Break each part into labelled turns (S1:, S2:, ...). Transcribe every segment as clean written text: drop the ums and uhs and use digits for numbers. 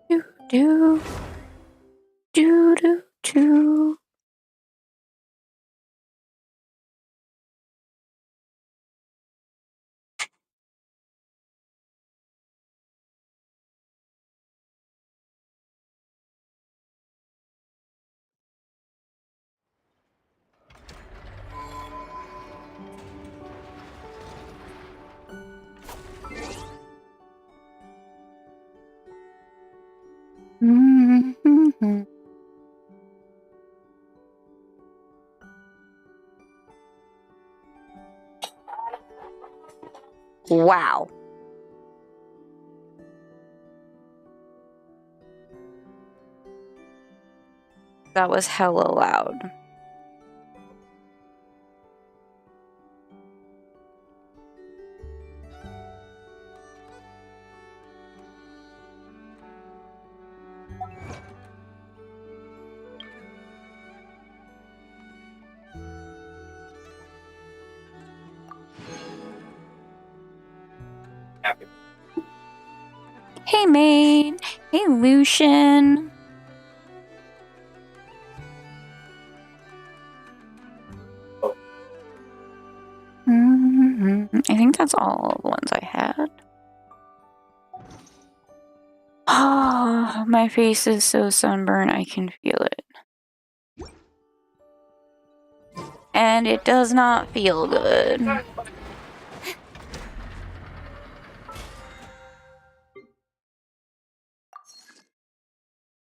S1: Do do do do do. Mm-hmm. Wow. That was hella loud.
S2: Happy.
S1: Hey, Maine. Hey, Lucian.
S2: Oh.
S1: I think that's all the ones I had. Oh, my face is so sunburned, I can feel it. And it does not feel good.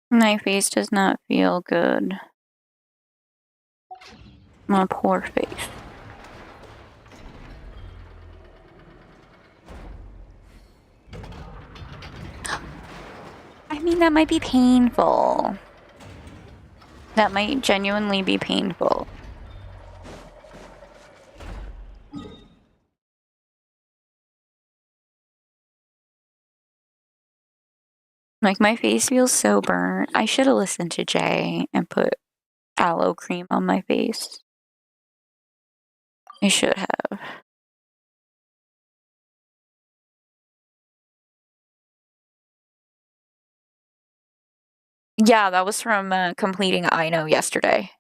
S1: My face does not feel good. My poor face. I mean, that might be painful. That might genuinely be painful. Like, my face feels so burnt. I should have listened to Jay and put aloe cream on my face. I should have. Yeah, that was from completing I Know yesterday.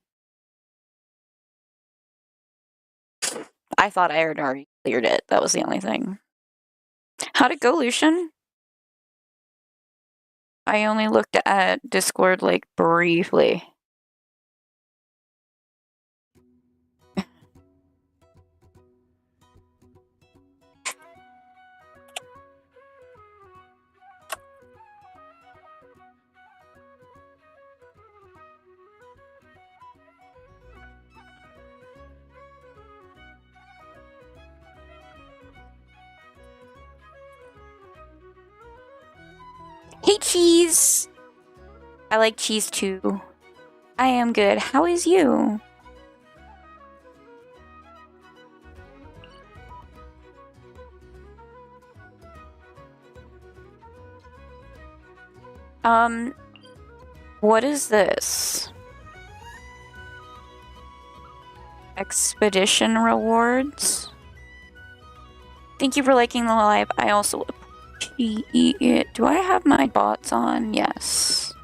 S1: I thought I had already cleared it. That was the only thing. How'd it go, Lucian? I only looked at Discord, like, briefly. Hey, Cheese! I like cheese too. I am good. How is you? What is this? Expedition rewards? Thank you for liking the live. I also appreciate it. Do I have my bots on? Yes.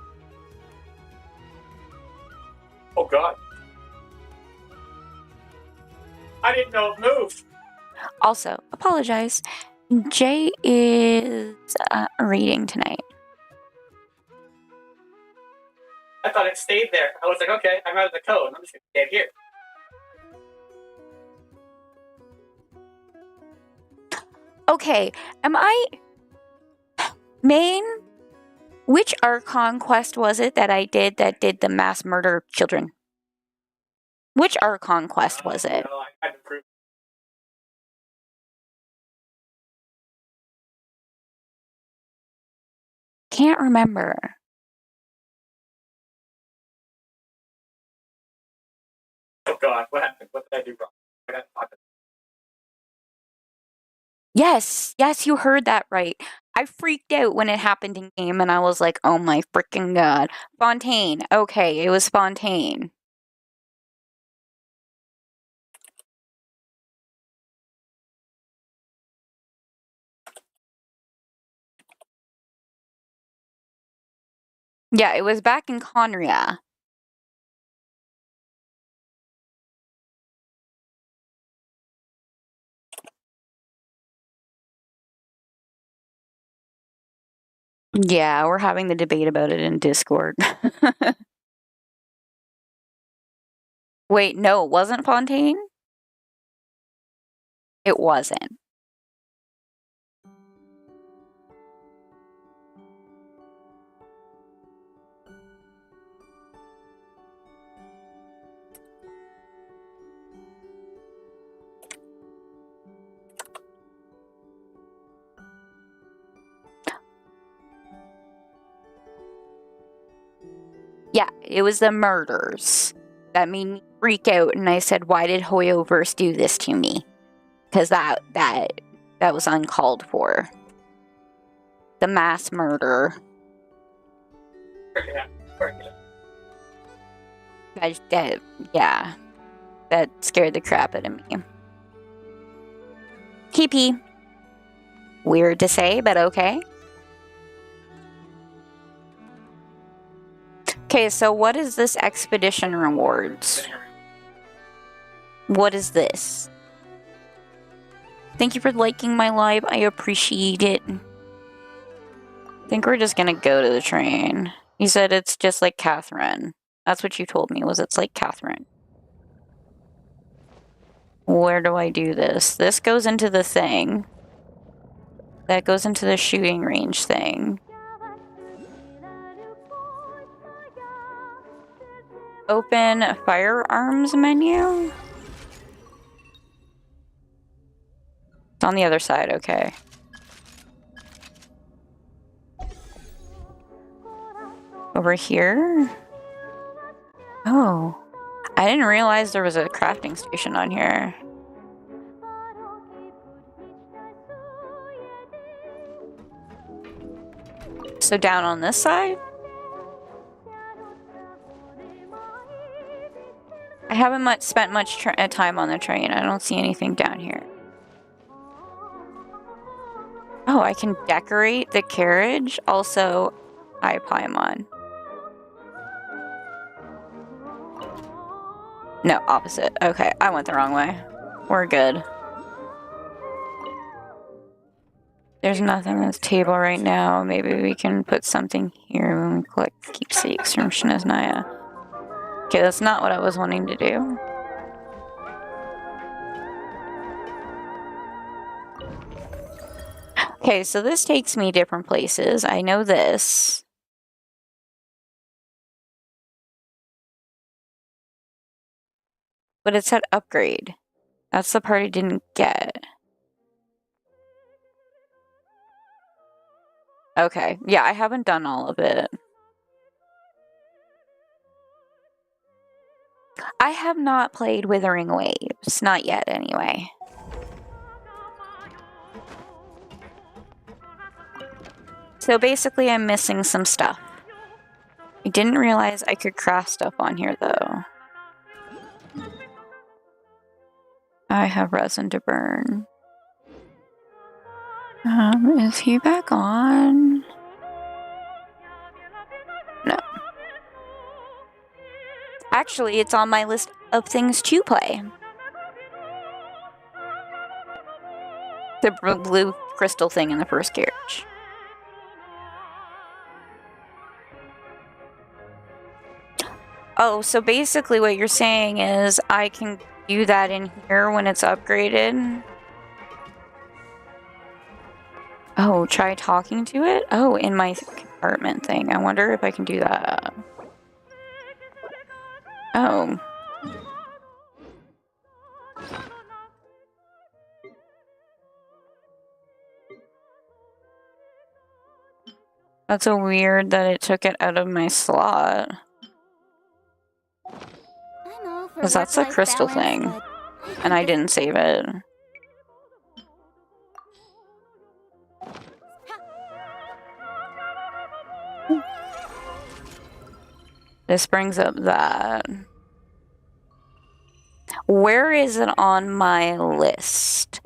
S2: Oh god. I didn't know it moved.
S1: Also, apologize. Jay is reading tonight.
S2: I thought it stayed there. I was like, okay, I'm out of the code. I'm just gonna stand here.
S1: Okay, am I... Main? Which Archon quest was it that I did that did the mass murder of children? Which Archon quest was it?
S2: No, I had to prove.
S1: Can't remember.
S2: Oh god, what happened? What did I do wrong? I got caught.
S1: Yes, you heard that right. I freaked out when it happened in game and I was like, oh my freaking god. Fontaine. Okay, it was Fontaine. Yeah, it was back in Conria. Yeah, we're having the debate about it in Discord. Wait, no, it wasn't Fontaine? It wasn't. Yeah, it was the murders that made me freak out, and I said, "Why did Hoyoverse do this to me?" Because that was uncalled for. The mass murder. That scared the crap out of me. TP. Weird to say, but okay. Okay, so what is this expedition rewards? What is this? Thank you for liking my live. I appreciate it. I think we're just gonna go to the train. You said it's just like Catherine. That's what you told me, was it's like Catherine. Where do I do this? This goes into the thing. That goes into the shooting range thing. Open firearms menu? It's on the other side, okay. Over here? Oh. I didn't realize there was a crafting station on here. So down on this side? I haven't spent much time on the train. I don't see anything down here. Oh, I can decorate the carriage. Also, hi, Paimon. No, opposite. Okay, I went the wrong way. We're good. There's nothing on this table right now. Maybe we can put something here when we collect keepsakes from Shinaznaya. Okay, that's not what I was wanting to do. Okay, so this takes me different places. I know this. But it said upgrade. That's the part I didn't get. Okay, yeah, I haven't done all of it. I have not played Withering Waves. Not yet, anyway. So basically, I'm missing some stuff. I didn't realize I could craft stuff on here, though. I have resin to burn. Is he back on? No. Actually, it's on my list of things to play. The blue crystal thing in the first carriage. Oh, so basically what you're saying is I can do that in here when it's upgraded? Oh, try talking to it? Oh, in my compartment thing. I wonder if I can do that. Oh. That's so weird that it took it out of my slot. Because that's a crystal thing. And I didn't save it. This brings up that. Where is it on my list?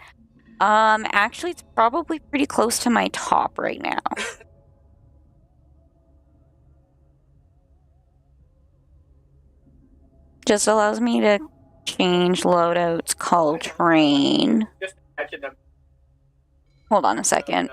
S1: Actually, it's probably pretty close to my top right now. Just allows me to change loadouts, call train.
S2: Just imagine them.
S1: Hold on a second.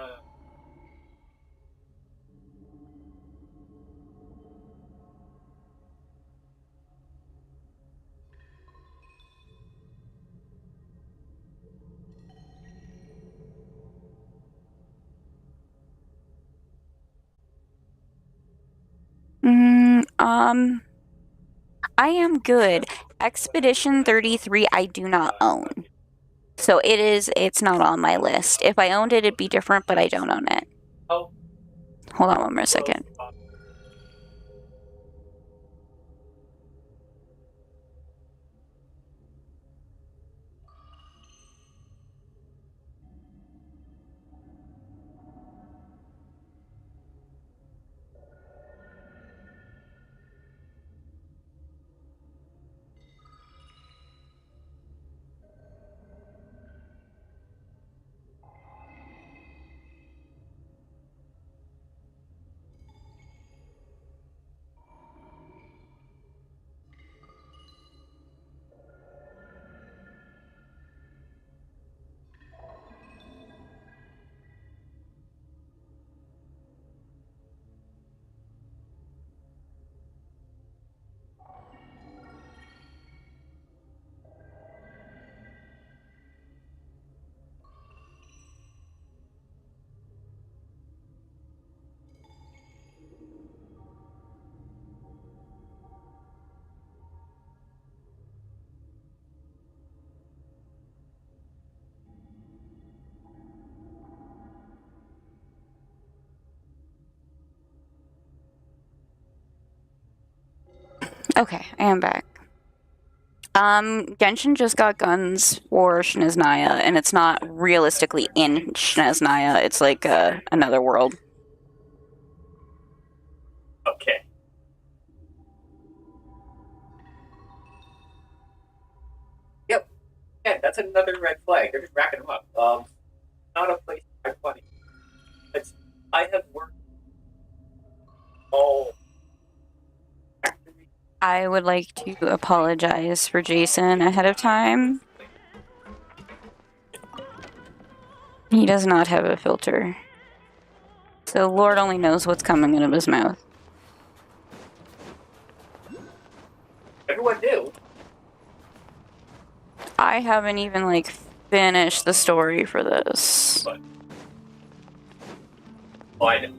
S1: I am good. Expedition 33 I do not own. So it's not on my list. If I owned it, it'd be different, but I don't own it.
S2: Oh.
S1: Hold on one more second. Okay, I am back. Genshin just got guns for Shneznaya, and it's not realistically in Shneznaya. It's like another world.
S2: Okay. Yep. Yeah, that's another red flag. They're just racking them up. Not a place to have money. I have worked all.
S1: I would like to apologize for Jason ahead of time. He does not have a filter. So Lord only knows what's coming out of his mouth.
S2: Everyone knew.
S1: I haven't even, like, finished the story for this.
S2: But. Oh, I know.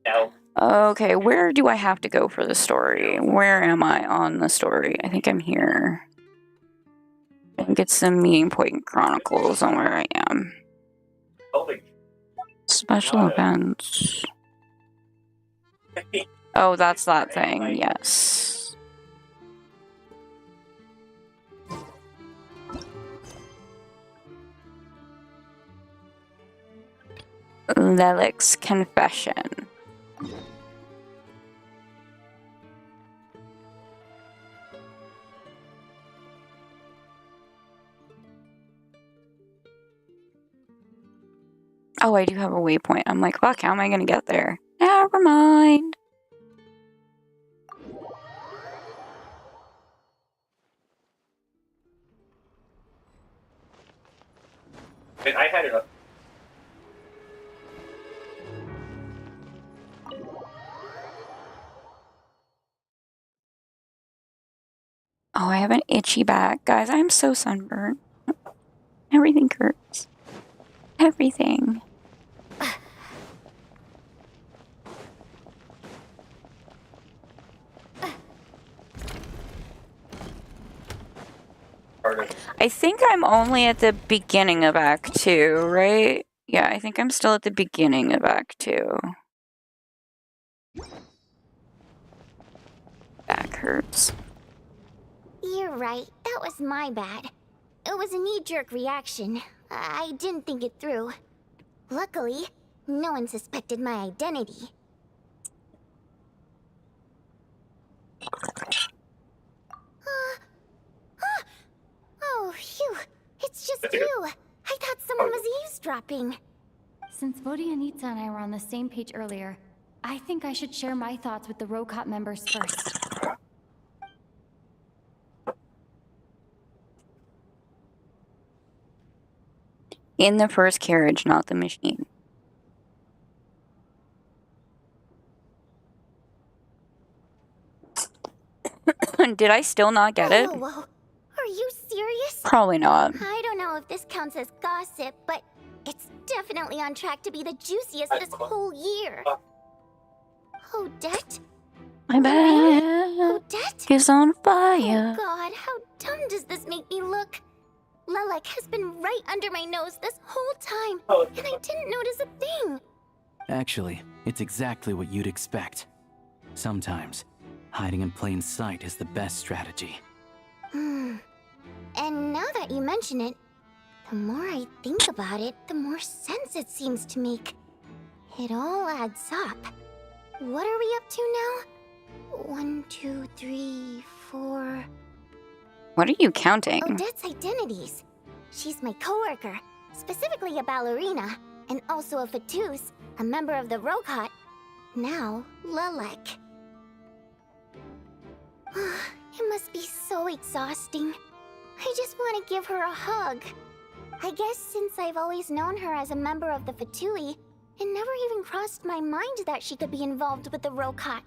S2: Now.
S1: Okay, where do I have to go for the story? Where am I on the story? I think I'm here. I think it's the Meeting Point Chronicles on where I am. Special events. Oh, that's that thing, yes. Lelix's confession. Oh, I do have a waypoint. I'm like, fuck, how am I gonna get there? Never mind.
S2: And I had it up.
S1: Oh, I have an itchy back. Guys, I'm so sunburned. Everything hurts. Everything. I think I'm only at the beginning of Act 2, right? Yeah, I think I'm still at the beginning of Act 2. Back hurts.
S3: You're right. That was my bad. It was a knee-jerk reaction. I didn't think it through. Luckily, no one suspected my identity. Oh, phew. It's just you. I thought someone was eavesdropping.
S4: Since Vodianitsa and I were on the same page earlier, I think I should share my thoughts with the Rokot members first.
S1: In the first carriage, not the machine. Did I still not get it?
S3: Whoa. Are you serious?
S1: Probably not.
S3: I don't know if this counts as gossip, but it's definitely on track to be the juiciest this whole year. Odette?
S1: My bed
S3: Odette?
S1: is on fire.
S3: Oh god, how dumb does this make me look? Lilac has been right under my nose this whole time, and I didn't notice a thing.
S5: Actually, it's exactly what you'd expect. Sometimes, hiding in plain sight is the best strategy.
S3: And now that you mention it, the more I think about it, the more sense it seems to make. It all adds up. What are we up to now? 1, 2, 3, 4...
S1: What are you counting?
S3: Odette's identities. She's my coworker, specifically a ballerina, and also a Fatous, a member of the Rokot. Now, Lilac. It must be so exhausting. I just want to give her a hug. I guess since I've always known her as a member of the Fatui, it never even crossed my mind that she could be involved with the Rokot,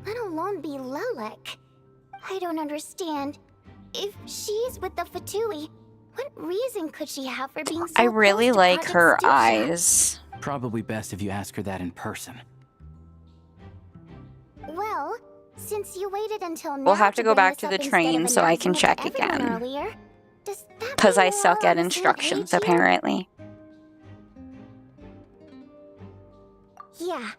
S3: let alone be Lilac. I don't understand. If she's with the Fatui, what reason could she have for being so
S1: I really
S3: close to
S1: like
S3: Project
S1: her
S3: Stucia?
S1: eyes.
S5: Probably best if you ask her that in person.
S3: Well, since you waited until now
S1: We'll have to go
S3: bring
S1: back
S3: this
S1: to
S3: up
S1: the
S3: instead
S1: train
S3: of
S1: so I can
S3: announcing it
S1: check
S3: to everyone
S1: again.
S3: earlier, does that
S1: Because
S3: mean
S1: I
S3: we're
S1: suck
S3: all
S1: at
S3: on the same
S1: instructions,
S3: page here?
S1: apparently.
S3: Yeah.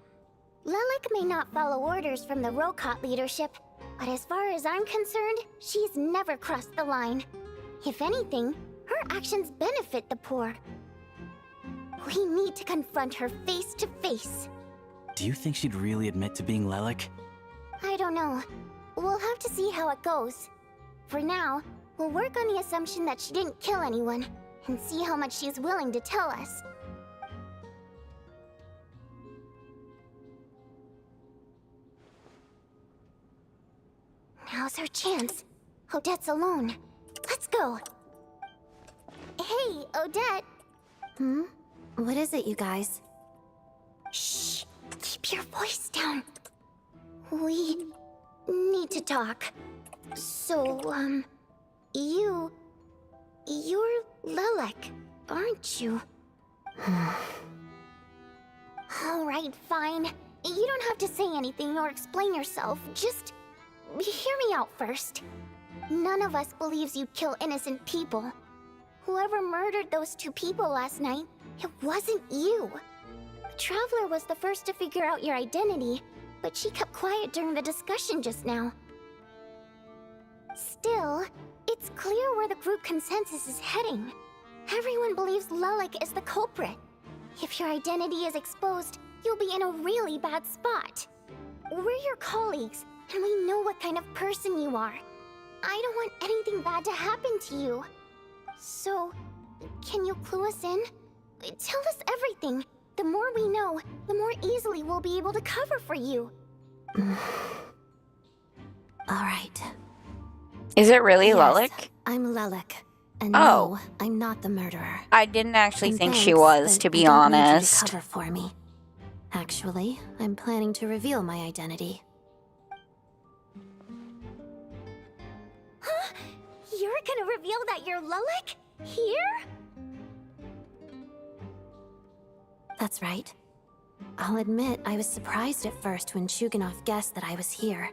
S3: Lilac may not follow orders from the Rokot leadership, but as far as I'm concerned, she's never crossed the line. If anything, her actions benefit the poor. We need to confront her face to face.
S5: Do you think she'd really admit to being Lilac?
S3: I don't know. We'll have to see how it goes. For now, we'll work on the assumption that she didn't kill anyone, and see how much she's willing to tell us. Now's her chance. Odette's alone. Let's go. Hey, Odette.
S4: What is it, you guys?
S3: Shh. Keep your voice down. We need to talk. So, you're Lilac, aren't you? Alright, fine. You don't have to say anything or explain yourself. Just hear me out first. None of us believes you kill innocent people. Whoever murdered those 2 people last night, it wasn't you. The Traveler was the first to figure out your identity, but she kept quiet during the discussion just now. Still, it's clear where the group consensus is heading. Everyone believes Lilac is the culprit. If your identity is exposed, you'll be in a really bad spot. We're your colleagues, and we know what kind of person you are. I don't want anything bad to happen to you. So, can you clue us in? Tell us everything. The more we know, the more easily we'll be able to cover for you.
S4: Alright.
S1: Is it really
S4: Yes,
S1: Lilac?
S4: I'm Lilac. And
S1: Oh.
S4: no, I'm not the murderer.
S1: I didn't actually
S4: And
S1: think she
S4: thanks,
S1: was,
S4: but
S1: to
S4: I
S1: be
S4: don't need you to
S1: honest.
S4: cover for me. Actually, I'm planning to reveal my identity.
S3: Huh? You're gonna reveal that you're Lilac? Here?
S4: That's right. I'll admit I was surprised at first when Shuganov guessed that I was here.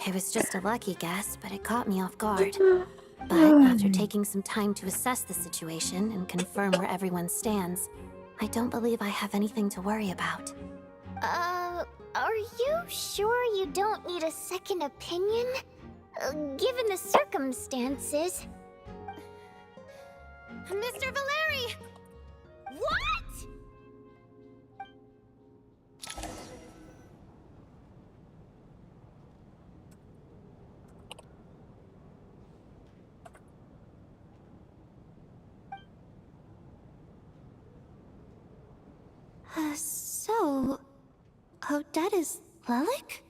S4: It was just a lucky guess, but it caught me off guard. But after taking some time to assess the situation and confirm where everyone stands, I don't believe I have anything to worry about.
S3: Are you sure you don't need a second opinion? Given the circumstances. Mr. Valeri! What?
S4: So... Odette is Lilac?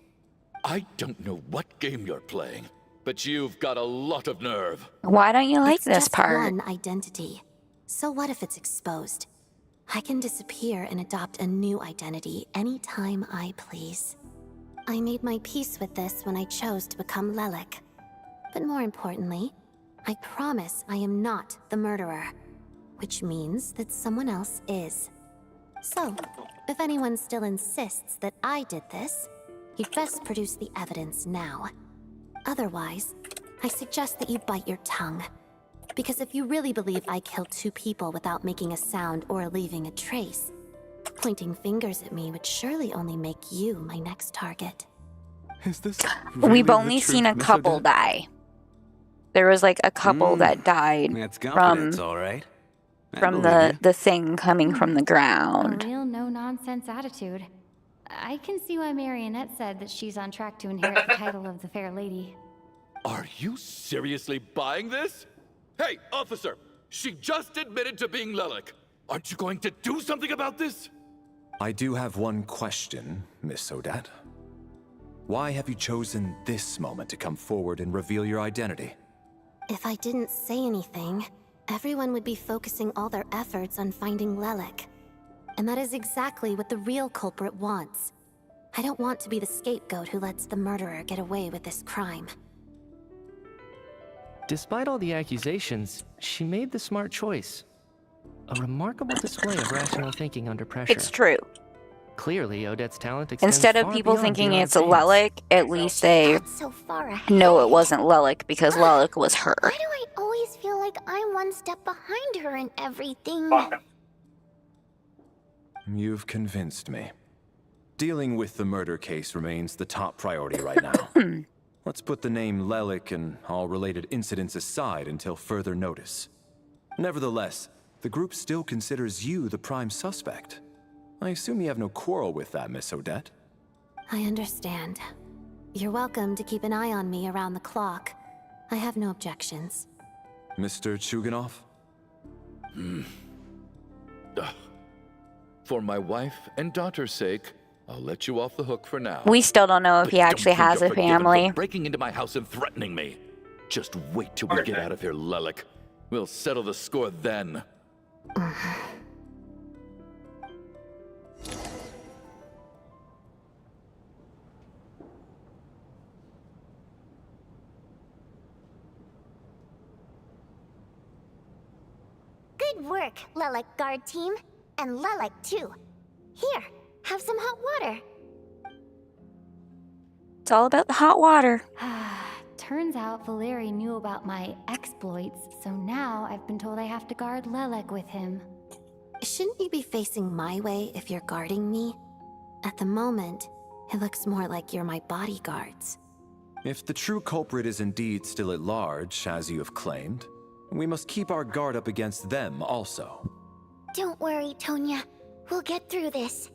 S6: I don't know what game you're playing, but you've got a lot of nerve.
S1: Why don't you like
S4: It's
S1: this
S4: just
S1: part?
S4: one identity. So what if it's exposed? I can disappear and adopt a new identity anytime I please. I made my peace with this when I chose to become Lelik. But more importantly, I promise I am not the murderer, which means that someone else is. So, if anyone still insists that I did this, you'd best produce the evidence now. Otherwise, I suggest that you bite your tongue. Because if you really believe I killed 2 people without making a sound or leaving a trace, pointing fingers at me would surely only make you my next target.
S7: Is this
S1: We've
S7: really
S1: only
S7: the
S1: seen
S7: truth,
S1: a
S7: Miss
S1: couple
S7: Odette?
S1: die. There was like a couple that died
S5: That's
S1: from
S5: confidence, all right. I
S1: from
S5: believe
S1: the thing coming from the
S8: A
S1: ground.
S8: real no-nonsense attitude. I can see why Marionette said that she's on track to inherit the title of the Fair Lady.
S6: Are you seriously buying this? Hey, officer! She just admitted to being Lelik. Aren't you going to do something about this?
S7: I do have one question, Miss Odette. Why have you chosen this moment to come forward and reveal your identity?
S4: If I didn't say anything, everyone would be focusing all their efforts on finding Lelik. And that is exactly what the real culprit wants. I don't want to be the scapegoat who lets the murderer get away with this crime.
S9: Despite all the accusations, she made the smart choice. A remarkable display of rational thinking under pressure.
S1: It's true.
S9: Clearly, Odette's talent extends
S1: Instead of
S9: far
S1: people
S9: beyond
S1: thinking
S9: being on
S1: it's
S9: fans.
S1: Lelik, at least they
S3: That's so far ahead.
S1: know it wasn't Lelik because Lelik was her.
S3: Why do I always feel like I'm one step behind her in everything?
S7: You've convinced me. Dealing with the murder case remains the top priority right now. Let's put the name Lelik and all related incidents aside until further notice. Nevertheless, the group still considers you the prime suspect. I assume you have no quarrel with that, Miss Odette?
S4: I understand. You're welcome to keep an eye on me around the clock. I have no objections.
S7: Mr. Chuganov?
S6: For my wife and daughter's sake, I'll let you off the hook for now.
S1: We still don't know if
S6: But
S1: he
S6: don't
S1: actually
S6: think
S1: has
S6: you're
S1: a
S6: forgiven
S1: family.
S6: for breaking into my house and threatening me. Just wait till we get out of here, Lelik. We'll settle the score then.
S3: Good work, Lelik Guard Team. And Lelik, too. Here, have some hot water.
S1: It's all about the hot water.
S8: Turns out Valeri knew about my exploits, so now I've been told I have to guard Lelek with him.
S4: Shouldn't you be facing my way if you're guarding me? At the moment, it looks more like you're my bodyguards.
S7: If the true culprit is indeed still at large, as you have claimed, we must keep our guard up against them also.
S3: Don't worry, Tonya. We'll get through this.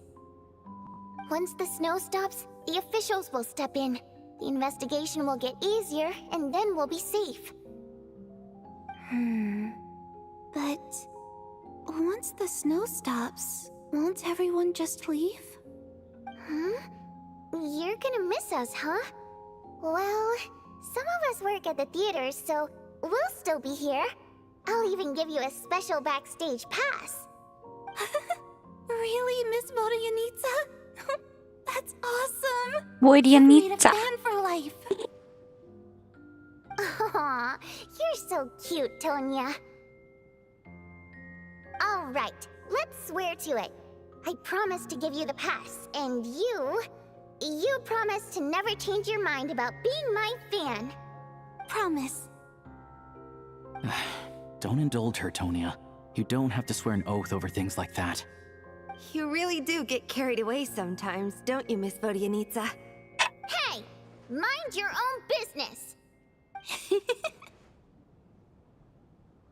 S3: Once the snow stops, the officials will step in. The investigation will get easier, and then we'll be safe.
S4: But once the snow stops, won't everyone just leave?
S3: Huh? You're gonna miss us, huh? Well, some of us work at the theater, so we'll still be here. I'll even give you a special backstage pass.
S4: Really, Miss Vodyanitsa? That's awesome!
S1: Would you
S4: Made
S1: meet
S4: a fan for life.
S3: Aw, you're so cute, Tonya. All right, let's swear to it. I promise to give you the pass, and you promise to never change your mind about being my fan.
S4: Promise.
S5: Don't indulge her, Tonya. You don't have to swear an oath over things like that.
S10: You really do get carried away sometimes, don't you, Miss Vodyanitsa?
S3: Hey, mind your own business.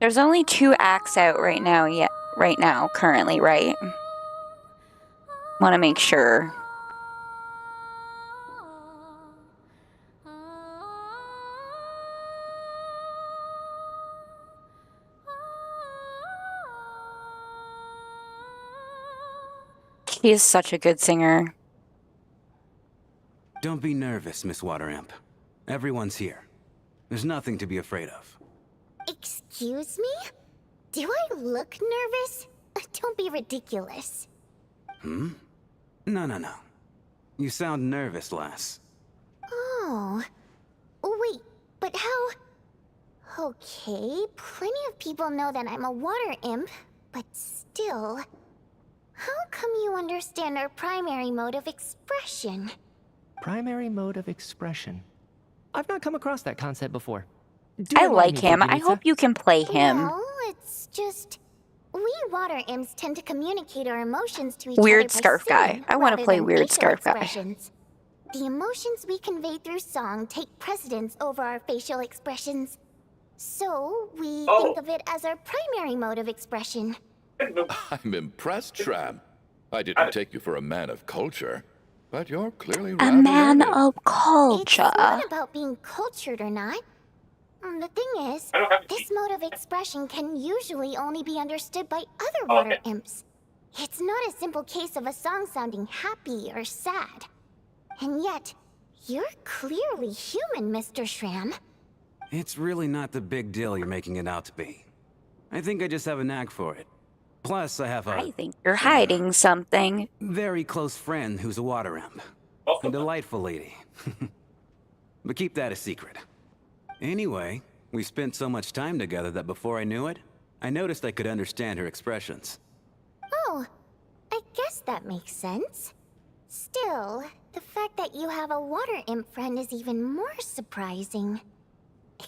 S1: There's only 2 acts out right now, currently, right? Want to make sure. She is such a good singer.
S5: Don't be nervous, Miss Wateramp. Everyone's here. There's nothing to be afraid of.
S3: Excuse me? Do I look nervous? Don't be ridiculous.
S11: Hmm? No. You sound nervous, lass.
S3: Oh. Wait, but how... Okay, plenty of people know that I'm a water imp, but still... How come you understand our primary mode of expression?
S9: Primary mode of expression. I've not come across that concept before. Do
S1: I
S9: enlighten
S1: like
S9: me,
S1: him. I
S9: Fujitsu.
S1: hope you can play him.
S3: Well, it's just... We water imps tend to communicate our emotions to each
S1: Weird
S3: other by
S1: scarf guy.
S3: singing,
S1: I want to
S3: rather
S1: play
S3: than
S1: weird
S3: facial
S1: scarf guy.
S3: expressions. The emotions we convey through song take precedence over our facial expressions. So, we think of it as our primary mode of expression.
S6: I'm impressed, Shram. I didn't take you for a man of culture, but you're clearly
S1: A
S6: rather
S1: man
S6: learned.
S1: of
S3: It's
S1: culture.
S3: not about being cultured or not. The thing is, this mode of expression can usually only be understood by other water imps. It's not a simple case of a song sounding happy or sad. And yet, you're clearly human, Mr. Shram.
S11: It's really not the big deal you're making it out to be. I think I just have a knack for it. Plus, I have
S1: I
S11: a
S1: think you're hiding something.
S11: very close friend who's a water imp. A delightful lady. But keep that a secret. Anyway, we spent so much time together that before I knew it, I noticed I could understand her expressions.
S3: Oh, I guess that makes sense. Still, the fact that you have a water imp friend is even more surprising.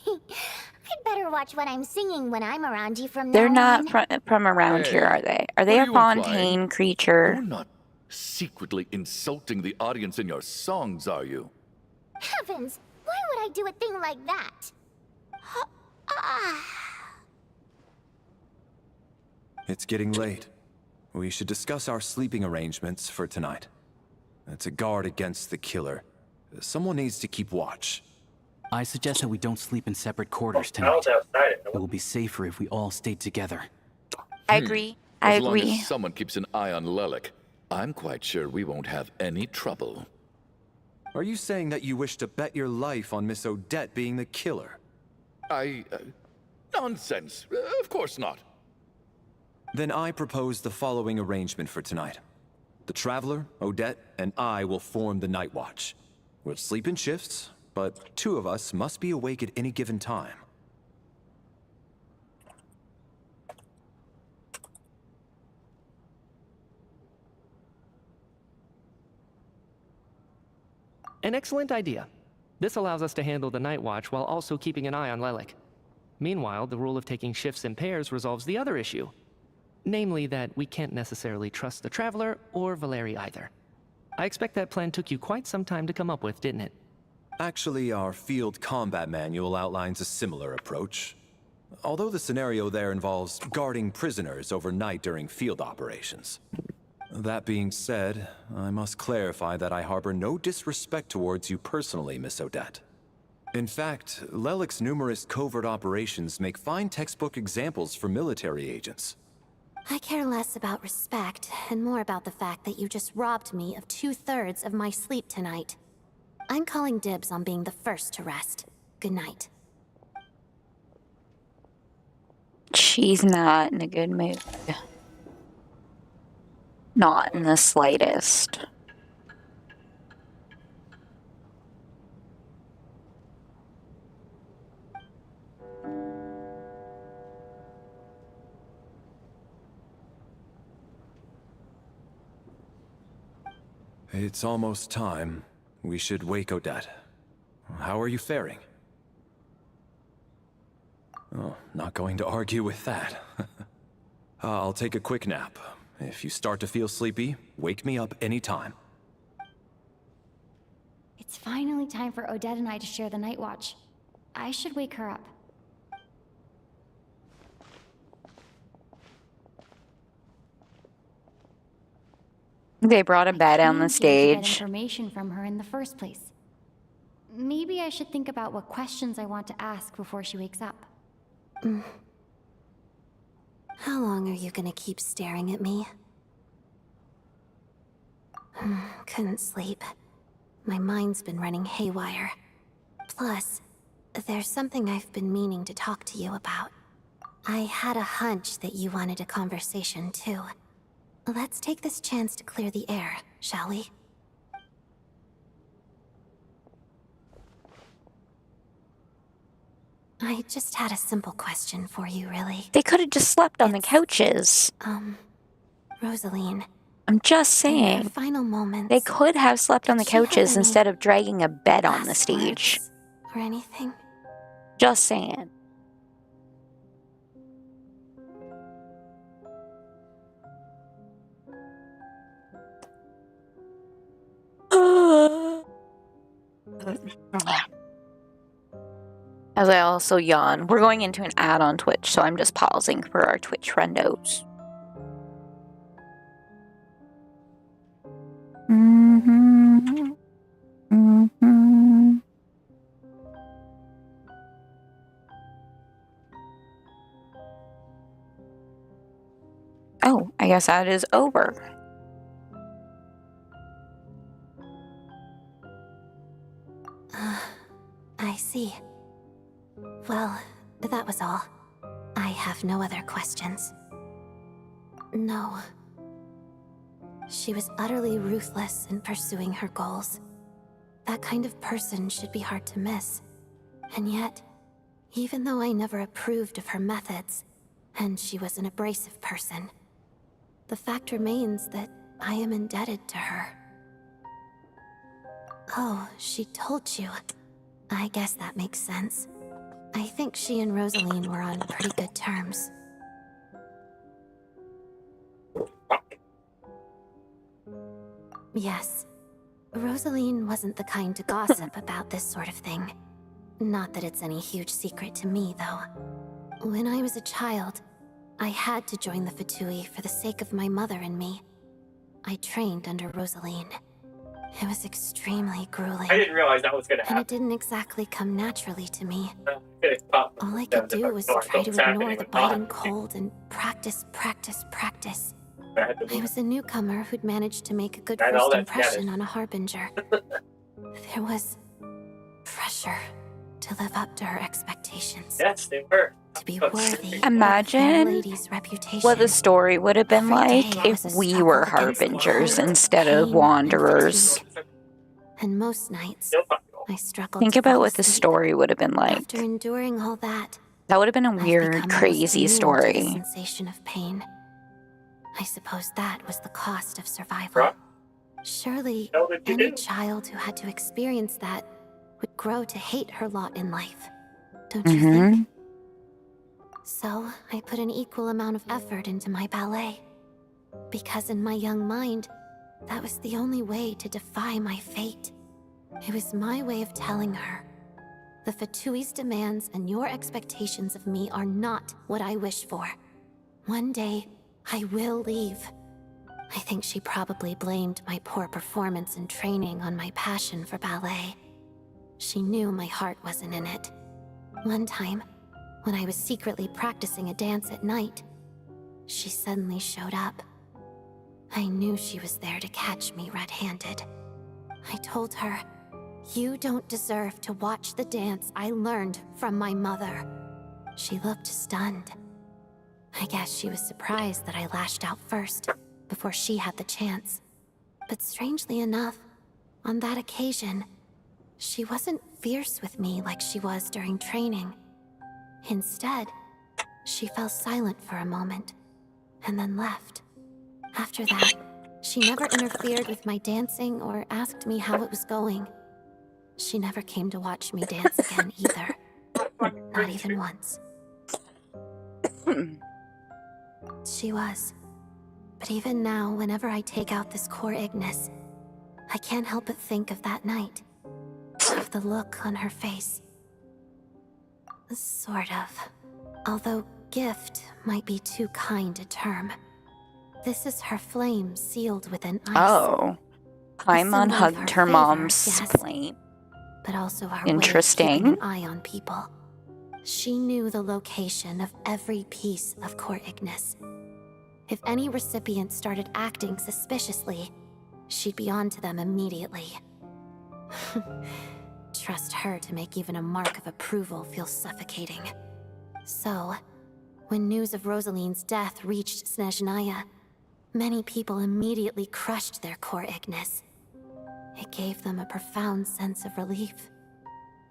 S3: I'd better watch what I'm singing when I'm around you from
S1: They're
S3: now
S1: not
S3: on.
S1: from around here, are they? Are they
S6: what
S1: a
S6: are you implying?
S1: Fontaine creature?
S6: You're not secretly insulting the audience in your songs, are you?
S3: Heavens, why would I do a thing like that?
S7: It's getting late. We should discuss our sleeping arrangements for tonight. To guard against the killer, someone needs to keep watch.
S5: I suggest that we don't sleep in separate quarters tonight. It will be safer if we all stay together.
S1: I agree. I
S6: As long
S1: agree.
S6: as someone keeps an eye on Lelik, I'm quite sure we won't have any trouble.
S7: Are you saying that you wish to bet your life on Miss Odette being the killer?
S6: Nonsense. Of course not.
S7: Then I propose the following arrangement for tonight. The Traveler, Odette, and I will form the Night Watch. We'll sleep in shifts, but two of us must be awake at any given time.
S9: An excellent idea. This allows us to handle the night watch while also keeping an eye on Lelik. Meanwhile, the rule of taking shifts in pairs resolves the other issue. Namely that we can't necessarily trust the Traveler or Valeri either. I expect that plan took you quite some time to come up with, didn't it?
S7: Actually, our field combat manual outlines a similar approach. Although the scenario there involves guarding prisoners overnight during field operations. That being said, I must clarify that I harbor no disrespect towards you personally, Miss Odette. In fact, Lelik's numerous covert operations make fine textbook examples for military agents.
S4: I care less about respect and more about the fact that you just robbed me of 2/3 of my sleep tonight. I'm calling dibs on being the first to rest. Good night.
S1: She's not in a good mood. Not in the slightest.
S7: It's almost time. We should wake Odette. How are you faring? Oh, not going to argue with that. I'll take a quick nap. If you start to feel sleepy, wake me up anytime.
S8: It's finally time for Odette and I to share the night watch. I should wake her up.
S1: They brought a bed on the
S8: Came here to get
S1: stage.
S8: information from her in the first place. Maybe I should think about what questions I want to ask before she wakes up.
S4: How long are you gonna keep staring at me? Couldn't sleep. My mind's been running haywire. Plus, there's something I've been meaning to talk to you about. I had a hunch that you wanted a conversation too. Let's take this chance to clear the air, shall we? I just had a simple question for you, really.
S1: They could have just slept on the couches.
S4: Rosaline.
S1: I'm just
S4: In your
S1: saying.
S4: final moments,
S1: They could have slept on the
S4: did she have
S1: couches
S4: any
S1: instead of dragging a bed on the
S4: last
S1: stage.
S4: words or anything?
S1: Just saying. As I also yawn. We're going into an ad on Twitch, so I'm just pausing for our Twitch friendos. Oh, I guess that is over.
S4: I see. Well, that was all. I have no other questions. No. She was utterly ruthless in pursuing her goals. That kind of person should be hard to miss. And yet, even though I never approved of her methods, and she was an abrasive person, the fact remains that I am indebted to her. Oh, she told you. I guess that makes sense. I think she and Rosaline were on pretty good terms. Yes. Rosaline wasn't the kind to gossip about this sort of thing. Not that it's any huge secret to me, though. When I was a child, I had to join the Fatui for the sake of my mother and me. I trained under Rosaline. It was extremely grueling.
S2: I didn't realize that was going to happen.
S4: And it didn't exactly come naturally to me.
S2: It's tough.
S4: All I could do was try to ignore the biting cold and practice, practice, practice. I was a newcomer who'd managed to make a good first impression on a harbinger. There was pressure to live up to her expectations.
S2: Yes, they were.
S4: To be worthy
S1: Imagine
S4: of the lady's reputation.
S1: what the story would have been
S4: Every
S1: like
S4: day
S1: if
S4: was a
S1: we
S4: struggle
S1: were
S4: against
S1: harbingers
S4: cold,
S1: instead of
S4: pain,
S1: wanderers.
S4: and fatigue. And most nights, I struggled
S1: Think
S4: to
S1: about
S4: fall
S1: what the
S4: asleep.
S1: story would have been like.
S4: After enduring all that,
S1: That would have been a
S4: I've
S1: weird,
S4: become
S1: crazy
S4: almost immune to the
S1: story.
S4: sensation of pain. I suppose that was the cost of survival. Surely, any child who had to experience that would grow to hate her lot in life. Don't you think? So, I put an equal amount of effort into my ballet. Because in my young mind, that was the only way to defy my fate. It was my way of telling her, the Fatui's demands and your expectations of me are not what I wish for. One day, I will leave. I think she probably blamed my poor performance in training on my passion for ballet. She knew my heart wasn't in it. One time, when I was secretly practicing a dance at night, she suddenly showed up. I knew she was there to catch me red-handed. I told her, "You don't deserve to watch the dance I learned from my mother." She looked stunned. I guess she was surprised that I lashed out first, before she had the chance. But strangely enough, on that occasion, she wasn't fierce with me like she was during training. Instead, she fell silent for a moment, and then left. After that, she never interfered with my dancing or asked me how it was going. She never came to watch me dance again either. Not even once. She was. But even now, whenever I take out this core Ignis, I can't help but think of that night. Of the look on her face. Sort of. Although gift might be too kind a term. This is her flame sealed within ice.
S1: Oh. Paimon hugged her mom's
S4: yes,
S1: flame.
S4: but also her
S1: Interesting.
S4: way of keeping an eye on people. She knew the location of every piece of core Ignis. If any recipient started acting suspiciously, she'd be on to them immediately. Trust her to make even a mark of approval feel suffocating. So, When news of Rosaline's death reached Snezhnaya, many people immediately crushed their core Ignis. It gave them a profound sense of relief,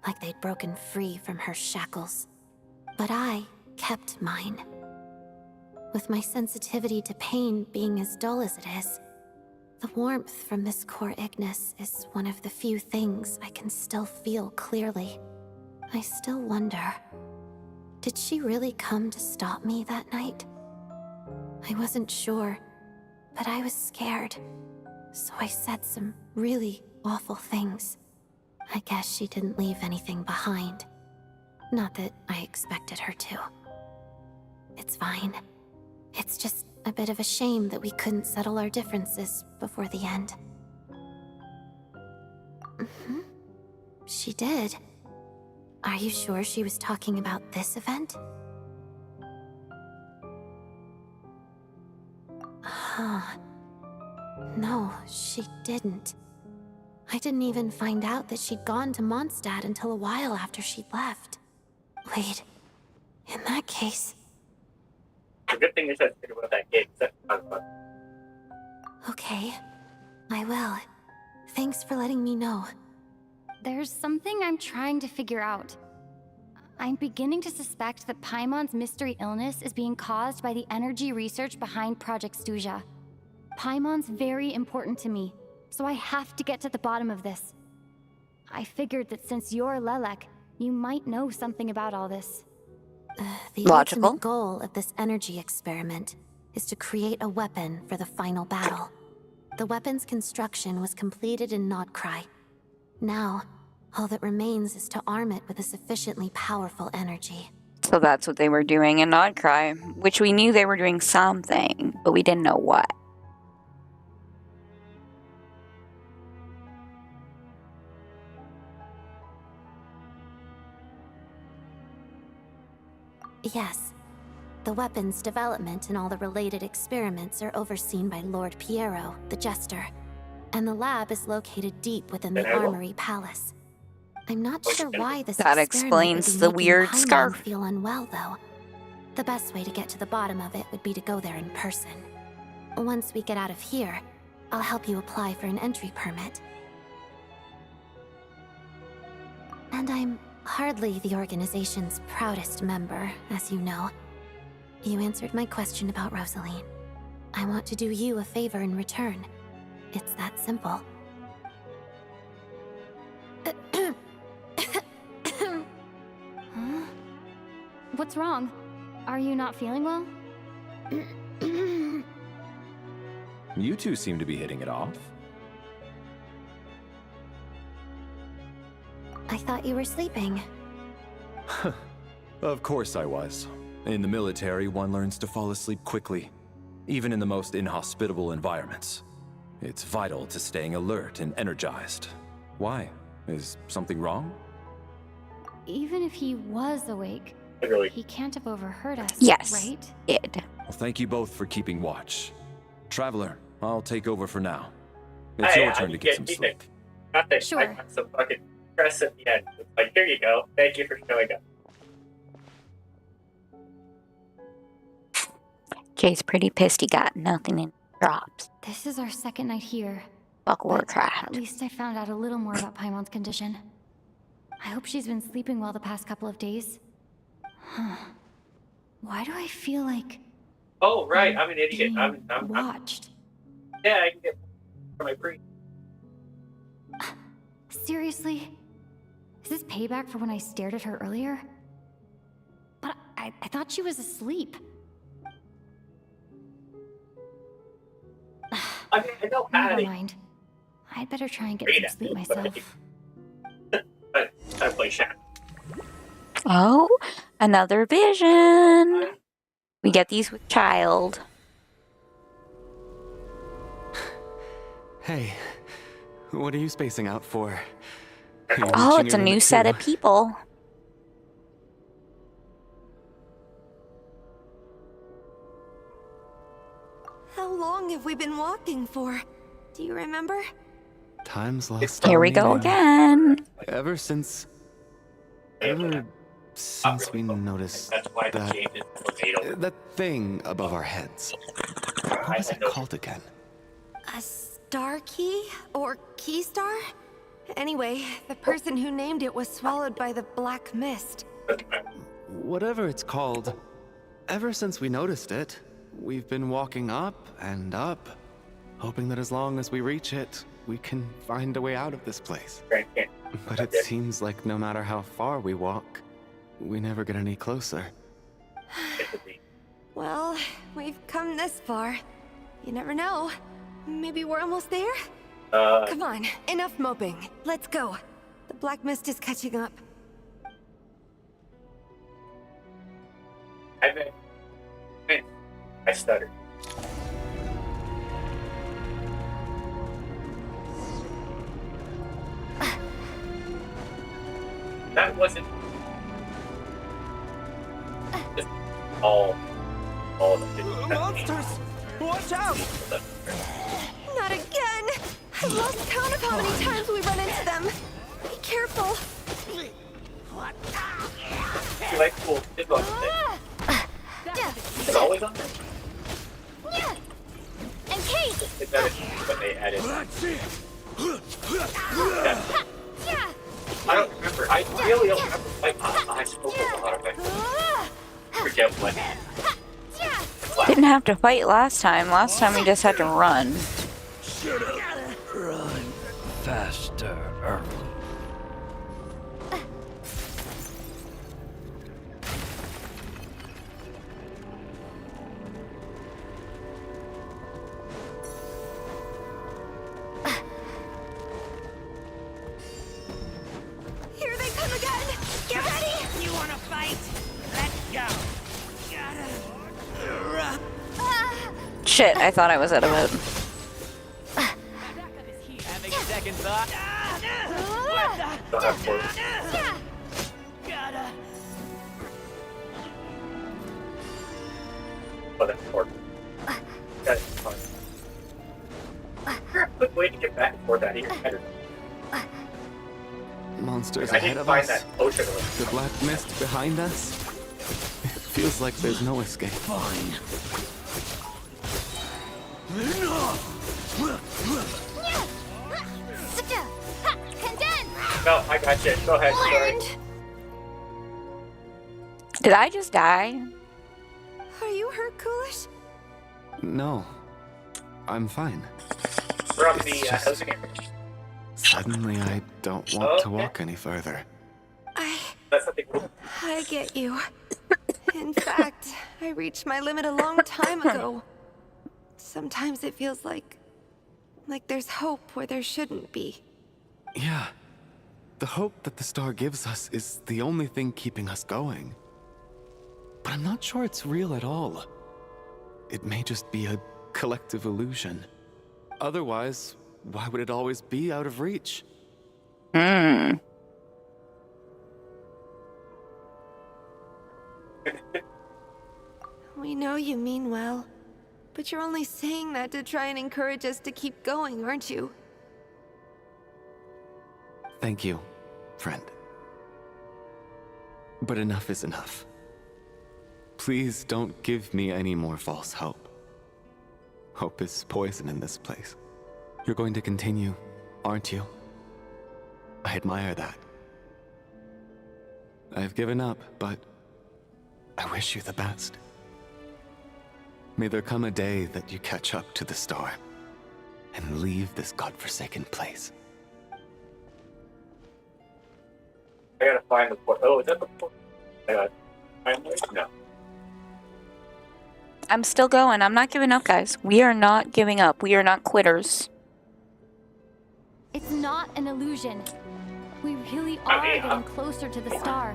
S4: like they'd broken free from her shackles. But I kept mine. With my sensitivity to pain being as dull as it is, the warmth from this core Ignis is one of the few things I can still feel clearly. I still wonder, did she really come to stop me that night? I wasn't sure, but I was scared, so I said some really awful things. I guess she didn't leave anything behind. Not that I expected her to. It's fine. It's just a bit of a shame that we couldn't settle our differences before the end. She did. Are you sure she was talking about this event? No, she didn't. I didn't even find out that she'd gone to Mondstadt until a while after she'd left. Wait, in that case...
S2: The good thing is that figure out that game. That's not fun.
S4: Okay, I will. Thanks for letting me know.
S8: There's something I'm trying to figure out. I'm beginning to suspect that Paimon's mystery illness is being caused by the energy research behind Project Stuja. Paimon's very important to me, so I have to get to the bottom of this. I figured that since you're Lelek, you might know something about all this.
S4: The
S1: Logical.
S4: ultimate goal of this energy experiment is to create a weapon for the final battle. The weapon's construction was completed in Nodcry. Now, all that remains is to arm it with a sufficiently powerful energy.
S1: So that's what they were doing in Nodcry, which we knew they were doing something, but we didn't know what.
S4: Yes. The weapon's development and all the related experiments are overseen by Lord Piero, the Jester. And the lab is located deep within the Armory Palace. I'm not sure why this
S1: That
S4: experiment
S1: explains
S4: would be
S1: the
S4: making
S1: weird
S4: Paimon
S1: scarf.
S4: feel unwell, though. The best way to get to the bottom of it would be to go there in person. Once we get out of here, I'll help you apply for an entry permit. And I'm hardly the organization's proudest member, as you know. You answered my question about Rosaline. I want to do you a favor in return. It's that simple.
S8: Huh? What's wrong? Are you not feeling well?
S7: You two seem to be hitting it off.
S4: I thought you were sleeping.
S7: Of course I was. In the military, one learns to fall asleep quickly, even in the most inhospitable environments. It's vital to staying alert and energized. Why? Is something wrong?
S8: Even if he was awake,
S2: Literally.
S8: he can't have overheard us,
S1: Yes,
S8: right?
S1: did.
S7: Well, thank you both for keeping watch. Traveler, I'll take over for now. It's your turn to get some sleep.
S2: Nothing.
S8: Sure.
S2: I got some fucking stress at the end. It's like, here you go. Thank you for showing up.
S1: Jay's pretty pissed he got nothing in drops.
S8: This is our second night here.
S1: Fuck
S8: But
S1: Warcraft.
S8: at least I found out a little more about Paimon's condition. I hope she's been sleeping well the past couple of days. Huh. Why do I feel like
S2: Oh, right. I'm an idiot.
S8: being
S2: I'm
S8: watched?
S2: yeah, I can get for my pre.
S8: Seriously? Is this payback for when I stared at her earlier? But I thought she was asleep.
S2: I mean, I know
S8: Never
S2: Patty.
S8: mind. I'd better try and get
S2: Great
S8: some
S2: at
S8: sleep
S2: it, but
S8: myself.
S2: I play Shaq.
S1: Oh, another vision. We get these with child.
S9: Hey, what are you spacing out for? Are you
S1: Oh,
S9: reaching
S1: it's a
S9: your
S1: new
S9: limit
S1: set
S9: too?
S1: of people.
S10: How long have we been walking for? Do you remember?
S9: Time's lost.
S1: Here
S9: on
S1: we
S9: me
S1: go
S9: now.
S1: again.
S9: Ever since
S12: since we
S2: really close.
S12: noticed
S2: That's why the
S12: that,
S2: game is verbatim.
S12: that thing above our heads. What was it called again?
S10: A star key? Or key star? Anyway, the person who named it was swallowed by the black mist.
S12: Whatever it's called, ever since we noticed it, we've been walking up and up, hoping that as long as we reach it, we can find a way out of this place. But it seems like no matter how far we walk, we never get any closer.
S10: Well, we've come this far. You never know. Maybe we're almost there? Come on, enough moping. Let's go. The black mist is catching up.
S2: I stuttered. That wasn't just all the
S10: Monsters! Watch out! Not again! I've lost count of how many times we run into them. Be careful.
S2: You like cool kids on the It's always on there?
S3: And Kate!
S2: Is that what they added? Yeah. I don't remember. I really don't remember. Like, I spoke a lot of it. Forget what.
S1: Didn't have to fight last time. Last time we just had to run.
S5: Run faster.
S10: Here they come again! Get ready!
S13: You wanna fight? Let's go.
S1: Shit, I thought I was out of it.
S13: Having a second thought? Gotta.
S2: Oh, that's important. That's fun. You're a quick way to get back and forth out of your head.
S12: Monsters
S2: I
S12: ahead
S2: didn't
S12: of
S2: find
S12: us.
S2: that potion.
S12: The black mist behind us. It feels like there's no escape.
S5: Fine.
S2: No, I got you. Go ahead. Sorry.
S1: Did I just die?
S10: Are you hurt, Coolish?
S12: No, I'm fine.
S2: We're on
S12: It's
S2: the
S12: just-
S2: house again.
S12: Suddenly, I don't want to walk any further.
S2: That's something cool.
S10: I get you. In fact, I reached my limit a long time ago. Sometimes it feels like there's hope where there shouldn't be.
S12: Yeah. The hope that the star gives us is the only thing keeping us going. But I'm not sure it's real at all. It may just be a collective illusion. Otherwise, why would it always be out of reach?
S10: We know you mean well, but you're only saying that to try and encourage us to keep going, aren't you?
S12: Thank you, friend. But enough is enough. Please don't give me any more false hope. Hope is poison in this place. You're going to continue, aren't you? I admire that. I've given up, but I wish you the best. May there come a day that you catch up to the star and leave this godforsaken place.
S2: I gotta find the port. Oh, is that the port? I gotta find it? No.
S1: I'm still going. I'm not giving up, guys. We are not giving up. We are not quitters.
S8: It's not an illusion. We really are getting closer to the star.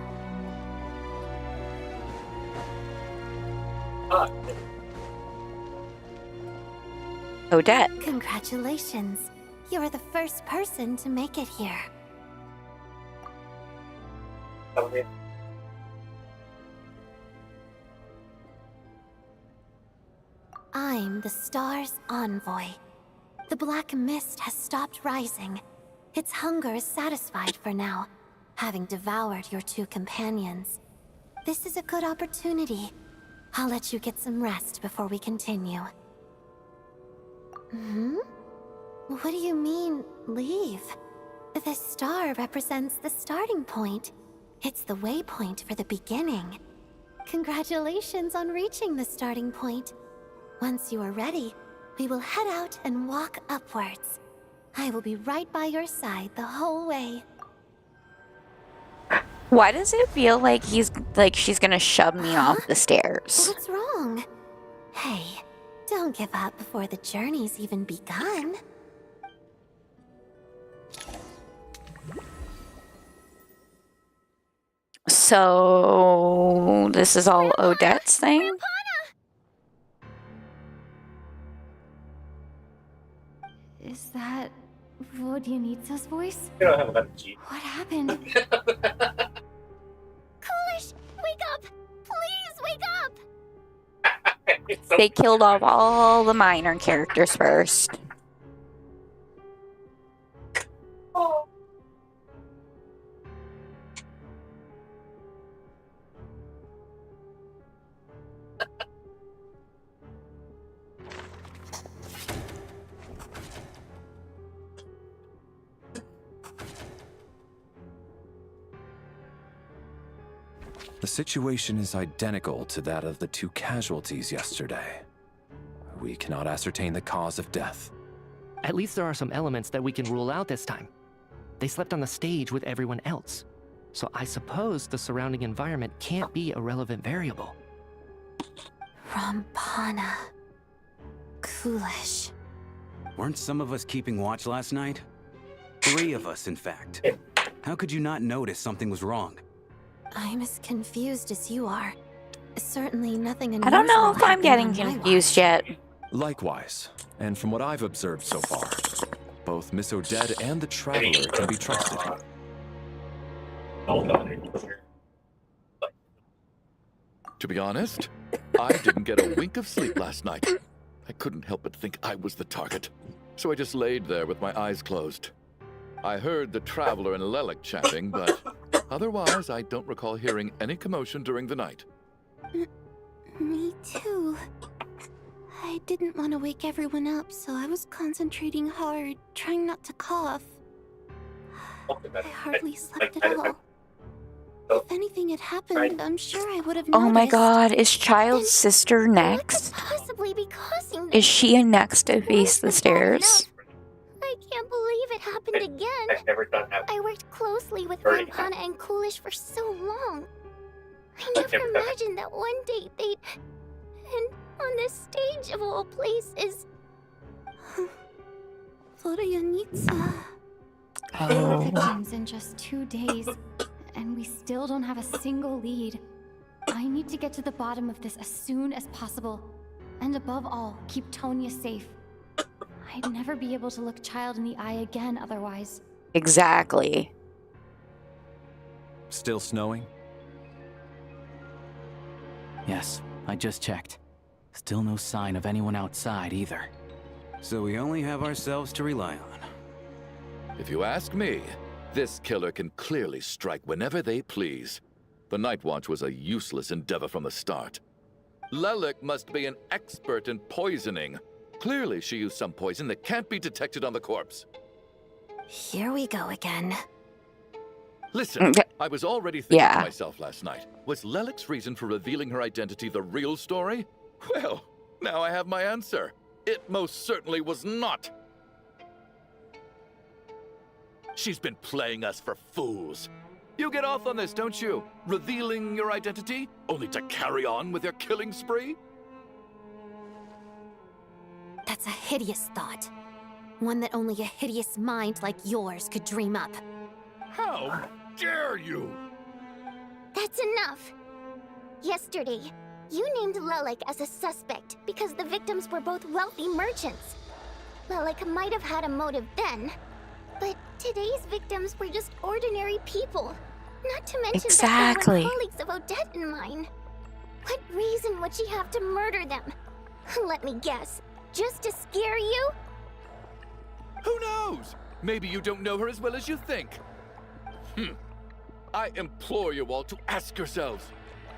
S1: Odette.
S4: Congratulations. You're the first person to make it here.
S2: Okay.
S4: I'm the star's envoy. The black mist has stopped rising. Its hunger is satisfied for now, having devoured your two companions. This is a good opportunity. I'll let you get some rest before we continue. What do you mean, leave? The star represents the starting point. It's the waypoint for the beginning. Congratulations on reaching the starting point. Once you are ready, we will head out and walk upwards. I will be right by your side the whole way.
S1: Why does it feel like she's gonna shove me off the stairs?
S4: What's wrong? Hey, don't give up before the journey's even begun.
S1: So this is all Odette's thing?
S8: Is that Vodyanitsa's voice?
S2: You don't have enough G.
S8: What happened?
S3: Coolish, wake up! Please wake up!
S1: They killed off all the minor characters first.
S2: Oh.
S7: The situation is identical to that of the 2 casualties yesterday. We cannot ascertain the cause of death.
S9: At least there are some elements that we can rule out this time. They slept on the stage with everyone else. So I suppose the surrounding environment can't be a relevant variable.
S4: Rampana. Coolish.
S11: Weren't some of us keeping watch last night? 3 of us, in fact. How could you not notice something was wrong?
S4: I'm as confused as you are. Certainly nothing
S1: I
S4: unusual.
S1: don't know if I'm
S4: happened
S1: getting
S4: on my
S1: confused
S4: watch.
S1: yet.
S7: Likewise, and from what I've observed so far, both Miss Odette and the Traveler can be trusted.
S6: To be honest, I didn't get a wink of sleep last night. I couldn't help but think I was the target. So I just laid there with my eyes closed. I heard the Traveler and Lelik chatting, but otherwise I don't recall hearing any commotion during the night.
S4: Me too. I didn't want to wake everyone up, so I was concentrating hard, trying not to cough. I hardly slept at all. If anything had happened, I'm sure I would have noticed.
S1: Oh my god, is Child's
S3: Then
S1: sister next?
S3: What could possibly be causing this?
S1: Is she next to face the stairs?
S3: I can't believe it happened again.
S2: I've never done that.
S3: I worked closely with
S2: Already
S3: Rampana and Coolish for so long. I never imagined that one day they'd... And on the stage of all places...
S4: Vodyanitsa.
S8: 4 victims in just 2 days, and we still don't have a single lead. I need to get to the bottom of this as soon as possible. And above all, keep Tonya safe. I'd never be able to look Child in the eye again otherwise.
S1: Exactly.
S7: Still snowing?
S5: Yes, I just checked. Still no sign of anyone outside either.
S11: So we only have ourselves to rely on.
S6: If you ask me, this killer can clearly strike whenever they please. The Night Watch was a useless endeavor from the start. Lelik must be an expert in poisoning. Clearly she used some poison that can't be detected on the corpse.
S4: Here we go again.
S6: Listen, I was already thinking
S1: Yeah.
S6: to myself last night, was Lelik's reason for revealing her identity the real story? Well, now I have my answer. It most certainly was not. She's been playing us for fools. You get off on this, don't you? Revealing your identity, only to carry on with your killing spree?
S4: That's a hideous thought. One that only a hideous mind like yours could dream up.
S6: How dare you?
S3: That's enough. Yesterday, you named Lelik as a suspect because the victims were both wealthy merchants. Lelik might have had a motive then, but today's victims were just ordinary people. Not to mention
S1: Exactly.
S3: that they were colleagues of Odette and mine. What reason would she have to murder them? Let me guess. Just to scare you?
S6: Who knows? Maybe you don't know her as well as you think. I implore you all to ask yourselves,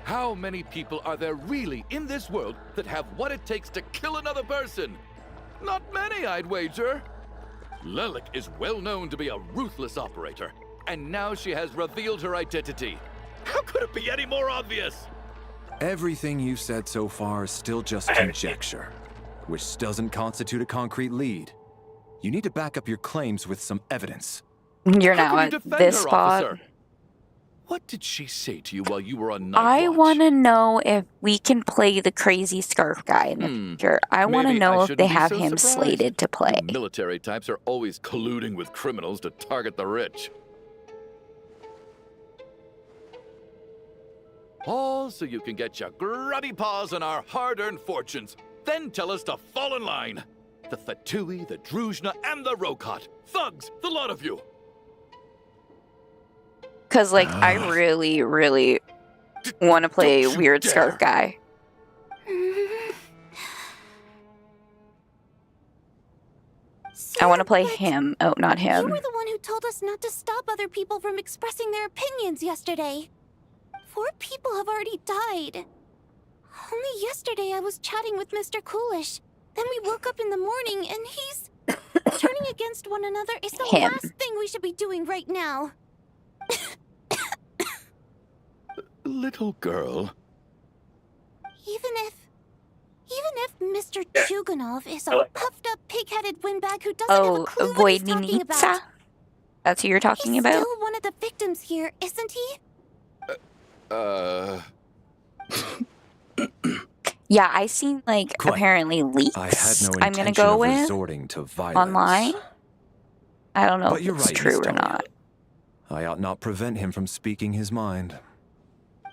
S6: How many people are there really in this world that have what it takes to kill another person? Not many, I'd wager. Lelik is well known to be a ruthless operator, and now she has revealed her identity. How could it be any more obvious?
S7: Everything you've said so far is still just conjecture, which doesn't constitute a concrete lead. You need to back up your claims with some evidence.
S1: You're
S6: How
S1: now
S6: can you
S1: at
S6: defend
S1: this
S6: her,
S1: spot.
S6: officer? What did she say to you while you were on night
S1: I
S6: watch?
S1: want to know if we can play the crazy scarf guy in the future. I want to
S6: Maybe
S1: know
S6: I
S1: if they
S6: shouldn't be
S1: have
S6: so
S1: him
S6: surprised.
S1: slated to play.
S6: You military types are always colluding with criminals to target the rich. All so you can get your grubby paws on our hard-earned fortunes. Then tell us to fall in line. The Fatui, the Druzhna, and the Rokot. Thugs, the lot of you.
S1: Because, like, I really, really want to play
S6: Don't you
S1: weird
S6: dare.
S1: scarf guy. I want to play him. Oh, not
S4: You
S1: him.
S4: were the one who told us not to stop other people from expressing their opinions yesterday. 4 people have already died. Only yesterday I was chatting with Mr. Coolish. Then we woke up in the morning and he's... Turning against one another is the
S1: Him.
S4: last thing we should be doing right now.
S6: Little girl.
S4: Even if Mr. Chuganov is a puffed-up, pig-headed windbag who doesn't have a
S1: Oh,
S4: clue what he's talking
S1: Voidnica?
S4: about.
S1: That's who you're talking
S4: He's
S1: about?
S4: still one of the victims here, isn't he?
S1: Yeah, I seen, like,
S7: Quite.
S1: apparently leaks.
S7: I had no
S1: I'm gonna
S7: intention
S1: go
S7: of
S1: with
S7: resorting to violence.
S1: online. I don't know
S7: But
S1: if
S7: you're
S1: it's
S7: right,
S1: true
S7: Miss
S1: or
S7: Tonya.
S1: not.
S7: I ought not prevent him from speaking his mind.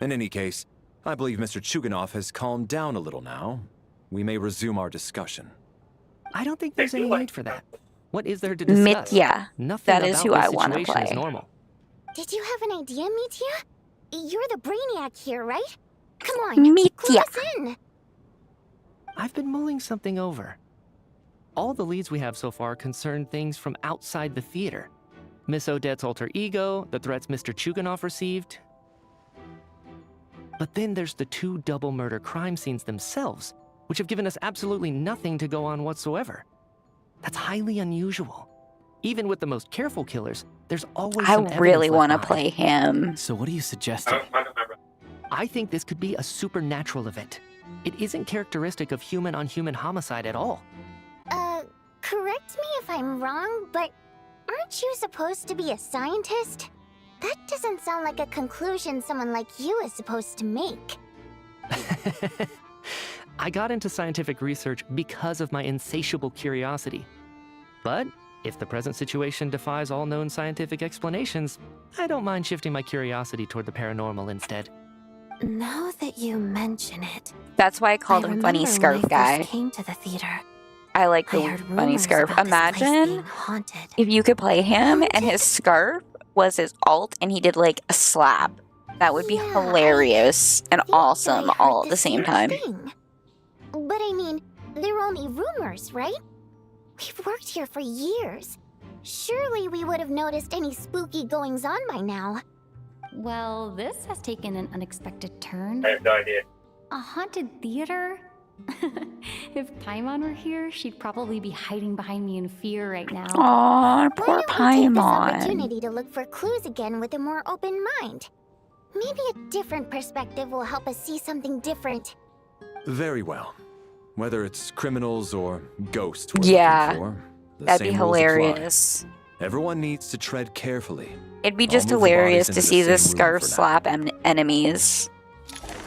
S7: In any case, I believe Mr. Chuganov has calmed down a little now. We may resume our discussion.
S9: I don't think there's any need for that. What is there to discuss?
S1: Mitya.
S9: Nothing
S1: That is
S9: about
S1: who
S9: this
S1: I want to
S9: situation is
S1: play.
S9: normal.
S3: Did you have an idea, Mitya? You're the brainiac here, right? Come on, clue
S1: Mitya.
S3: us in.
S9: I've been mulling something over. All the leads we have so far concern things from outside the theater. Miss Odette's alter ego, the threats Mr. Chuganov received. But then there's the 2 double murder crime scenes themselves, which have given us absolutely nothing to go on whatsoever. That's highly unusual. Even with the most careful killers, there's always some
S1: I really
S9: want to
S1: play him.
S5: So what are you suggesting?
S9: I think this could be a supernatural event. It isn't characteristic of human-on-human homicide at all.
S3: Correct me if I'm wrong, but aren't you supposed to be a scientist? That doesn't sound like a conclusion someone like you is supposed to make.
S9: I got into scientific research because of my insatiable curiosity. But if the present situation defies all known scientific explanations, I don't mind shifting my curiosity toward the paranormal instead.
S4: Now that you mention it,
S1: That's why I called
S4: I
S1: him Funny
S4: remember
S1: Scarf
S4: when I
S1: Guy.
S4: first came to the theater.
S1: I like
S4: I
S1: the
S4: heard
S1: Funny
S4: rumors
S1: Scarf.
S4: about this place
S1: Imagine
S4: being haunted.
S1: if you could play him and his scarf was his alt and he did like a slap. That would be
S3: Yeah,
S1: hilarious and
S3: think
S1: awesome
S3: I heard
S1: all at the same time.
S3: thing. But I mean, they're only rumors, right? We've worked here for years. Surely we would have noticed any spooky goings-on by now.
S8: Well, this has taken an unexpected turn.
S2: I have no idea.
S8: A haunted theater? If Paimon were here, she'd probably be hiding behind me in fear right now.
S1: Aw,
S3: Why
S1: poor
S3: don't we take this
S1: Paimon.
S3: opportunity to look for clues again with a more open mind? Maybe a different perspective will help us see something different.
S7: Very well. Whether it's criminals or ghosts we're
S1: Yeah,
S7: looking for, the
S1: that'd be
S7: same rules apply.
S1: hilarious.
S7: Everyone needs to tread carefully.
S1: It'd be
S7: I'll
S1: just
S7: move the
S1: hilarious
S7: bodies
S1: to
S7: into
S1: see
S7: the
S1: this
S7: same room
S1: scarf
S7: for now.
S1: slap enemies,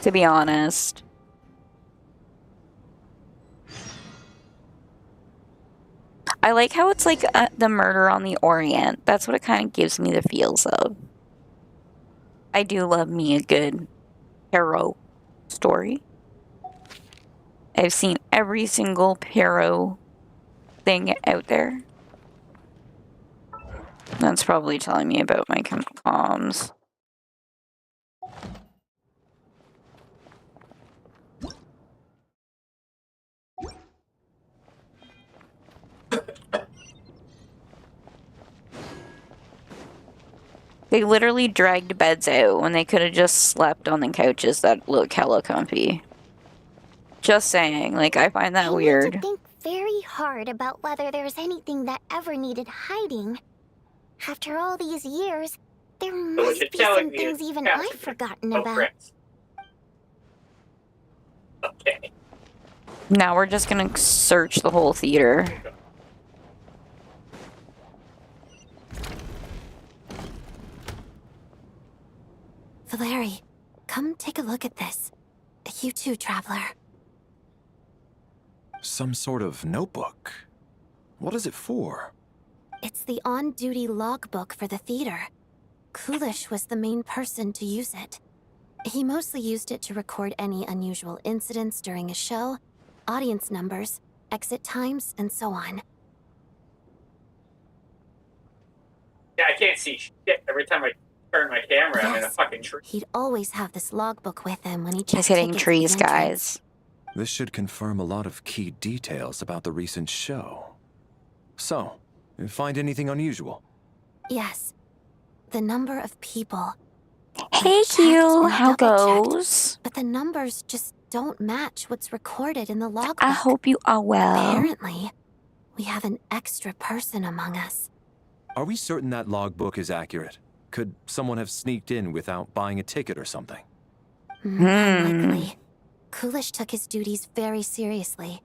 S1: to be honest. I like how it's like the murder on the Orient. That's what it kind of gives me the feels of. I do love me a good Perot story. I've seen every single Perot thing out there. That's probably telling me about my comms. They literally dragged beds out when they could have just slept on the couches that look hella comfy. Just saying, like, I find that
S3: I
S1: weird.
S3: need to think very hard about whether there's anything that ever needed hiding. After all these years, there must be some things even I've forgotten about.
S2: Okay.
S1: Now we're just gonna search the whole theater.
S4: Valeri, come take a look at this. You too, Traveler.
S7: Some sort of notebook. What is it for?
S4: It's the on-duty logbook for the theater. Coolish was the main person to use it. He mostly used it to record any unusual incidents during a show, audience numbers, exit times, and so on.
S2: Yeah, I can't see shit every time I turn my camera. I'm in a
S4: Yes,
S2: fucking tree.
S4: he'd always have this logbook with him when he checked
S1: He's hitting
S4: tickets at
S1: trees,
S4: the entrance.
S1: guys.
S7: This should confirm a lot of key details about the recent show. So, you find anything unusual?
S4: Yes. The number of people.
S1: Hey, Q, how goes?
S4: But the numbers just don't match what's recorded in the logbook.
S1: I hope you are well.
S4: Apparently, we have an extra person among us.
S7: Are we certain that logbook is accurate? Could someone have sneaked in without buying a ticket or something?
S4: Unlikely. Coolish took his duties very seriously.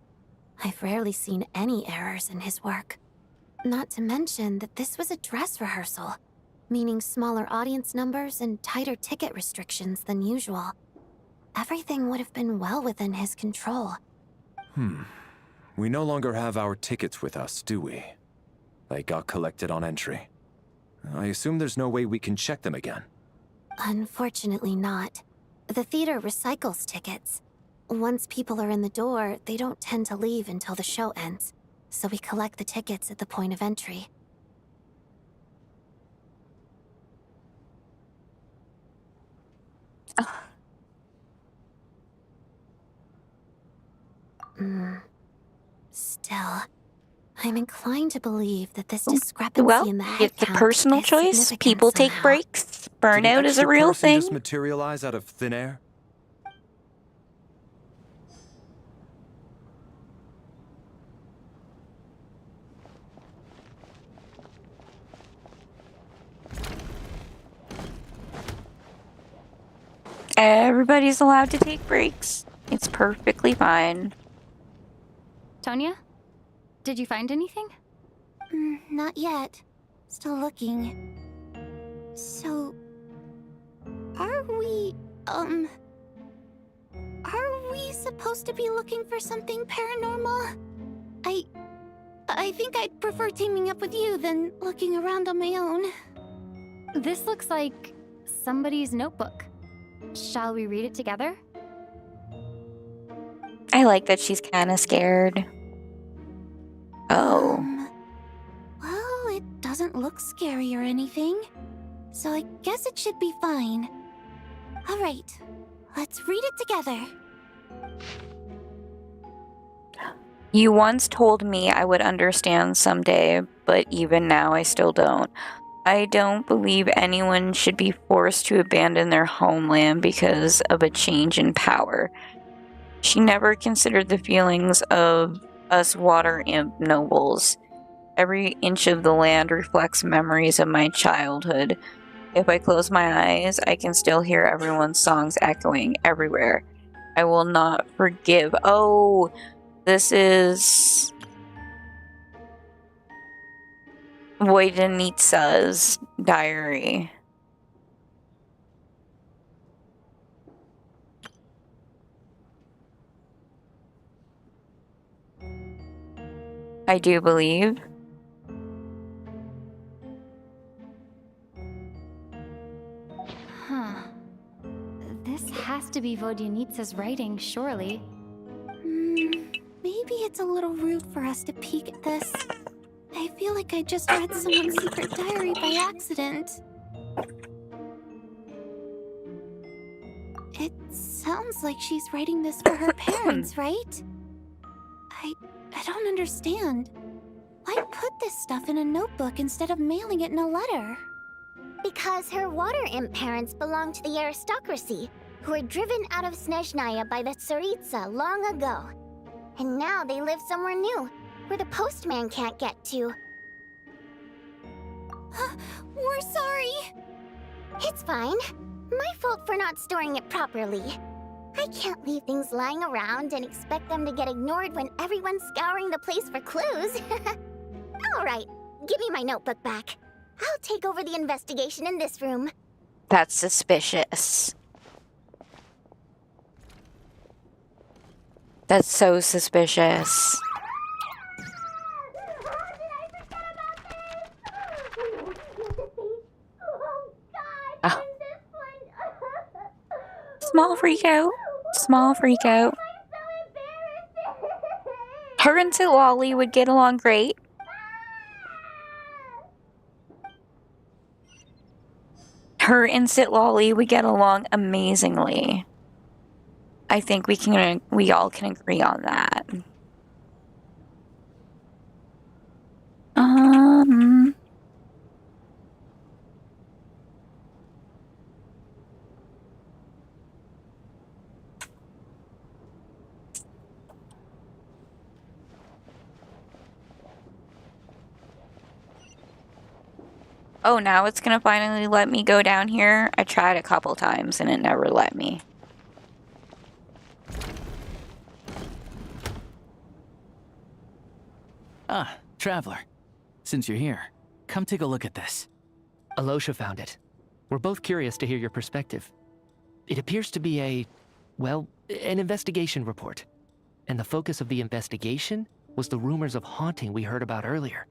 S4: I've rarely seen any errors in his work. Not to mention that this was a dress rehearsal, meaning smaller audience numbers and tighter ticket restrictions than usual. Everything would have been well within his control.
S7: We no longer have our tickets with us, do we? They got collected on entry. I assume there's no way we can check them again.
S4: Unfortunately not. The theater recycles tickets. Once people are in the door, they don't tend to leave until the show ends, so we collect the tickets at the point of entry. Still, I'm inclined to believe that this discrepancy in the head
S1: it's a
S4: count
S1: personal
S4: is
S1: choice.
S4: significant
S1: People take
S4: somehow.
S1: breaks. Burnout
S7: Did
S1: is
S7: the
S1: a real
S7: extra person just
S1: thing.
S7: materialize out of thin air?
S1: Everybody's allowed to take breaks. It's perfectly fine.
S8: Tonya? Did you find anything?
S3: Not yet. Still looking. So... Are we supposed to be looking for something paranormal? I think I'd prefer teaming up with you than looking around on my own.
S8: This looks like somebody's notebook. Shall we read it together?
S1: I like that she's kind of scared. Oh.
S3: Well, it doesn't look scary or anything. So I guess it should be fine. Alright, let's read it together.
S1: You once told me I would understand someday, but even now I still don't. I don't believe anyone should be forced to abandon their homeland because of a change in power. She never considered the feelings of us water imp nobles. Every inch of the land reflects memories of my childhood. If I close my eyes, I can still hear everyone's songs echoing everywhere. I will not forgive. Oh, this is Voidenitsa's diary. I do believe.
S8: Huh. This has to be Vodyanitsa's writing, surely.
S3: Maybe it's a little rude for us to peek at this. I feel like I just read someone's secret diary by accident. It sounds like she's writing this for her parents, right? I don't understand. Why put this stuff in a notebook instead of mailing it in a letter? Because her water imp parents belong to the aristocracy, who were driven out of Snezhnaya by the Tsaritsa long ago. And now they live somewhere new, where the postman can't get to. We're sorry. It's fine. My fault for not storing it properly. I can't leave things lying around and expect them to get ignored when everyone's scouring the place for clues. Alright, give me my notebook back. I'll take over the investigation in this room.
S1: That's suspicious. That's so suspicious. Oh. Small freak out. Small freak out. Her and Lolly would get along great. Her and Lolly would get along amazingly. I think we all can agree on that. Oh, now it's gonna finally let me go down here? I tried a couple times and it never let me.
S5: Ah, Traveler. Since you're here, come take a look at this.
S9: Alosha found it. We're both curious to hear your perspective. It appears to be an investigation report. And the focus of the investigation was the rumors of haunting we heard about earlier.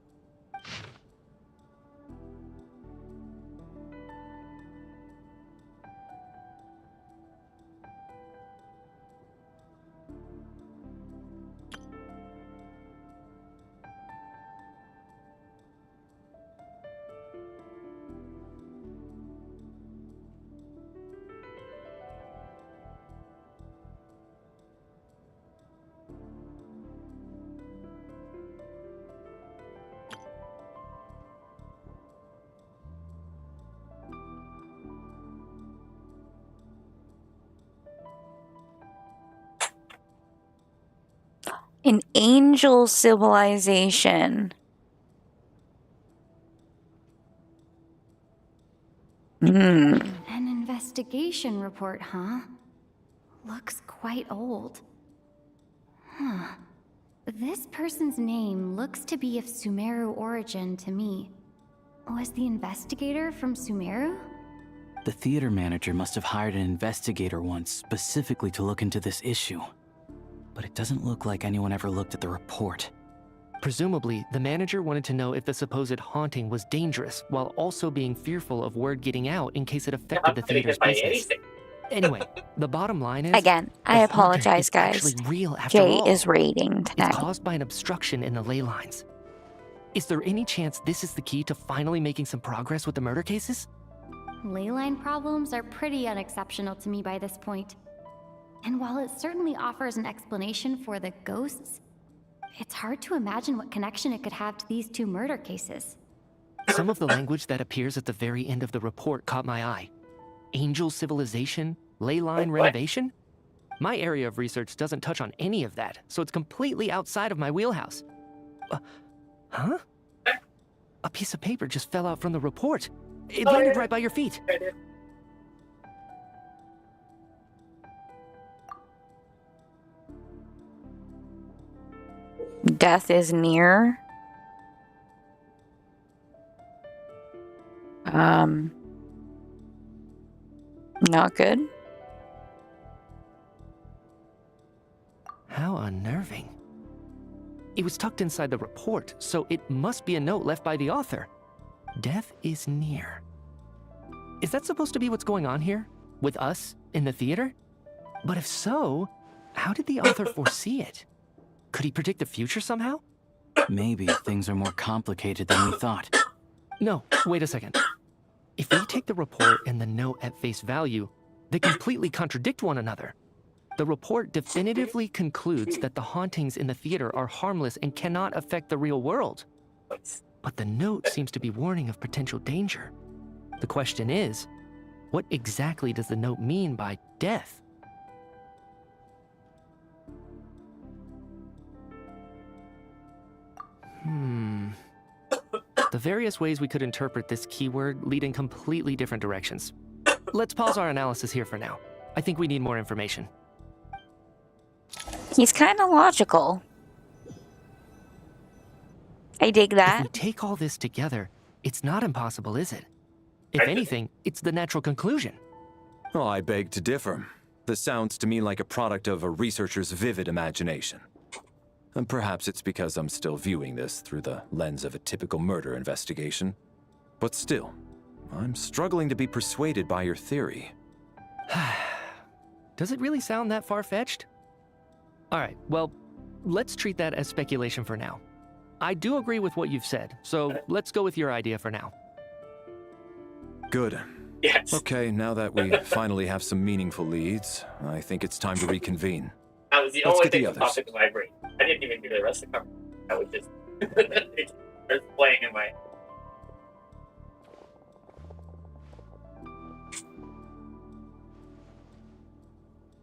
S1: An angel civilization.
S8: An investigation report, huh? Looks quite old. Huh. This person's name looks to be of Sumeru origin to me. Was the investigator from Sumeru?
S5: The theater manager must have hired an investigator once specifically to look into this issue. But it doesn't look like anyone ever looked at the report.
S9: Presumably, the manager wanted to know if the supposed haunting was dangerous, while also being fearful of word getting out in case it affected the theater's business. Anyway, the bottom line is...
S1: Again, I apologize, guys.
S9: Actually real after
S1: Jay
S9: all.
S1: is raiding tonight.
S9: It's caused by an obstruction in the ley lines. Is there any chance this is the key to finally making some progress with the murder cases?
S8: Ley line problems are pretty unexceptional to me by this point. And while it certainly offers an explanation for the ghosts, it's hard to imagine what connection it could have to these two murder cases.
S9: Some of the language that appears at the very end of the report caught my eye. Angel civilization, ley line renovation? My area of research doesn't touch on any of that, so it's completely outside of my wheelhouse. Huh? A piece of paper just fell out from the report. It landed right by your feet.
S1: Death is near. Not good.
S9: How unnerving. It was tucked inside the report, so it must be a note left by the author. Death is near. Is that supposed to be what's going on here? With us in the theater? But if so, how did the author foresee it? Could he predict the future somehow?
S5: Maybe things are more complicated than we thought.
S9: No, wait a second. If we take the report and the note at face value, they completely contradict one another. The report definitively concludes that the hauntings in the theater are harmless and cannot affect the real world. But the note seems to be warning of potential danger. The question is, what exactly does the note mean by death? The various ways we could interpret this keyword lead in completely different directions. Let's pause our analysis here for now. I think we need more information.
S1: He's kind of logical. I dig
S9: If
S1: that.
S9: we take all this together, it's not impossible, is it? If anything, it's the natural conclusion.
S7: Well, I beg to differ. This sounds to me like a product of a researcher's vivid imagination. And perhaps it's because I'm still viewing this through the lens of a typical murder investigation. But still, I'm struggling to be persuaded by your theory.
S9: Does it really sound that far-fetched? All right, well, let's treat that as speculation for now. I do agree with what you've said, so let's go with your idea for now.
S7: Good.
S2: Yes.
S7: Okay, now that we finally have some meaningful leads, I think it's time to reconvene.
S2: That was the
S7: Let's
S2: only
S7: get the
S2: thing that popped
S7: others.
S2: into my brain. I didn't even do the rest of the conversation. I was just it was playing in my.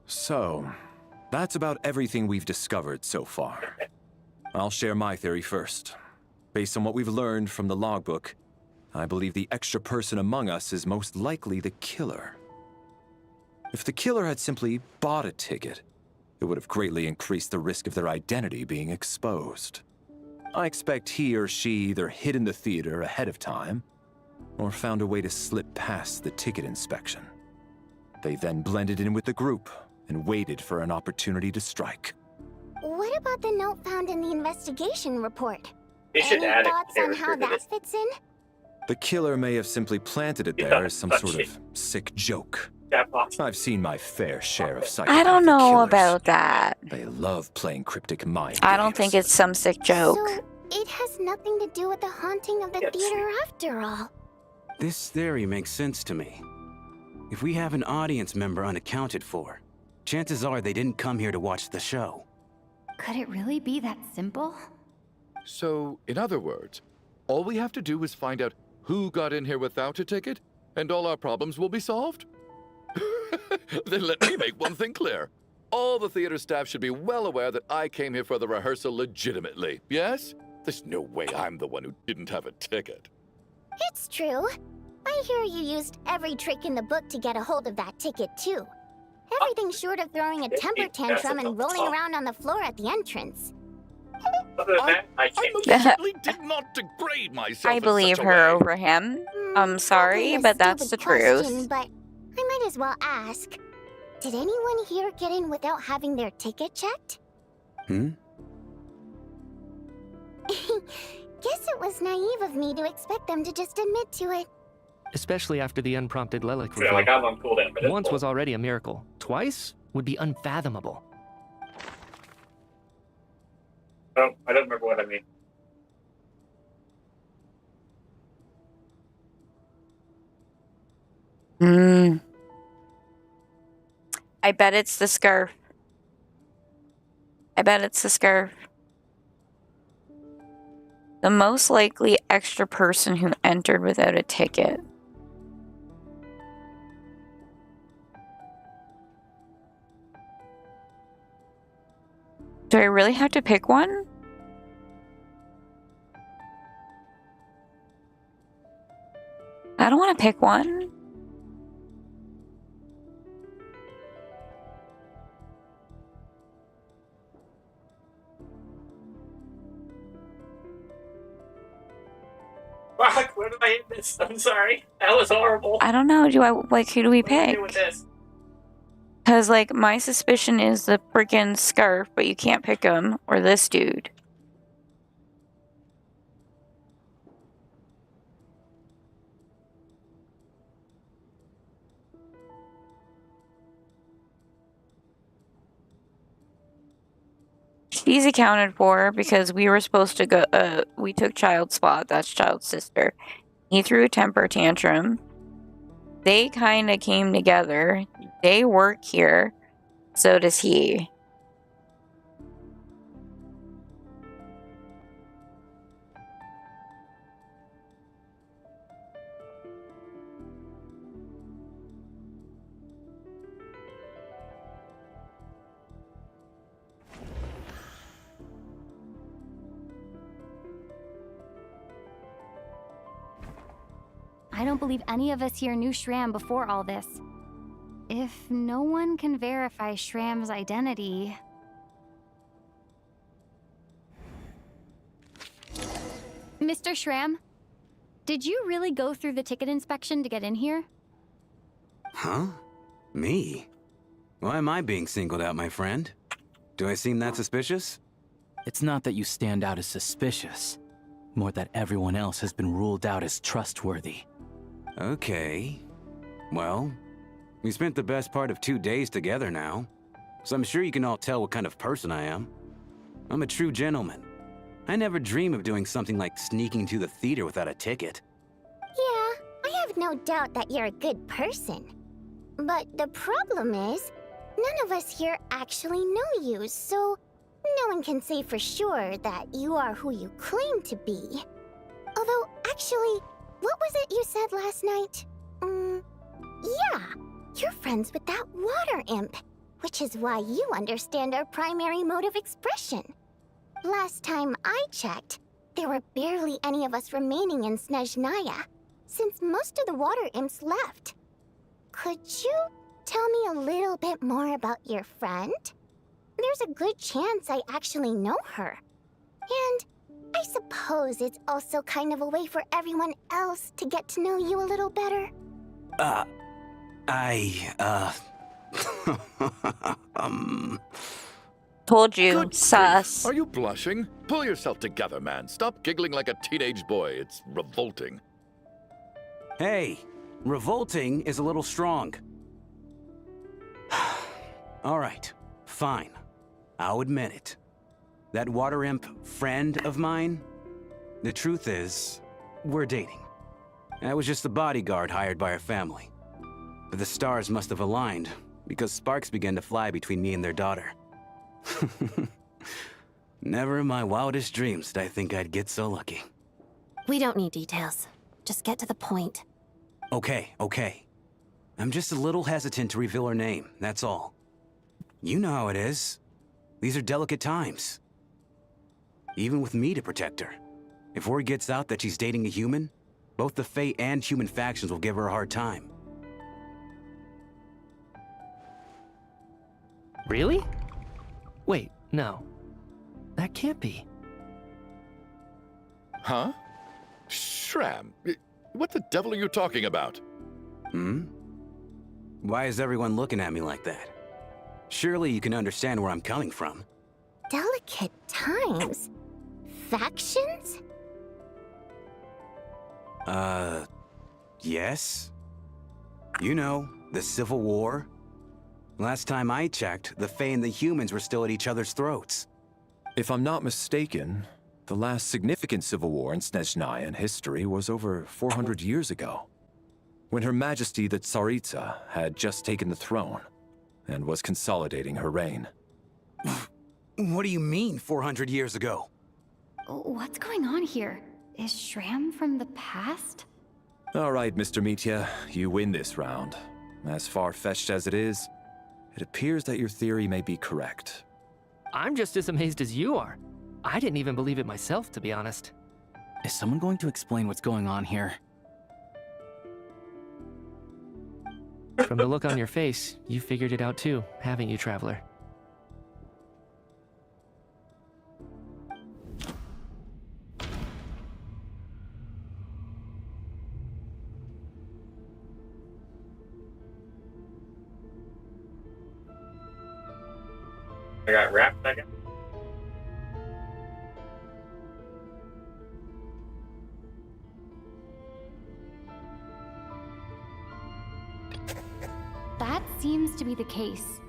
S7: So, that's about everything we've discovered so far. I'll share my theory first. Based on what we've learned from the logbook, I believe the extra person among us is most likely the killer. If the killer had simply bought a ticket, it would have greatly increased the risk of their identity being exposed. I expect he or she either hid in the theater ahead of time, or found a way to slip past the ticket inspection. They then blended in with the group and waited for an opportunity to strike.
S3: What about the note found in the investigation report?
S2: They should
S3: Any
S2: add a
S3: thoughts on how
S2: character to
S3: that
S2: this.
S3: fits in?
S7: The killer may have simply planted it
S2: Yeah,
S7: there as some
S2: such
S7: sort
S2: a-
S7: of sick joke.
S2: Yeah, box.
S7: I've seen my fair share of psychopathic
S1: I don't know
S7: killers.
S1: about that.
S7: They love playing cryptic mind
S1: I don't think
S7: games.
S1: it's some sick joke.
S3: So, it has nothing to do with the haunting of the
S2: Yes.
S3: theater after all.
S11: This theory makes sense to me. If we have an audience member unaccounted for, chances are they didn't come here to watch the show.
S8: Could it really be that simple?
S6: So, in other words, all we have to do is find out who got in here without a ticket, and all our problems will be solved? Then let me make one thing clear. All the theater staff should be well aware that I came here for the rehearsal legitimately, yes? There's no way I'm the one who didn't have a ticket.
S3: It's true. I hear you used every trick in the book to get a hold of that ticket, too. Everything short of throwing a temper tantrum and rolling around on the floor at the entrance.
S2: Other than that, I
S6: I
S2: can't.
S6: most certainly did not degrade myself
S1: I
S6: in
S1: believe
S6: such a
S1: her
S6: way.
S1: over him. I'm
S3: Probably
S1: sorry,
S3: a
S1: but that's the
S3: stupid question,
S1: truth.
S3: But I might as well ask. Did anyone here get in without having their ticket checked?
S11: Hmm?
S3: Guess it was naive of me to expect them to just admit to it.
S9: Especially after the unprompted Lelik
S2: I feel like
S9: reveal.
S2: I'm on cooldown for this.
S9: Once
S2: one.
S9: was already a miracle. Twice would be unfathomable.
S2: I don't remember what I mean.
S1: I bet it's the scarf. I bet it's the scarf. The most likely extra person who entered without a ticket. Do I really have to pick one? I don't want to pick one.
S2: Fuck, where did I hit this? I'm sorry. That was horrible.
S1: I don't know. Do I like who do we
S2: What do I
S1: pick?
S2: do with this?
S1: Because like my suspicion is the freaking scarf, but you can't pick him or this dude. She's accounted for because we were supposed to go. We took Child's spot. That's Child's sister. He threw a temper tantrum. They kind of came together. They work here. So does he.
S8: I don't believe any of us here knew Shram before all this. If no one can verify Shram's identity... Mr. Shram, did you really go through the ticket inspection to get in here?
S11: Huh? Me? Why am I being singled out, my friend? Do I seem that suspicious?
S5: It's not that you stand out as suspicious, more that everyone else has been ruled out as trustworthy.
S11: Okay. Well, we spent the best part of 2 days together now, so I'm sure you can all tell what kind of person I am. I'm a true gentleman. I never dream of doing something like sneaking to the theater without a ticket.
S3: Yeah, I have no doubt that you're a good person. But the problem is, none of us here actually know you, so no one can say for sure that you are who you claim to be. Although, actually, what was it you said last night? Yeah, you're friends with that water imp, which is why you understand our primary mode of expression. Last time I checked, there were barely any of us remaining in Snezhnaya, since most of the water imps left. Could you tell me a little bit more about your friend? There's a good chance I actually know her. And I suppose it's also kind of a way for everyone else to get to know you a little better.
S1: Told you,
S6: Good
S1: sus.
S6: grief. Are you blushing? Pull yourself together, man. Stop giggling like a teenage boy. It's revolting.
S11: Hey, revolting is a little strong. All right, fine. I'll admit it. That water imp friend of mine, the truth is, we're dating. I was just the bodyguard hired by our family. But the stars must have aligned, because sparks began to fly between me and their daughter. Never in my wildest dreams did I think I'd get so lucky.
S4: We don't need details. Just get to the point.
S11: Okay. I'm just a little hesitant to reveal her name, that's all. You know how it is. These are delicate times. Even with me to protect her. If word gets out that she's dating a human, both the Fae and human factions will give her a hard time.
S9: Really? Wait, no. That can't be.
S6: Huh? Shram, what the devil are you talking about?
S11: Why is everyone looking at me like that? Surely you can understand where I'm coming from.
S3: Delicate times? Factions?
S11: Yes? You know, the Civil War? Last time I checked, the Fae and the humans were still at each other's throats.
S7: If I'm not mistaken, the last significant civil war in Snezhnayan history was over 400 years ago, when Her Majesty the Tsaritsa had just taken the throne and was consolidating her reign.
S11: What do you mean, 400 years ago?
S8: What's going on here? Is Shram from the past?
S7: All right, Mr. Mitya, you win this round. As far-fetched as it is, it appears that your theory may be correct.
S9: I'm just as amazed as you are. I didn't even believe it myself, to be honest.
S5: Is someone going to explain what's going on here?
S9: From the look on your face, you figured it out too, haven't you, Traveler?
S2: I got wrapped, I guess.
S8: That seems to be the case.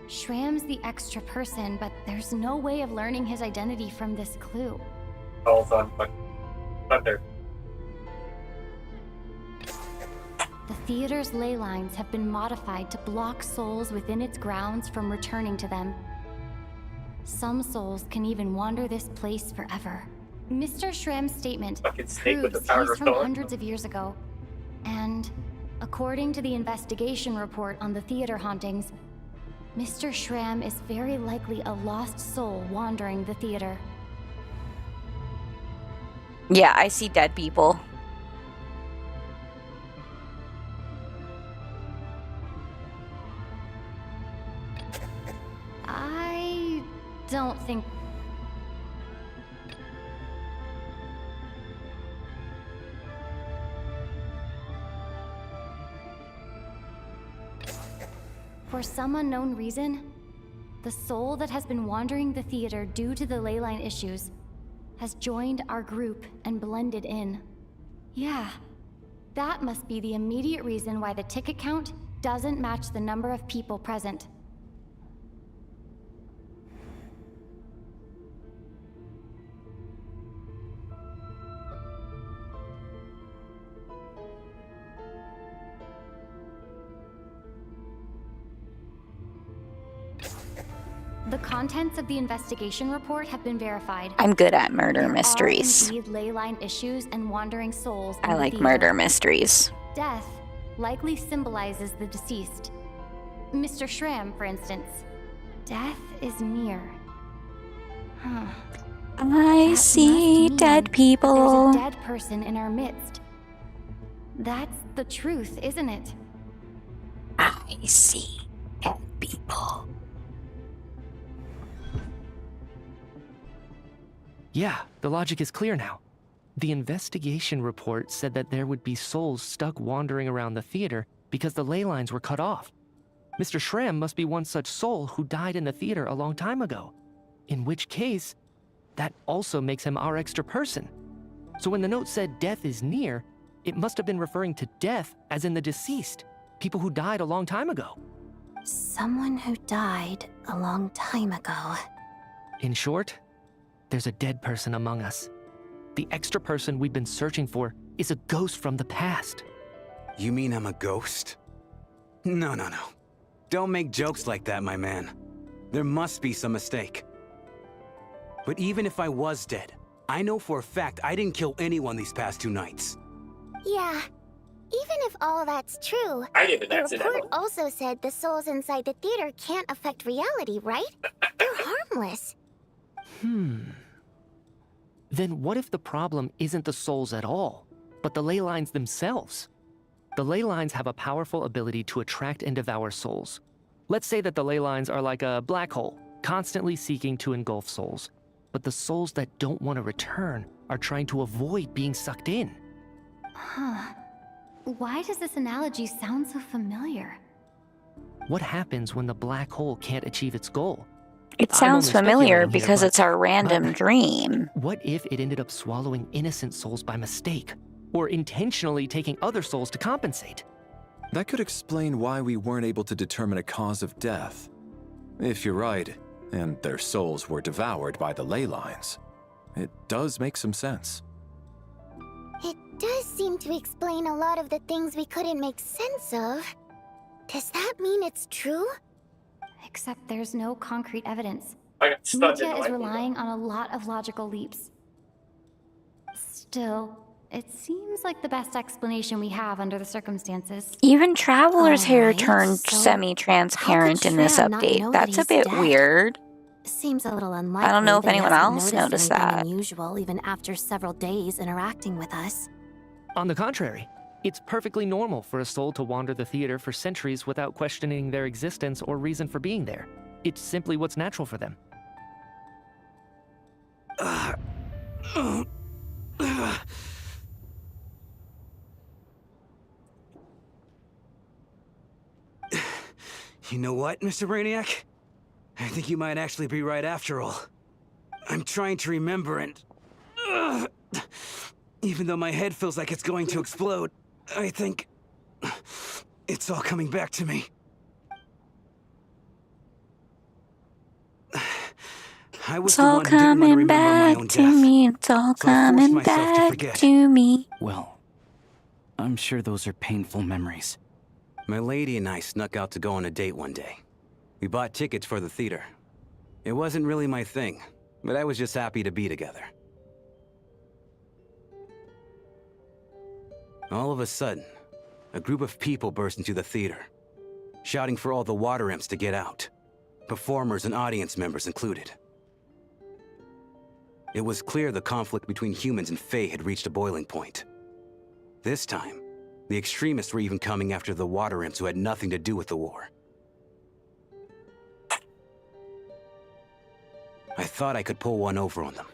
S8: Shram's the extra person, but there's no way of learning his identity from this clue.
S2: Calls on Thunder.
S8: The theater's ley lines have been modified to block souls within its grounds from returning to them. Some souls can even wander this place forever. Mr. Shram's statement proves he's from hundreds of years ago. And according to the investigation report on the theater hauntings, Mr. Shram is very likely a lost soul wandering the theater.
S1: Yeah, I see dead people.
S8: think... For some unknown reason, the soul that has been wandering the theater due to the leyline issues has joined our group and blended in. Yeah, that must be the immediate reason why the ticket count doesn't match the number of people present. The contents of the investigation report have been verified.
S1: I'm good at murder
S8: There
S1: mysteries.
S8: are indeed leyline issues and wandering souls in
S1: I
S8: the
S1: like
S8: theater.
S1: murder mysteries.
S8: Death likely symbolizes the deceased. Mr. Schramm, for instance. Death is near. Huh.
S1: I
S8: That
S1: see
S8: must
S1: dead
S8: mean
S1: people.
S8: There's a dead person in our midst. That's the truth, isn't it?
S1: I see dead people.
S9: Yeah, the logic is clear now. The investigation report said that there would be souls stuck wandering around the theater because the ley lines were cut off. Mr. Schramm must be one such soul who died in the theater a long time ago. In which case, that also makes him our extra person. So when the note said death is near, it must have been referring to death as in the deceased, people who died a long time ago.
S4: Someone who died a long time ago.
S9: In short, there's a dead person among us. The extra person we've been searching for is a ghost from the past.
S11: You mean I'm a ghost? No. Don't make jokes like that, my man. There must be some mistake. But even if I was dead, I know for a fact I didn't kill anyone these past 2 nights.
S3: Yeah. Even if all that's true,
S2: I did an
S3: the
S2: accidental.
S3: report also said the souls inside the theater can't affect reality, right? They're harmless.
S9: Then what if the problem isn't the souls at all, but the ley lines themselves? The ley lines have a powerful ability to attract and devour souls. Let's say that the ley lines are like a black hole, constantly seeking to engulf souls. But the souls that don't want to return are trying to avoid being sucked in.
S8: Huh. Why does this analogy sound so familiar?
S9: What happens when the black hole can't achieve its goal?
S1: It
S9: I'm
S1: sounds
S9: only
S1: familiar
S9: speculating here,
S1: because
S9: but-
S1: it's our random dream.
S9: What if it ended up swallowing innocent souls by mistake? Or intentionally taking other souls to compensate?
S7: That could explain why we weren't able to determine a cause of death. If you're right, and their souls were devoured by the ley lines, it does make some sense.
S3: It does seem to explain a lot of the things we couldn't make sense of. Does that mean it's true?
S8: Except there's no concrete evidence.
S2: I got stunned in
S8: Mitya
S2: the
S8: is
S2: light bulb.
S8: relying on a lot of logical leaps. Still, it seems like the best explanation we have under the circumstances.
S1: Even Traveler's hair
S4: Alright,
S1: turned
S4: so
S1: semi-transparent
S4: how could
S1: in this
S4: Shram not
S1: update.
S4: know that
S1: That's a
S4: he's
S1: bit
S4: dead?
S1: weird.
S4: Seems a little unlikely.
S1: I don't know if
S4: that he
S1: anyone
S4: hasn't
S1: else noticed
S4: anything
S1: that.
S4: unusual even after several days interacting with us.
S9: On the contrary, it's perfectly normal for a soul to wander the theater for centuries without questioning their existence or reason for being there. It's simply what's natural for them.
S11: You know what, Mr. Brainiac? I think you might actually be right after all. I'm trying to remember and... even though my head feels like it's going to explode, I think... it's all coming back to me. I was
S1: It's
S11: the
S1: all
S11: one who didn't want to
S1: coming
S11: remember my own
S1: back to
S11: death.
S1: me. It's all
S11: So I forced
S1: coming
S11: myself to
S1: back
S11: forget.
S1: to me.
S5: Well, I'm sure those are painful memories.
S11: My lady and I snuck out to go on a date one day. We bought tickets for the theater. It wasn't really my thing, but I was just happy to be together. All of a sudden, a group of people burst into the theater, shouting for all the water imps to get out, performers and audience members included. It was clear the conflict between humans and Fae had reached a boiling point. This time, the extremists were even coming after the water imps who had nothing to do with the war. I thought I could pull one over on them.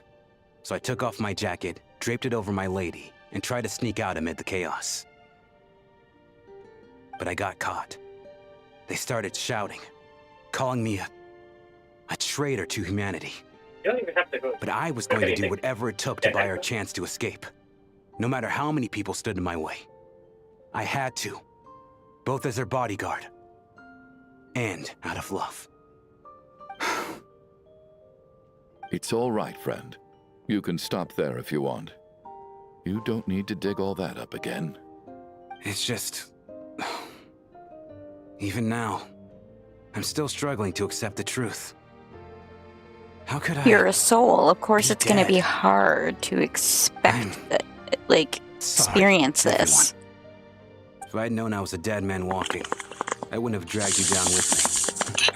S11: So I took off my jacket, draped it over my lady, and tried to sneak out amid the chaos. But I got caught. They started shouting, calling me a traitor to humanity.
S2: You don't even have to go.
S11: But I was going to do whatever it took to buy our chance to escape. No matter how many people stood in my way. I had to. Both as their bodyguard. And out of love.
S6: It's all right, friend. You can stop there if you want. You don't need to dig all that up again.
S11: It's just... Even now, I'm still struggling to accept the truth. How could I...
S1: You're a soul. Of course, it's going to be
S11: dead?
S1: hard to expect that, like, experience this.
S11: Everyone. If I'd known I was a dead man walking, I wouldn't have dragged you down with me.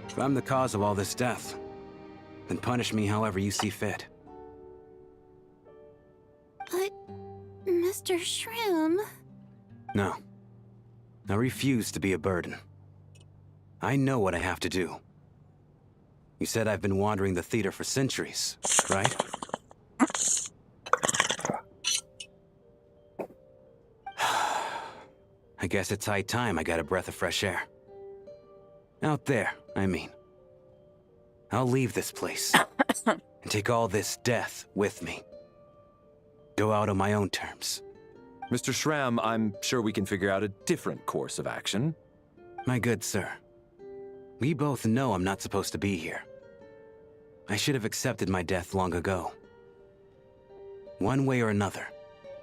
S11: If I'm the cause of all this death, then punish me however you see fit.
S4: But, Mr. Shroom...
S11: No. I refuse to be a burden. I know what I have to do. You said I've been wandering the theater for centuries, right? I guess it's high time I got a breath of fresh air. Out there, I mean. I'll leave this place and take all this death with me. Go out on my own terms.
S7: Mr. Shram, I'm sure we can figure out a different course of action.
S11: My good sir, we both know I'm not supposed to be here. I should have accepted my death long ago. One way or another,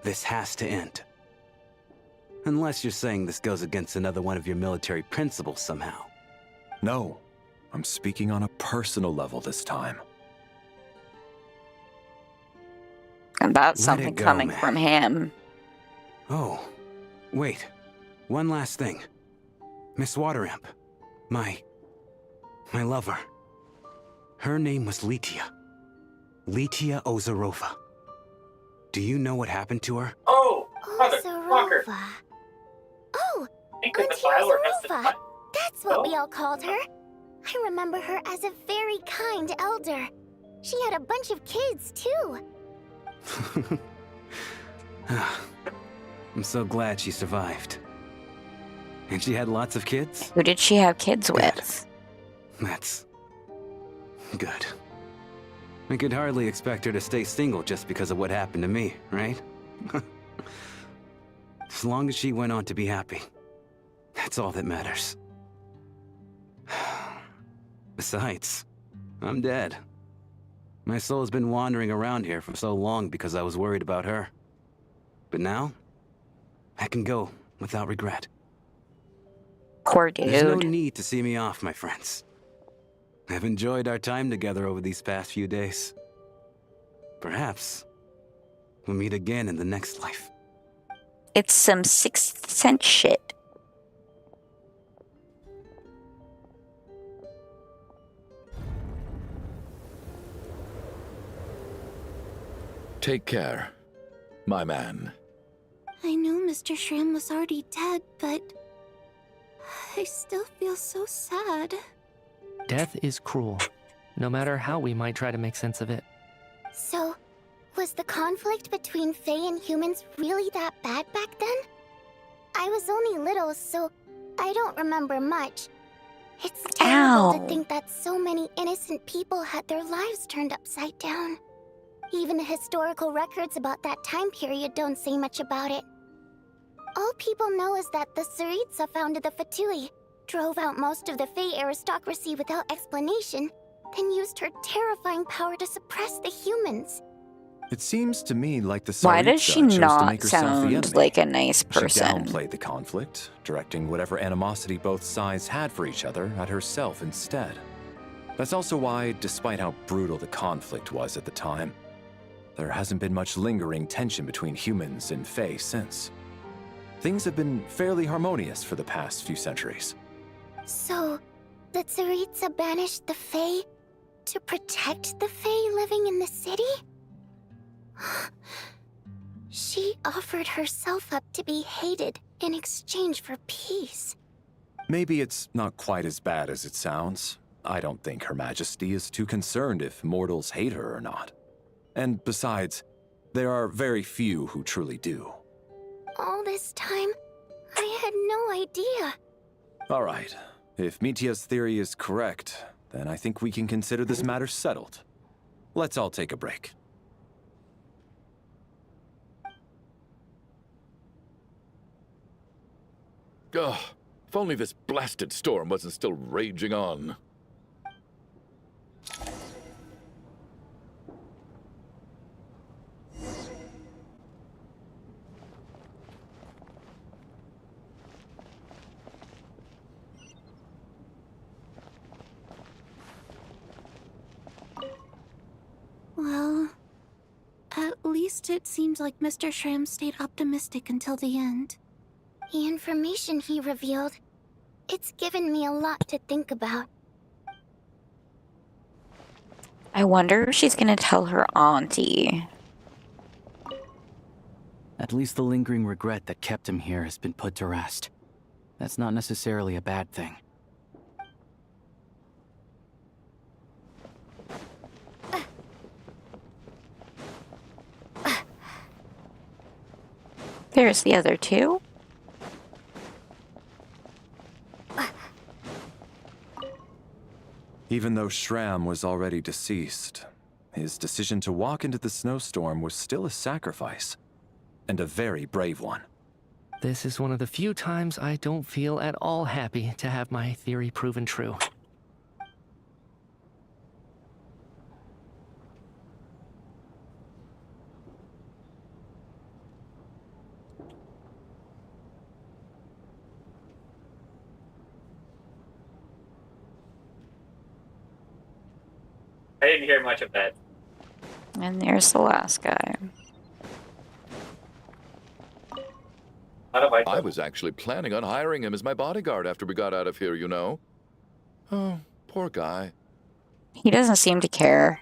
S11: this has to end. Unless you're saying this goes against another one of your military principles somehow.
S7: No, I'm speaking on a personal level this time.
S1: And that's
S11: Let
S1: something
S11: it go,
S1: coming
S11: man.
S1: from him.
S11: Oh, wait. One last thing. Miss Wateramp. My lover. Her name was Litia. Litia Ozarova. Do you know what happened to her?
S2: Oh, motherfucker.
S3: Ozarova. Oh,
S2: Think that the
S3: Auntie
S2: filer has
S3: Ozarova.
S2: to...
S3: That's what we all called her. I remember her as a very kind elder. She had a bunch of kids, too.
S11: I'm so glad she survived. And she had lots of kids?
S1: Who did she have kids with?
S11: That's... good. I could hardly expect her to stay single just because of what happened to me, right? As long as she went on to be happy. That's all that matters. Besides, I'm dead. My soul's been wandering around here for so long because I was worried about her. But now, I can go without regret.
S1: Poor dude.
S11: There's no need to see me off, my friends. I've enjoyed our time together over these past few days. Perhaps we'll meet again in the next life.
S1: It's some Sixth Sense shit.
S6: Take care, my man.
S4: I knew Mr. Shroom was already dead, but... I still feel so sad.
S9: Death is cruel, no matter how we might try to make sense of it.
S3: So, was the conflict between Fae and humans really that bad back then? I was only little, so I don't remember much. It's terrible to think that so many innocent people had their lives turned upside down. Even the historical records about that time period don't say much about it. All people know is that the Tsaritsa founded the Fatui, drove out most of the Fae aristocracy without explanation, then used her terrifying power to suppress the humans.
S7: It seems to me like the
S1: Why does she
S7: Tsaritsa chose to
S1: not
S7: make herself the
S1: sound
S7: enemy.
S1: like a nice
S7: She
S1: person?
S7: downplayed the conflict, directing whatever animosity both sides had for each other at herself instead. That's also why, despite how brutal the conflict was at the time, there hasn't been much lingering tension between humans and Fae since. Things have been fairly harmonious for the past few centuries.
S3: So, the Tsaritsa banished the Fae to protect the Fae living in the city? She offered herself up to be hated in exchange for peace.
S7: Maybe it's not quite as bad as it sounds. I don't think Her Majesty is too concerned if mortals hate her or not. And besides, there are very few who truly do.
S3: All this time, I had no idea.
S7: All right. If Mitia's theory is correct, then I think we can consider this matter settled. Let's all take a break.
S6: Ugh, if only this blasted storm wasn't still raging on.
S4: Well, at least it seems like Mr. Shram stayed optimistic until the end.
S3: The information he revealed, it's given me a lot to think about.
S1: I wonder if she's gonna tell her auntie.
S5: At least the lingering regret that kept him here has been put to rest. That's not necessarily a bad thing.
S1: There's the other two.
S7: Even though Shram was already deceased, his decision to walk into the snowstorm was still a sacrifice, and a very brave one.
S9: This is one of the few times I don't feel at all happy to have my theory proven true.
S2: I didn't hear much of that.
S1: And there's the last guy.
S6: I was actually planning on hiring him as my bodyguard after we got out of here, you know. Oh, poor guy.
S1: He doesn't seem to care.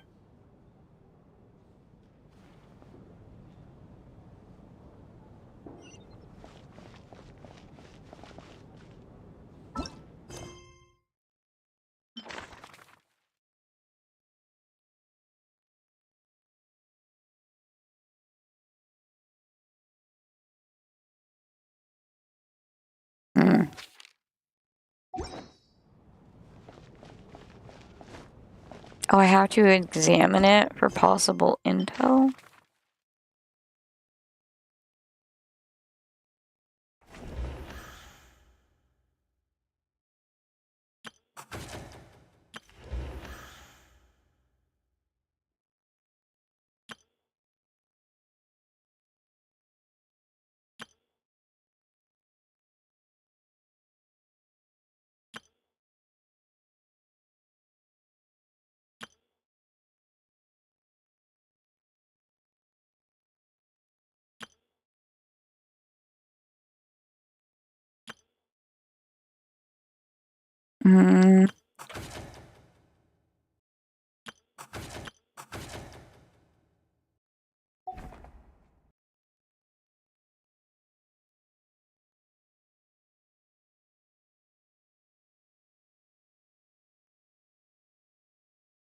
S1: Oh, I have to examine it for possible intel? Hmm.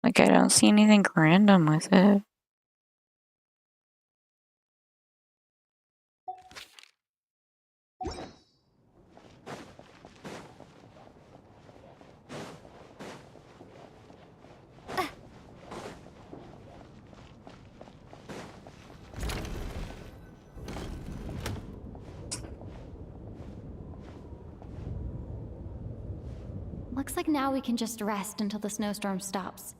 S1: Like, I don't see anything random with it.
S8: Looks like now we can just rest until the snowstorm stops.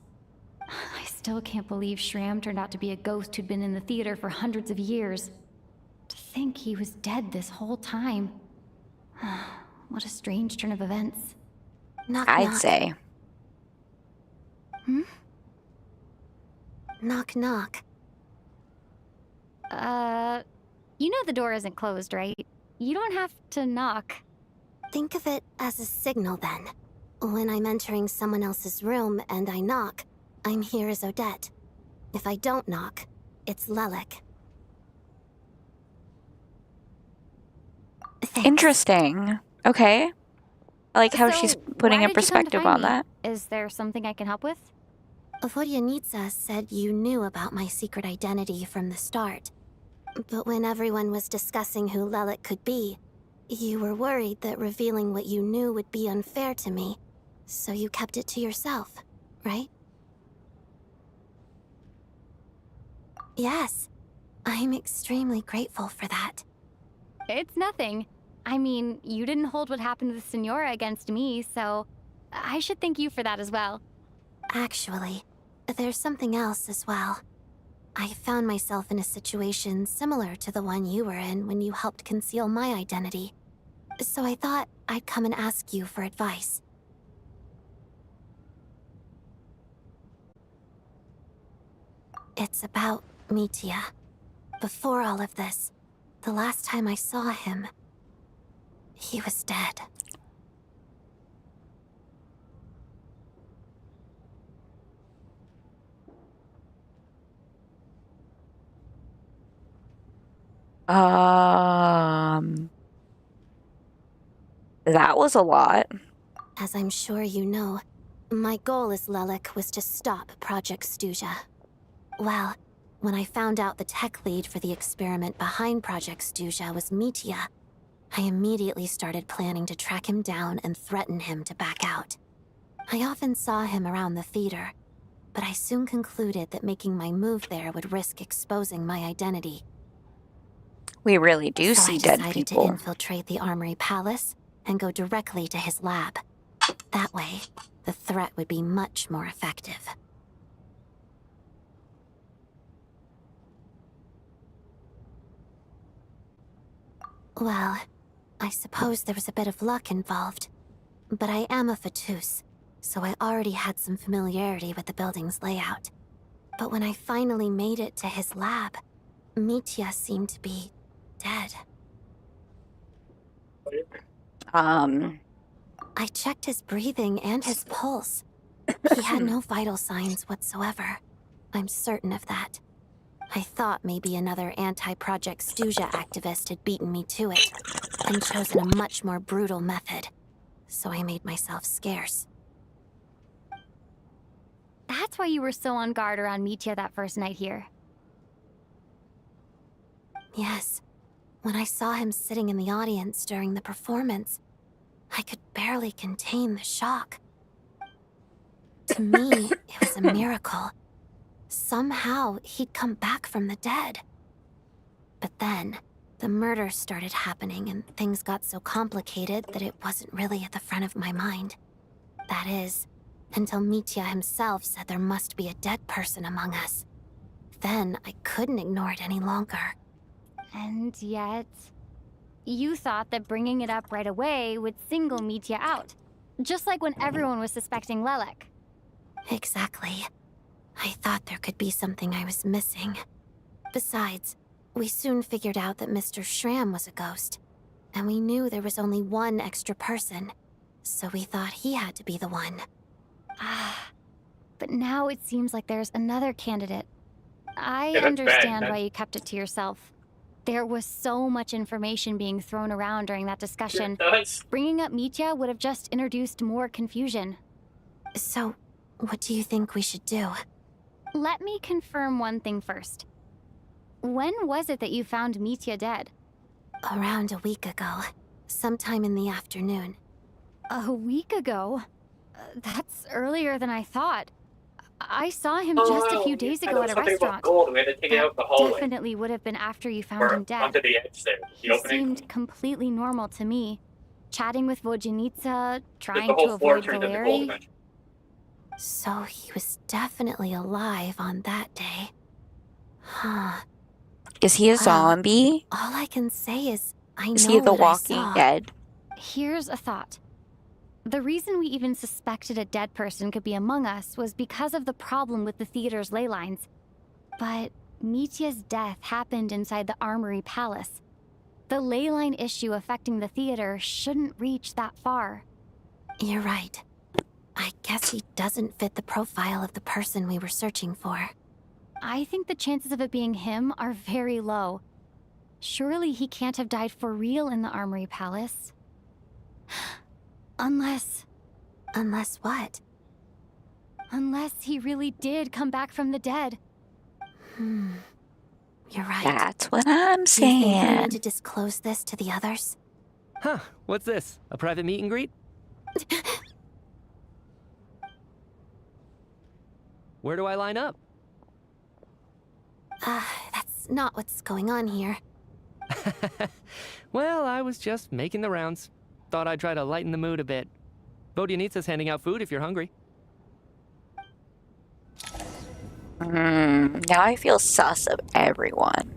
S8: I still can't believe Shram turned out to be a ghost who'd been in the theater for hundreds of years. To think he was dead this whole time. What a strange turn of events.
S4: Knock,
S1: I'd
S4: knock.
S1: say.
S8: Hmm?
S4: Knock, knock.
S8: You know the door isn't closed, right? You don't have to knock.
S4: Think of it as a signal then. When I'm entering someone else's room and I knock, I'm here as Odette. If I don't knock, it's Lelik. Thanks.
S1: Interesting. Okay. I like how
S8: So,
S1: she's
S8: why
S1: putting a
S8: did you come to
S1: perspective
S8: find
S1: on
S8: me?
S1: that.
S8: Is there something I can help with?
S4: Vodyanitsa said you knew about my secret identity from the start. But when everyone was discussing who Lelik could be, you were worried that revealing what you knew would be unfair to me, so you kept it to yourself, right? Yes, I'm extremely grateful for that.
S8: It's nothing. I mean, you didn't hold what happened with Senora against me, so I should thank you for that as well.
S4: Actually, there's something else as well. I found myself in a situation similar to the one you were in when you helped conceal my identity. So I thought I'd come and ask you for advice. It's about Mitya. Before all of this, the last time I saw him, he was dead.
S1: That was a lot.
S4: As I'm sure you know, my goal as Lelik was to stop Project Stuja. Well, when I found out the tech lead for the experiment behind Project Stuja was Mitya, I immediately started planning to track him down and threaten him to back out. I often saw him around the theater, but I soon concluded that making my move there would risk exposing my identity.
S1: We really do
S4: So
S1: see
S4: I
S1: dead
S4: decided to
S1: people.
S4: infiltrate the Armory Palace and go directly to his lab. That way, the threat would be much more effective. Well, I suppose there was a bit of luck involved. But I am a Fatus, so I already had some familiarity with the building's layout. But when I finally made it to his lab, Mitya seemed to be dead. I checked his breathing and his pulse. He had no vital signs whatsoever. I'm certain of that. I thought maybe another anti-Project Stuja activist had beaten me to it, and chosen a much more brutal method. So I made myself scarce.
S8: That's why you were so on guard around Mitya that first night here.
S4: Yes. When I saw him sitting in the audience during the performance, I could barely contain the shock. To me, it was a miracle. Somehow, he'd come back from the dead. But then, the murders started happening and things got so complicated that it wasn't really at the front of my mind. That is, until Mitya himself said there must be a dead person among us. Then, I couldn't ignore it any longer.
S8: And yet, you thought that bringing it up right away would single Mitya out. Just like when everyone was suspecting Lelik.
S4: Exactly. I thought there could be something I was missing. Besides, we soon figured out that Mr. Schramm was a ghost. And we knew there was only one extra person. So we thought he had to be the one.
S8: But now it seems like there's another candidate. I
S2: Yeah, that's
S8: understand
S2: bad.
S8: why you kept it to yourself. There was so much information being thrown around during that discussion. Bringing up Mitya would have just introduced more confusion.
S4: So, what do you think we should do?
S8: Let me confirm one thing first. When was it that you found Mitya dead?
S4: Around a week ago. Sometime in the afternoon.
S8: A week ago? That's earlier than I thought. I saw him just a few days ago at a restaurant.
S2: Gold. We had to take it out in the hallway.
S8: Definitely would have been after you found
S2: Or
S8: him dead.
S2: onto the edge there. The
S8: He
S2: opening.
S8: seemed completely normal to me. Chatting with Vodyanitsa,
S2: There's
S8: trying
S2: the
S8: to
S2: whole floor
S8: avoid
S2: turned into gold
S8: Valeri.
S2: eventually.
S4: So he was definitely alive on that day. Huh.
S1: Is he a zombie?
S4: All I can say is I know
S1: Is he the
S4: what I
S1: Walking
S4: saw.
S1: Dead?
S8: Here's a thought. The reason we even suspected a dead person could be among us was because of the problem with the theater's ley lines. But Mitya's death happened inside the Armory Palace. The ley line issue affecting the theater shouldn't reach that far.
S4: You're right. I guess he doesn't fit the profile of the person we were searching for.
S8: I think the chances of it being him are very low. Surely he can't have died for real in the Armory Palace. Unless
S4: what?
S8: Unless he really did come back from the dead.
S4: You're right.
S1: That's what I'm
S4: Do you think we
S1: saying.
S4: need to disclose this to the others?
S9: Huh, what's this? A private meet and greet? Where do I line up?
S4: That's not what's going on here.
S9: Well, I was just making the rounds. Thought I'd try to lighten the mood a bit. Vodyanitsa's handing out food if you're hungry.
S1: Now I feel sus of everyone.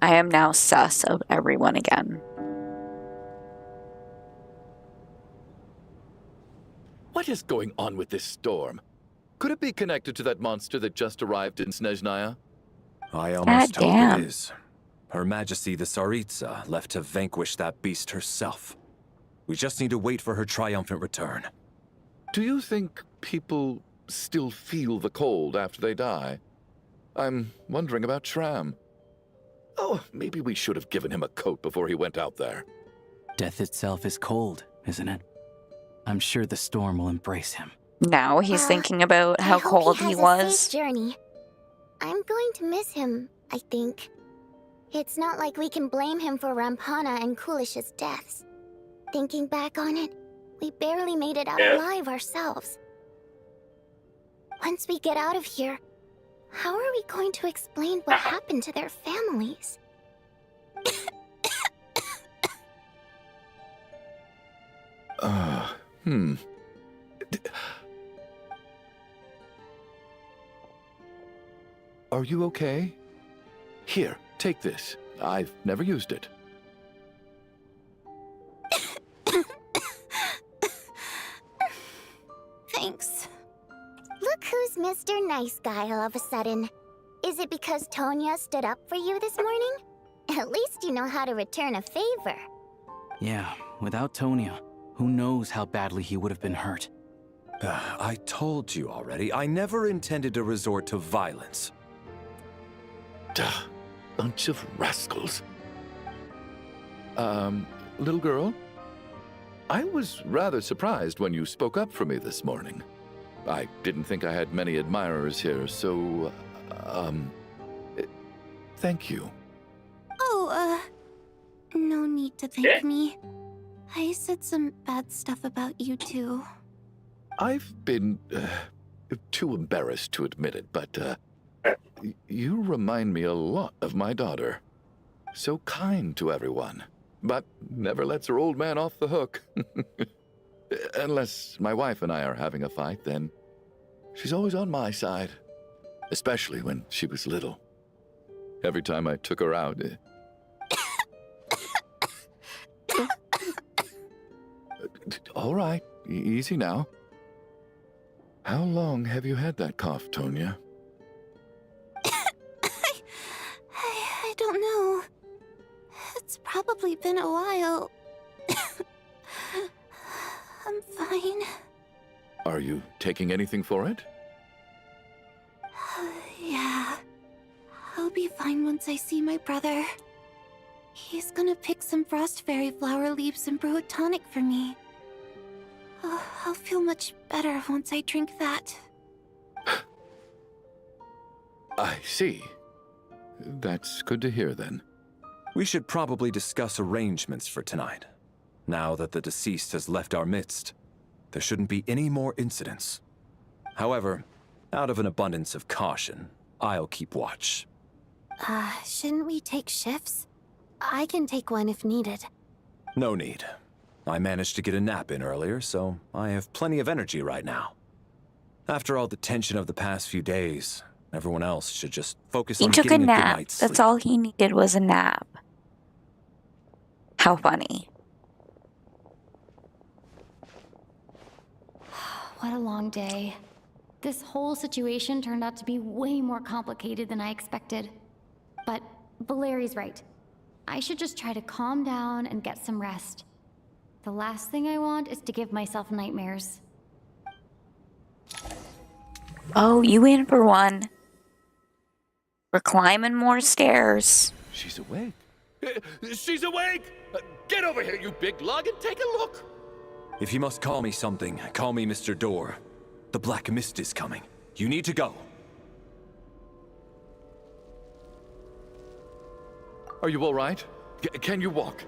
S1: I am now sus of everyone again.
S6: What is going on with this storm? Could it be connected to that monster that just arrived in Snezhnaya?
S7: I almost hope
S1: damn.
S7: it is. Her Majesty the Tsaritsa left to vanquish that beast herself. We just need to wait for her triumphant return.
S6: Do you think people still feel the cold after they die? I'm wondering about Shram. Oh, maybe we should have given him a coat before he went out there.
S5: Death itself is cold, isn't it? I'm sure the storm will embrace him.
S1: Now he's thinking about how
S3: I hope
S1: cold
S3: he
S1: he
S3: has a
S1: was.
S3: safe journey. I'm going to miss him, I think. It's not like we can blame him for Rampana and Kulish's deaths. Thinking back on it, we barely made it out alive ourselves. Once we get out of here, how are we going to explain what happened to their families?
S6: Are you okay? Here, take this. I've never used it.
S3: Thanks. Look who's Mr. Nice Guy all of a sudden. Is it because Tonya stood up for you this morning? At least you know how to return a favor.
S5: Yeah, without Tonya, who knows how badly he would have been hurt.
S7: I told you already, I never intended to resort to violence.
S6: Duh, bunch of rascals. Little girl? I was rather surprised when you spoke up for me this morning. I didn't think I had many admirers here, so, thank you.
S4: Oh, no need to thank me. I said some bad stuff about you too.
S6: I've been, too embarrassed to admit it, but, you remind me a lot of my daughter. So kind to everyone, but never lets her old man off the hook. Unless my wife and I are having a fight, then she's always on my side. Especially when she was little. Every time I took her out... All right, easy now. How long have you had that cough, Tonya?
S4: I don't know. It's probably been a while. I'm fine.
S6: Are you taking anything for it?
S4: Yeah. I'll be fine once I see my brother. He's gonna pick some frost fairy flower leaves and brew a tonic for me. I'll feel much better once I drink that.
S6: I see. That's good to hear, then.
S7: We should probably discuss arrangements for tonight. Now that the deceased has left our midst, there shouldn't be any more incidents. However, out of an abundance of caution, I'll keep watch.
S4: Shouldn't we take shifts? I can take one if needed.
S7: No need. I managed to get a nap in earlier, so I have plenty of energy right now. After all the tension of the past few days, everyone else should just focus
S1: He
S7: on
S1: took a
S7: getting a good
S1: nap.
S7: night's sleep.
S1: That's all he needed was a nap. How funny.
S8: What a long day. This whole situation turned out to be way more complicated than I expected. But Valeri's right. I should just try to calm down and get some rest. The last thing I want is to give myself nightmares.
S1: Oh, you in for one. We're climbing more stairs.
S6: She's awake. She's awake! Get over here, you big lug, and take a look!
S7: If you must call me something, call me Mr. Door. The Black Mist is coming. You need to go.
S6: Are you all right? Can you walk?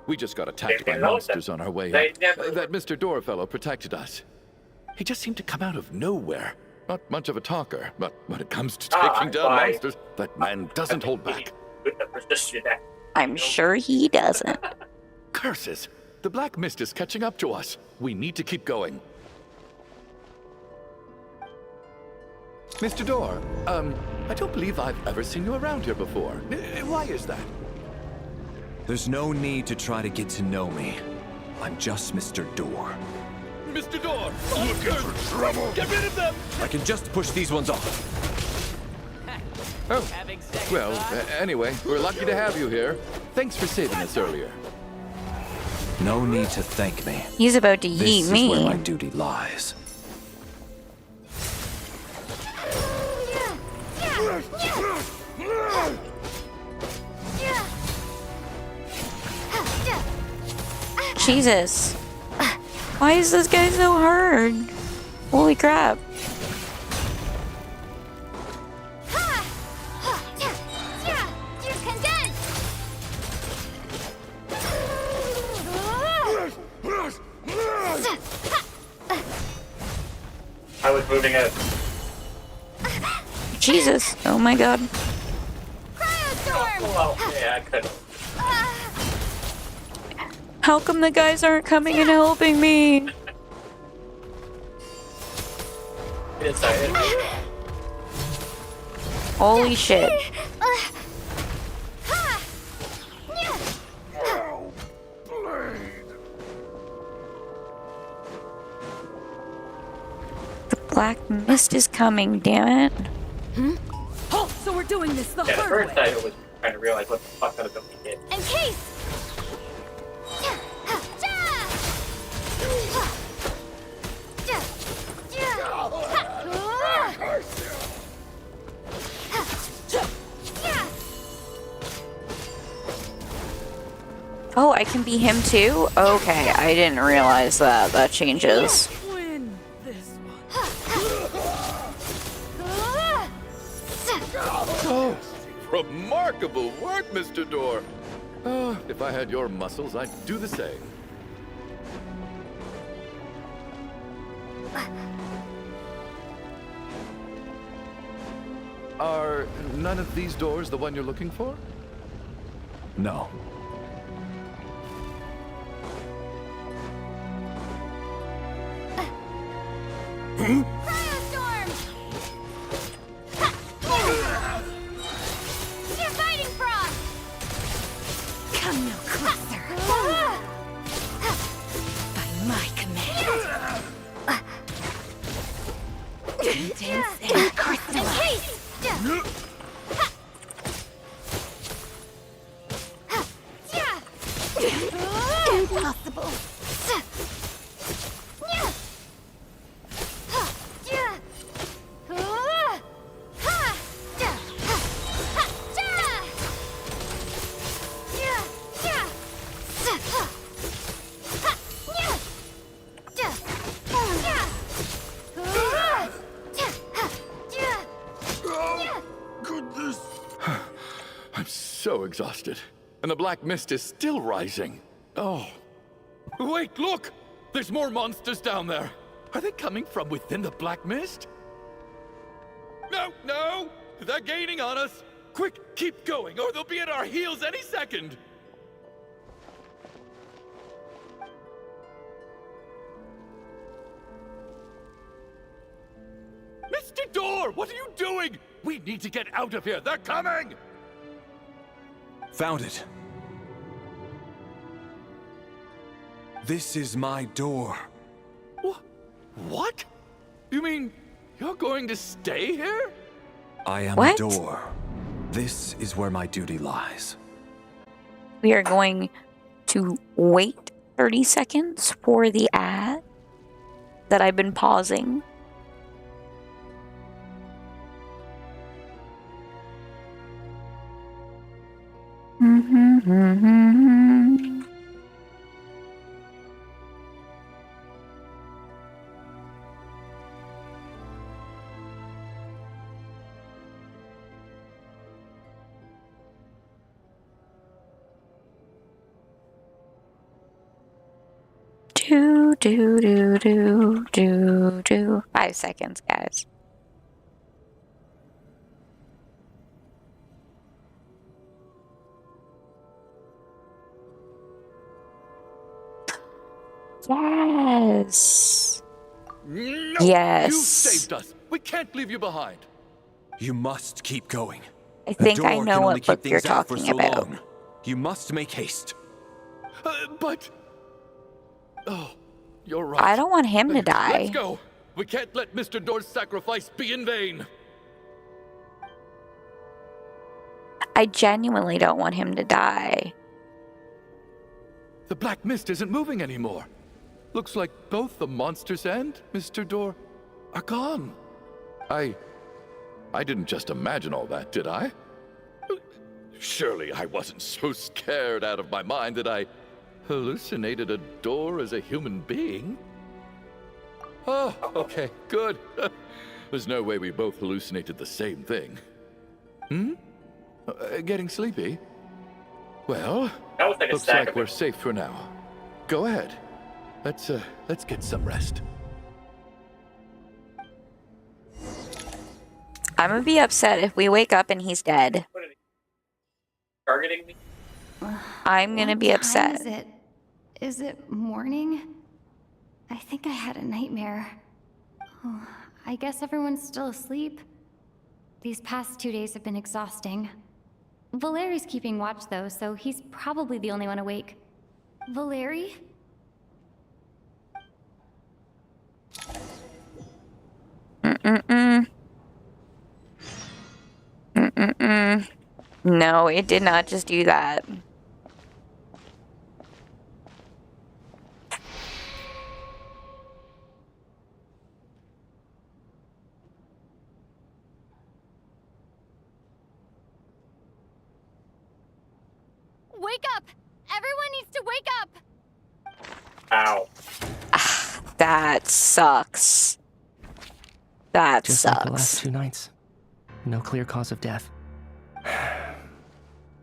S6: We just got attacked
S2: They
S6: by
S2: know
S6: monsters on our way
S2: They
S6: up.
S2: never-
S6: That Mr. Door fellow protected us. He just seemed to come out of nowhere. Not much of a talker, but when it comes to taking down
S2: why?
S6: monsters, that man doesn't hold back.
S2: With the persistent act.
S1: I'm sure he doesn't.
S6: Curses! The Black Mist is catching up to us. We need to keep going. Mr. Door, I don't believe I've ever seen you around here before. Why is that?
S7: There's no need to try to get to know me. I'm just Mr. Door.
S6: Mr. Door! Looking for trouble! Get rid of them!
S7: I can just push these ones off.
S6: Oh, well, anyway, we're lucky to have you here. Thanks for saving us earlier.
S7: No need to thank me.
S1: He's about to
S7: This
S1: yeet
S7: is
S1: me.
S7: where my duty lies.
S1: Jesus. Why is this guy so hard? Holy crap.
S2: I was moving it.
S1: Jesus. Oh my god.
S2: Well, yeah, I could.
S1: How come the guys aren't coming and helping me?
S2: Inside.
S1: Holy shit. The Black Mist is coming, damn it.
S14: Oh, so we're doing this the
S2: Yeah, the
S14: hard
S2: first
S14: way.
S2: time I was trying to realize what the fuck kind of building we did.
S3: In case!
S1: Oh, I can be him too? Okay, I didn't realize that. That changes.
S14: Win this one.
S6: Oh, remarkable work, Mr. Door. Oh, if I had your muscles, I'd do the same. Are none of these doors the one you're looking for?
S7: No.
S3: Cryostorm! You're fighting frog!
S14: Come no closer. By my command. Intense and crystallized.
S3: Impossible.
S6: I'm so exhausted. And the Black Mist is still rising. Oh. Wait, look! There's more monsters down there. Are they coming from within the Black Mist? No, no! They're gaining on us! Quick, keep going, or they'll be at our heels any second! Mr. Door, what are you doing? We need to get out of here. They're coming!
S7: Found it. This is my door.
S6: What? You mean you're going to stay here?
S7: I am
S1: What?
S7: a door. This is where my duty lies.
S1: We are going to wait 30 seconds for the ad that I've been pausing. Do. 5 seconds, guys. Yes.
S6: No!
S1: Yes.
S6: You saved us. We can't leave you behind.
S7: You must keep going.
S1: I
S7: The
S1: think I
S7: door
S1: know
S7: can only
S1: what
S7: keep
S1: book you're
S7: things out for
S1: talking
S7: so
S1: about.
S7: long. You must make haste.
S6: But... Oh, you're right.
S1: I don't want him to
S6: Let's
S1: die.
S6: go. We can't let Mr. Door's sacrifice be in vain.
S1: I genuinely don't want him to die.
S6: The black mist isn't moving anymore. Looks like both the monsters and Mr. Door are gone. I didn't just imagine all that, did I? Surely I wasn't so scared out of my mind that I hallucinated a door as a human being. Oh, okay, good. There's no way we both hallucinated the same thing. Getting sleepy? Well,
S2: That was like a
S6: looks
S2: stack
S6: like
S2: of
S6: we're
S2: it.
S6: safe for now. Go ahead. Let's get some rest.
S1: I'm gonna be upset if we wake up and he's dead.
S2: What are they targeting me?
S1: I'm gonna be
S8: What
S1: upset.
S8: time is it? Is it morning? I think I had a nightmare. Oh, I guess everyone's still asleep. These past 2 days have been exhausting. Valeri's keeping watch though, so he's probably the only one awake. Valeri?
S1: No, it did not just do that.
S8: Wake up! Everyone needs to wake up!
S2: Ow.
S1: That sucks. That
S9: Just
S1: sucks.
S9: like the last 2 nights. No clear cause of death.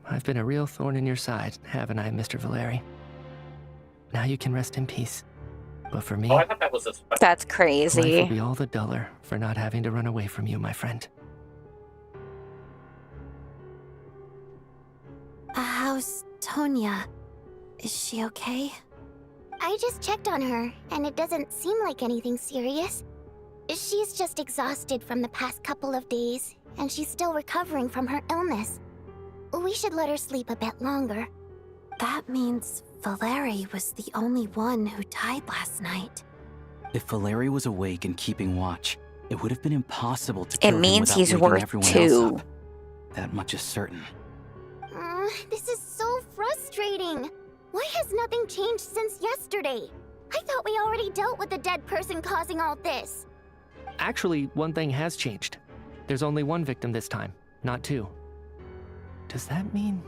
S9: I've been a real thorn in your side, haven't I, Mr. Valeri? Now you can rest in peace. But for me,
S2: Oh, I thought that was a special.
S1: That's
S9: life will
S1: crazy.
S9: be all the duller for not having to run away from you, my friend.
S4: How's Tonya? Is she okay?
S3: I just checked on her, and it doesn't seem like anything serious. She's just exhausted from the past couple of days, and she's still recovering from her illness. We should let her sleep a bit longer.
S4: That means Valeri was the only one who died last night.
S5: If Valeri was awake and keeping watch, it would have been impossible to
S1: It
S5: kill him
S1: means
S5: without
S1: he's
S5: waking
S1: worth
S5: everyone
S1: 2.
S5: else up. That much is certain.
S3: This is so frustrating. Why has nothing changed since yesterday? I thought we already dealt with the dead person causing all this.
S9: Actually, one thing has changed. There's only one victim this time, not 2. Does that mean...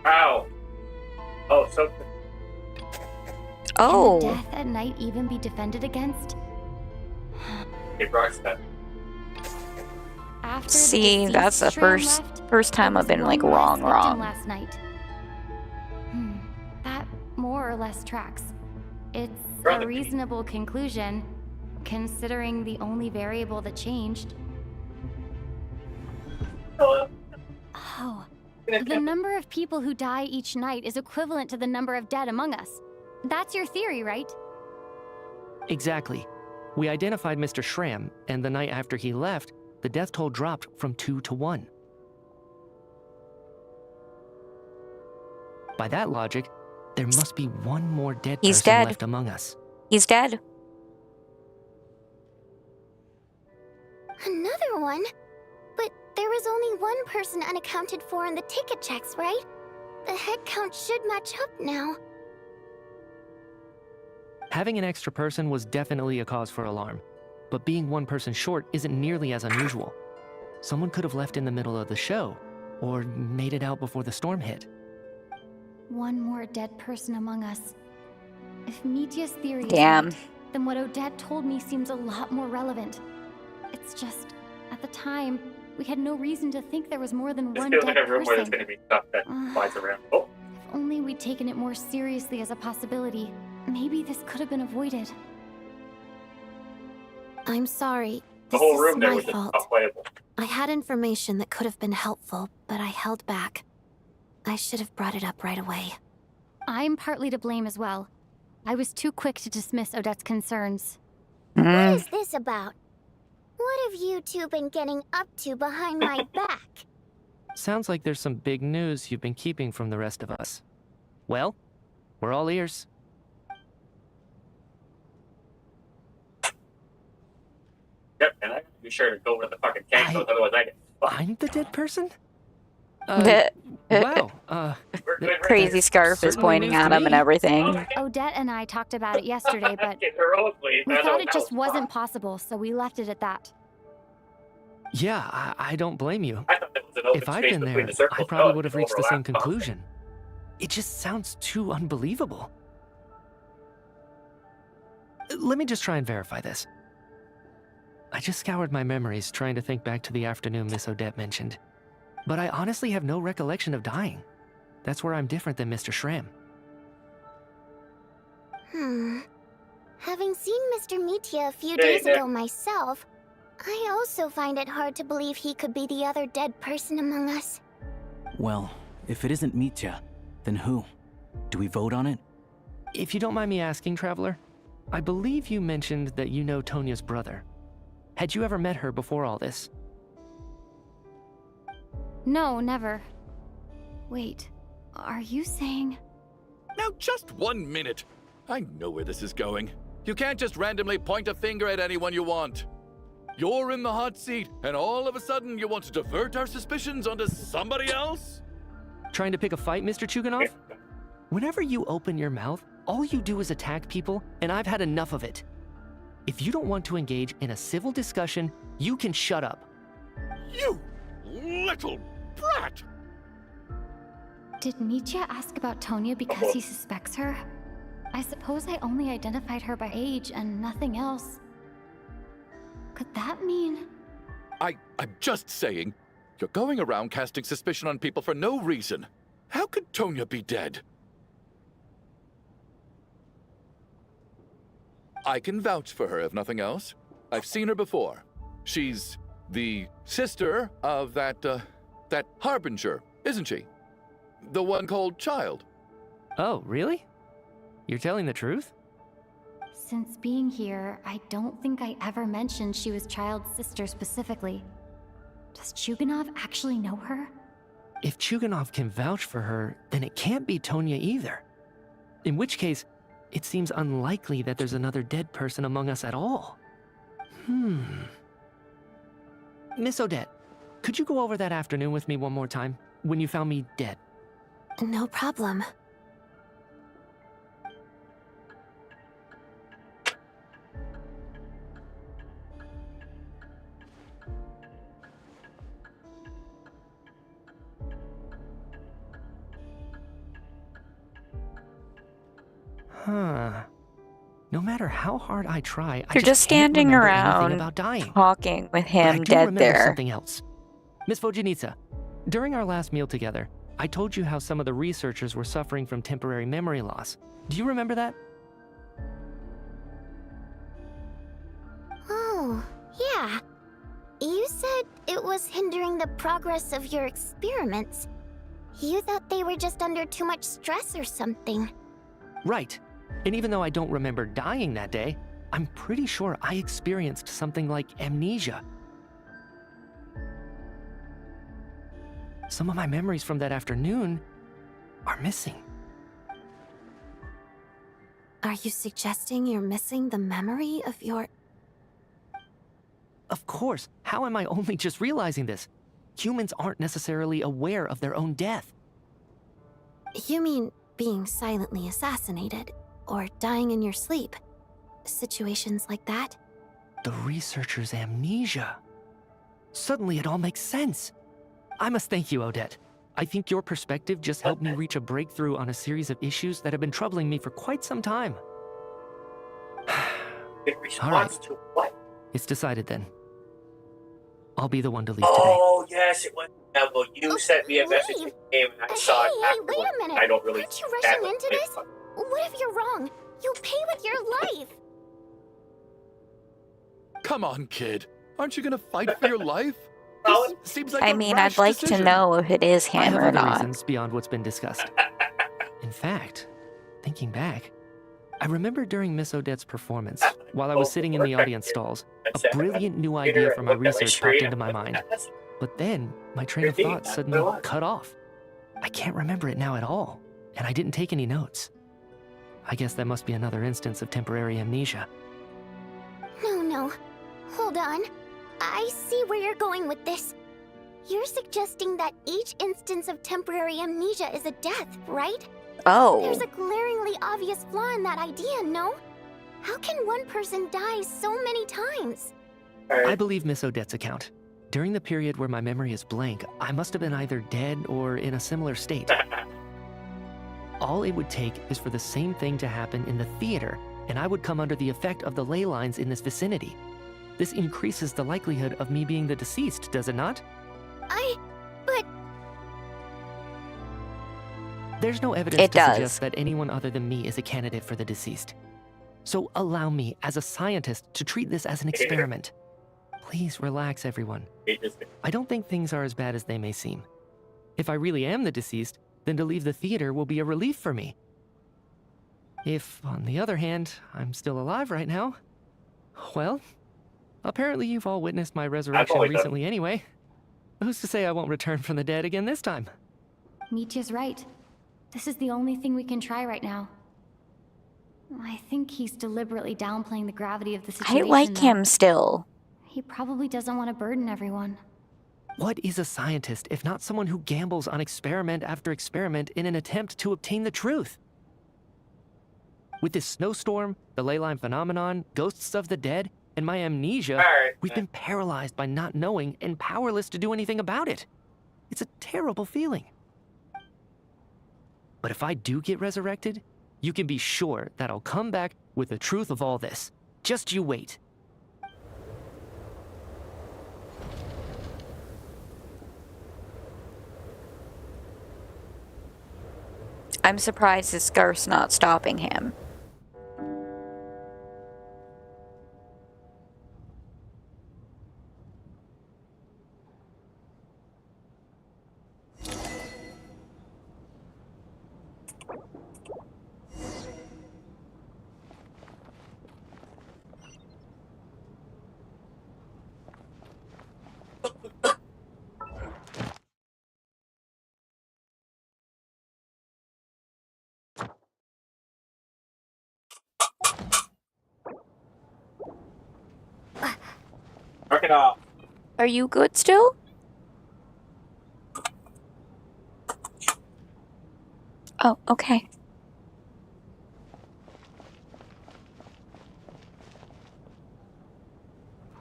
S2: Ow. Oh, so
S1: Oh.
S8: Can death at night even be defended against?
S2: it rocks that.
S8: After
S1: See,
S8: the
S1: that's the
S8: deceased Shram
S1: first
S8: left,
S1: time
S8: there
S1: I've been
S8: was
S1: like
S8: one less
S1: wrong.
S8: victim last night. That more or less tracks. It's
S2: Rather
S8: a
S2: be.
S8: reasonable conclusion, considering the only variable that changed.
S2: Oh,
S8: Oh, the number of people who die each night is equivalent to the number of dead among us. That's your theory, right?
S9: Exactly. We identified Mr. Shram, and the night after he left, the death toll dropped from 2 to 1. By that logic, there must be one more dead
S1: He's
S9: person
S1: dead.
S9: left among us.
S1: He's dead.
S3: Another one? But there was only one person unaccounted for in the ticket checks, right? The head count should match up now.
S9: Having an extra person was definitely a cause for alarm, but being one person short isn't nearly as unusual. Someone could have left in the middle of the show, or made it out before the storm hit.
S8: One more dead person among us. If Mitya's theory is
S1: Damn.
S8: right, then what Odette told me seems a lot more relevant. It's just, at the time, we had no reason to think there was more than
S2: This
S8: one
S2: feels
S8: dead
S2: like a room where there's
S8: person.
S2: going to be stuff that flies around. Oh,
S8: If only we'd taken it more seriously as a possibility, maybe this could have been avoided.
S4: I'm sorry.
S2: the
S4: This
S2: whole
S4: is
S2: room there
S4: my
S2: was just
S4: fault.
S2: unplayable.
S4: I had information that could have been helpful, but I held back. I should have brought it up right away.
S8: I'm partly to blame as well. I was too quick to dismiss Odette's concerns.
S3: What is this about? What have you two been getting up to behind my back?
S9: Sounds like there's some big news you've been keeping from the rest of us. Well, we're all ears.
S2: Yep, and I have to be sure to go where the fucking tank goes, otherwise I get fucked.
S9: I'm the dead person?
S1: The
S9: Wow,
S2: We're good right
S1: crazy
S2: there.
S1: scarf is
S9: Certainly
S1: pointing
S9: news to
S1: at him and
S9: me.
S1: everything.
S8: Odette and I talked about it yesterday, but
S2: Heroically,
S8: we
S2: I know
S8: thought it
S2: that
S8: just
S2: was
S8: wasn't
S2: fun.
S8: possible, so we left it at that.
S9: Yeah, I don't blame you.
S2: I thought that was an open
S9: If I'd
S2: space
S9: been
S2: between
S9: there,
S2: the circles.
S9: I probably
S2: No,
S9: would have
S2: it
S9: reached the same
S2: overlapped
S9: conclusion. It just sounds too unbelievable. Let me just try and verify this. I just scoured my memories trying to think back to the afternoon Miss Odette mentioned. But I honestly have no recollection of dying. That's where I'm different than Mr. Schramm.
S3: Having seen Mr. Mitya a few
S2: Hey,
S3: days
S2: Nick.
S3: ago myself, I also find it hard to believe he could be the other dead person among us.
S5: Well, if it isn't Mitya, then who? Do we vote on it?
S9: If you don't mind me asking, Traveler, I believe you mentioned that you know Tonya's brother. Had you ever met her before all this?
S8: No, never. Wait, are you saying...
S6: Now, just 1 minute. I know where this is going. You can't just randomly point a finger at anyone you want. You're in the hot seat, and all of a sudden you want to divert our suspicions onto somebody else?
S9: Trying to pick a fight, Mr. Chuganov? Whenever you open your mouth, all you do is attack people, and I've had enough of it. If you don't want to engage in a civil discussion, you can shut up.
S6: You little brat!
S8: Did Mitya ask about Tonya because he suspects her? I suppose I only identified her by age and nothing else. Could that mean...
S6: I'm just saying, you're going around casting suspicion on people for no reason. How could Tonya be dead? I can vouch for her, if nothing else. I've seen her before. She's the sister of that Harbinger, isn't she? The one called Child.
S9: Oh, really? You're telling the truth?
S8: Since being here, I don't think I ever mentioned she was Child's sister specifically. Does Chuganov actually know her?
S9: If Chuganov can vouch for her, then it can't be Tonya either. In which case, it seems unlikely that there's another dead person among us at all. Miss Odette, could you go over that afternoon with me one more time, when you found me dead?
S4: No problem.
S9: Huh. No matter how hard I try, I
S1: You're just
S9: can't
S1: standing
S9: remember anything
S1: around
S9: about dying.
S1: talking with
S9: But I
S1: him
S9: do
S1: dead
S9: remember
S1: there.
S9: something else. Miss Vojanitsa, during our last meal together, I told you how some of the researchers were suffering from temporary memory loss. Do you remember that?
S3: Oh, yeah. You said it was hindering the progress of your experiments. You thought they were just under too much stress or something.
S9: Right. And even though I don't remember dying that day, I'm pretty sure I experienced something like amnesia. Some of my memories from that afternoon are missing.
S4: Are you suggesting you're missing the memory of your...
S9: Of course. How am I only just realizing this? Humans aren't necessarily aware of their own death.
S4: You mean being silently assassinated, or dying in your sleep? Situations like that?
S9: The researcher's amnesia. Suddenly it all makes sense. I must thank you, Odette. I think your perspective just helped me reach a breakthrough on a series of issues that have been troubling me for quite some time.
S2: In response
S9: All right.
S2: to what?
S9: It's decided then. I'll be the one to leave today.
S2: Oh, yes, it was. Well, you sent me a message in the game and I saw it
S3: Hey,
S2: afterwards.
S3: wait a minute.
S2: I don't really
S3: Aren't you
S2: chat
S3: rushing
S2: with
S3: into this?
S2: Facebook.
S3: What if you're wrong? You'll pay with your life.
S6: Come on, kid. Aren't you gonna fight for your life?
S2: Well,
S6: This seems like
S1: I
S6: a
S1: mean,
S6: rash
S1: I'd like
S6: decision.
S1: to know if it is
S9: I
S1: him
S9: have
S1: or
S9: other
S1: not.
S9: reasons beyond what's been discussed. In fact, thinking back, I remember during Miss Odette's performance, while I was sitting in the audience stalls, a brilliant new idea for my research popped into my mind. But then, my train of thought suddenly cut off. I can't remember it now at all, and I didn't take any notes. I guess that must be another instance of temporary amnesia.
S3: No. Hold on. I see where you're going with this. You're suggesting that each instance of temporary amnesia is a death, right?
S1: Oh.
S3: There's a glaringly obvious flaw in that idea, no? How can one person die so many times?
S9: I believe Miss Odette's account. During the period where my memory is blank, I must have been either dead or in a similar state. All it would take is for the same thing to happen in the theater, and I would come under the effect of the ley lines in this vicinity. This increases the likelihood of me being the deceased, does it not?
S3: But...
S9: There's no evidence
S1: It
S9: to
S1: does.
S9: suggest that anyone other than me is a candidate for the deceased. So allow me, as a scientist, to treat this as an experiment. Please relax, everyone. I don't think things are as bad as they may seem. If I really am the deceased, then to leave the theater will be a relief for me. If, on the other hand, I'm still alive right now, well, apparently you've all witnessed my resurrection recently anyway. Who's to say I won't return from the dead again this time?
S8: Mitya's right. This is the only thing we can try right now. I think he's deliberately downplaying the gravity of the
S1: I
S8: situation.
S1: like
S8: though.
S1: him still.
S8: He probably doesn't want to burden everyone.
S9: What is a scientist if not someone who gambles on experiment after experiment in an attempt to obtain the truth? With this snowstorm, the ley line phenomenon, ghosts of the dead, and my amnesia, we've been paralyzed by not knowing and powerless to do anything about it. It's a terrible feeling. But if I do get resurrected, you can be sure that I'll come back with the truth of all this. Just you wait.
S1: I'm surprised his scarf's not stopping him.
S2: Mark it off.
S1: Are you good still? Oh, okay.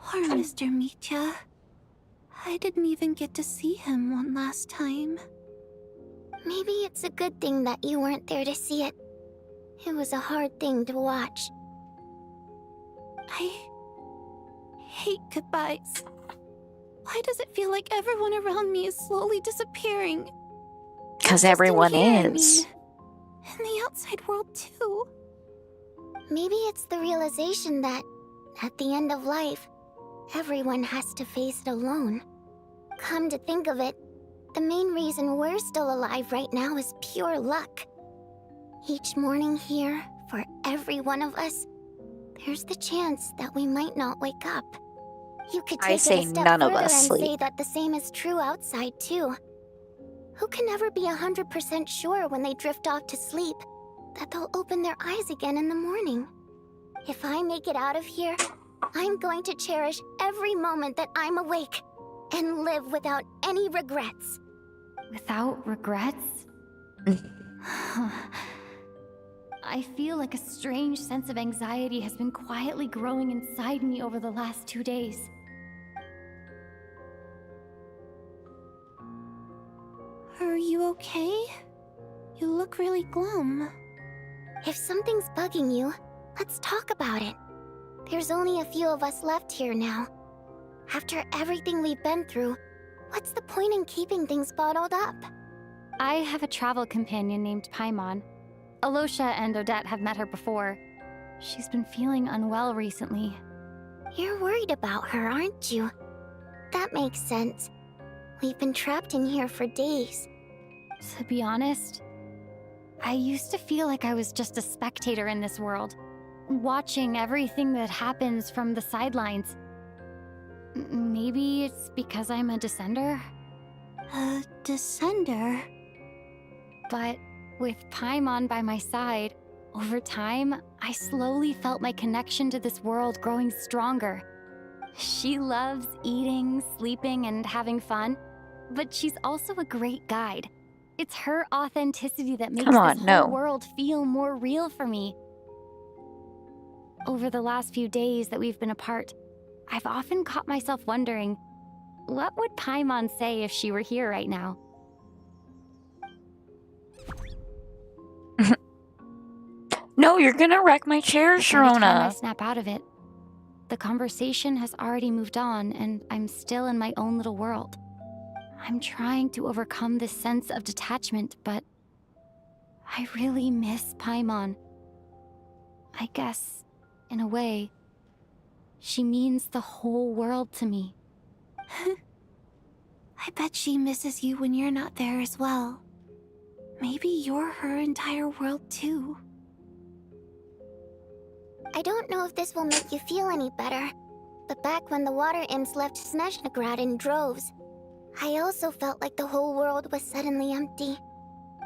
S4: Poor Mr. Mitya. I didn't even get to see him one last time.
S3: Maybe it's a good thing that you weren't there to see it. It was a hard thing to watch.
S4: I hate goodbyes. Why does it feel like everyone around me is slowly disappearing?
S1: Because
S4: Not just in
S1: everyone
S4: here, I
S1: is.
S4: mean, in the outside world too.
S3: Maybe it's the realization that, at the end of life, everyone has to face it alone. Come to think of it, the main reason we're still alive right now is pure luck. Each morning here, for every one of us, there's the chance that we might not wake up. You could
S1: I
S3: take
S1: say
S3: it a step
S1: none of
S3: further
S1: us
S3: and say
S1: sleep.
S3: that the same is true outside too. Who can ever be 100% sure when they drift off to sleep that they'll open their eyes again in the morning. If I make it out of here, I'm going to cherish every moment that I'm awake and live without any regrets.
S8: Without regrets? I feel like a strange sense of anxiety has been quietly growing inside me over the last 2 days.
S4: Are you okay? You look really glum.
S3: If something's bugging you, let's talk about it. There's only a few of us left here now. After everything we've been through, what's the point in keeping things bottled up?
S8: I have a travel companion named Paimon. Alosha and Odette have met her before. She's been feeling unwell recently.
S3: You're worried about her, aren't you? That makes sense. We've been trapped in here for days.
S8: To be honest, I used to feel like I was just a spectator in this world, watching everything that happens from the sidelines. Maybe it's because I'm a descender?
S4: A descender?
S8: But with Paimon by my side, over time, I slowly felt my connection to this world growing stronger. She loves eating, sleeping, and having fun, but she's also a great guide. It's her authenticity that makes this whole world feel more real for me. Over the last few days that we've been apart, I've often caught myself wondering, what would Paimon say if she were here right now?
S1: No, you're gonna wreck my chair,
S8: By the time I
S1: Sharona.
S8: snap out of it, the conversation has already moved on and I'm still in my own little world. I'm trying to overcome this sense of detachment, but I really miss Paimon. I guess, in a way, she means the whole world to me.
S4: I bet she misses you when you're not there as well. Maybe you're her entire world too.
S3: I don't know if this will make you feel any better, but back when the water imps left Snezhnograd in droves, I also felt like the whole world was suddenly empty.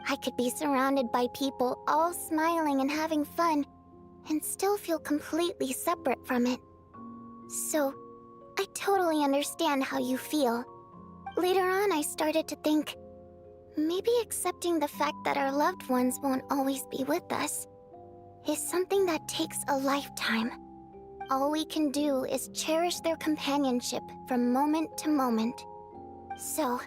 S3: I could be surrounded by people all smiling and having fun, and still feel completely separate from it. So, I totally understand how you feel. Later on, I started to think, maybe accepting the fact that our loved ones won't always be with us is something that takes a lifetime. All we can do is cherish their companionship from moment to moment. So,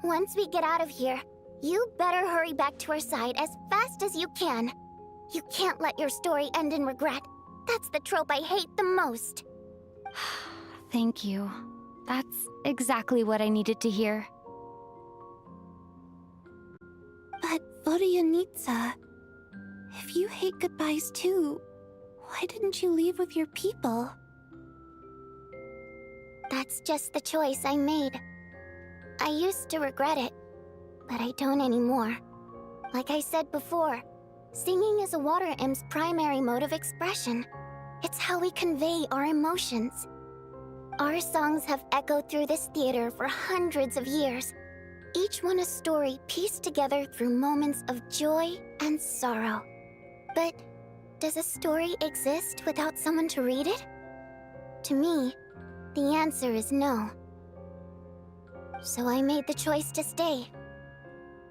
S3: once we get out of here, you better hurry back to our side as fast as you can. You can't let your story end in regret. That's the trope I hate the most.
S8: Thank you. That's exactly what I needed to hear.
S4: But Vodyanitsa, if you hate goodbyes too, why didn't you leave with your people?
S3: That's just the choice I made. I used to regret it, but I don't anymore. Like I said before, singing is a water imp's primary mode of expression. It's how we convey our emotions. Our songs have echoed through this theater for hundreds of years, each one a story pieced together through moments of joy and sorrow. But does a story exist without someone to read it? To me, the answer is no. So I made the choice to stay.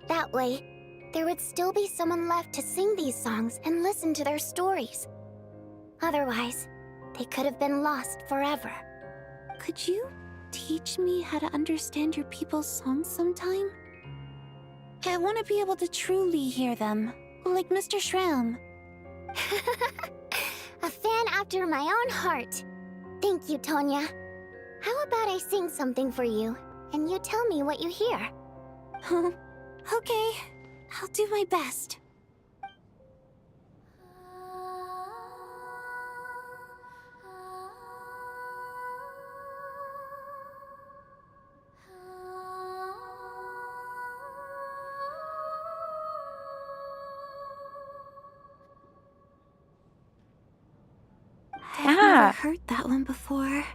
S3: That way, there would still be someone left to sing these songs and listen to their stories. Otherwise, they could have been lost forever.
S4: Could you teach me how to understand your people's songs sometime? I want to be able to truly hear them, like Mr. Shram.
S3: A fan after my own heart. Thank you, Tonya. How about I sing something for you, and you tell me what you hear?
S4: Okay, I'll do my best. I've never heard that one before.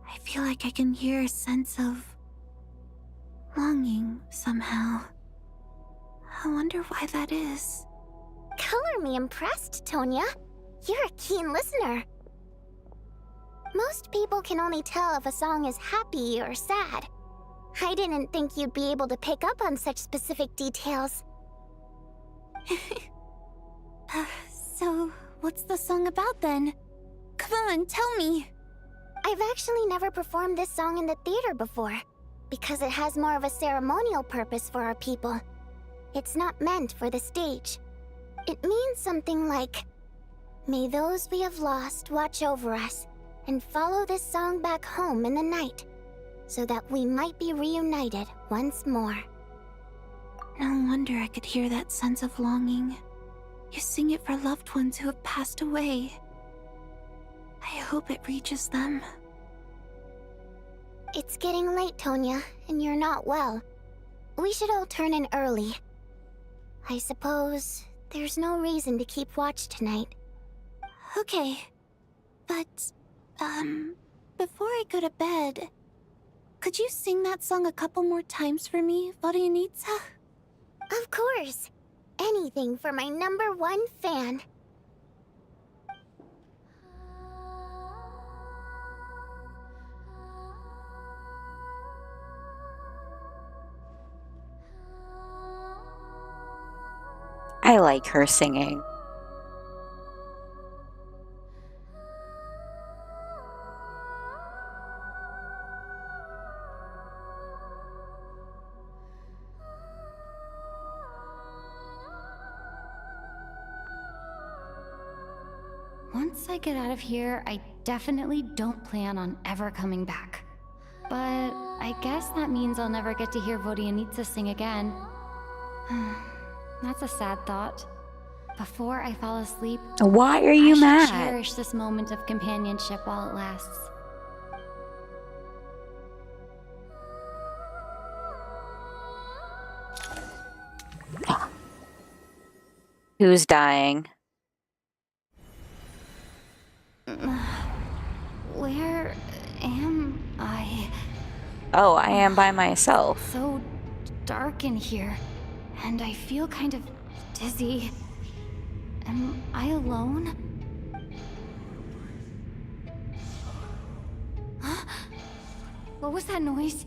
S4: I feel like I can hear a sense of longing somehow. I wonder why that is.
S3: color me impressed, Tonya. You're a keen listener. Most people can only tell if a song is happy or sad. I didn't think you'd be able to pick up on such specific details.
S4: So, what's the song about then? Come on, tell me.
S3: I've actually never performed this song in the theater before, because it has more of a ceremonial purpose for our people. It's not meant for the stage. It means something like, "May those we have lost watch over us, and follow this song back home in the night, so that we might be reunited once more."
S4: No wonder I could hear that sense of longing. You sing it for loved ones who have passed away. I hope it reaches them.
S3: It's getting late, Tonya, and you're not well. We should all turn in early. I suppose there's no reason to keep watch tonight.
S4: Okay. But, before I go to bed, could you sing that song a couple more times for me, Vodyanitsa?
S3: Of course. Anything for my #1 fan.
S1: I like her singing.
S8: Once I get out of here, I definitely don't plan on ever coming back. But I guess that means I'll never get to hear Vodyanitsa sing again. That's a sad thought. Before I fall asleep,
S1: Why are you
S8: I
S1: mad?
S8: should cherish this moment of companionship while it lasts.
S1: Who's dying?
S8: Where am I?
S1: Oh, I am by myself.
S8: So dark in here, and I feel kind of dizzy. Am I alone? Huh? What was that noise?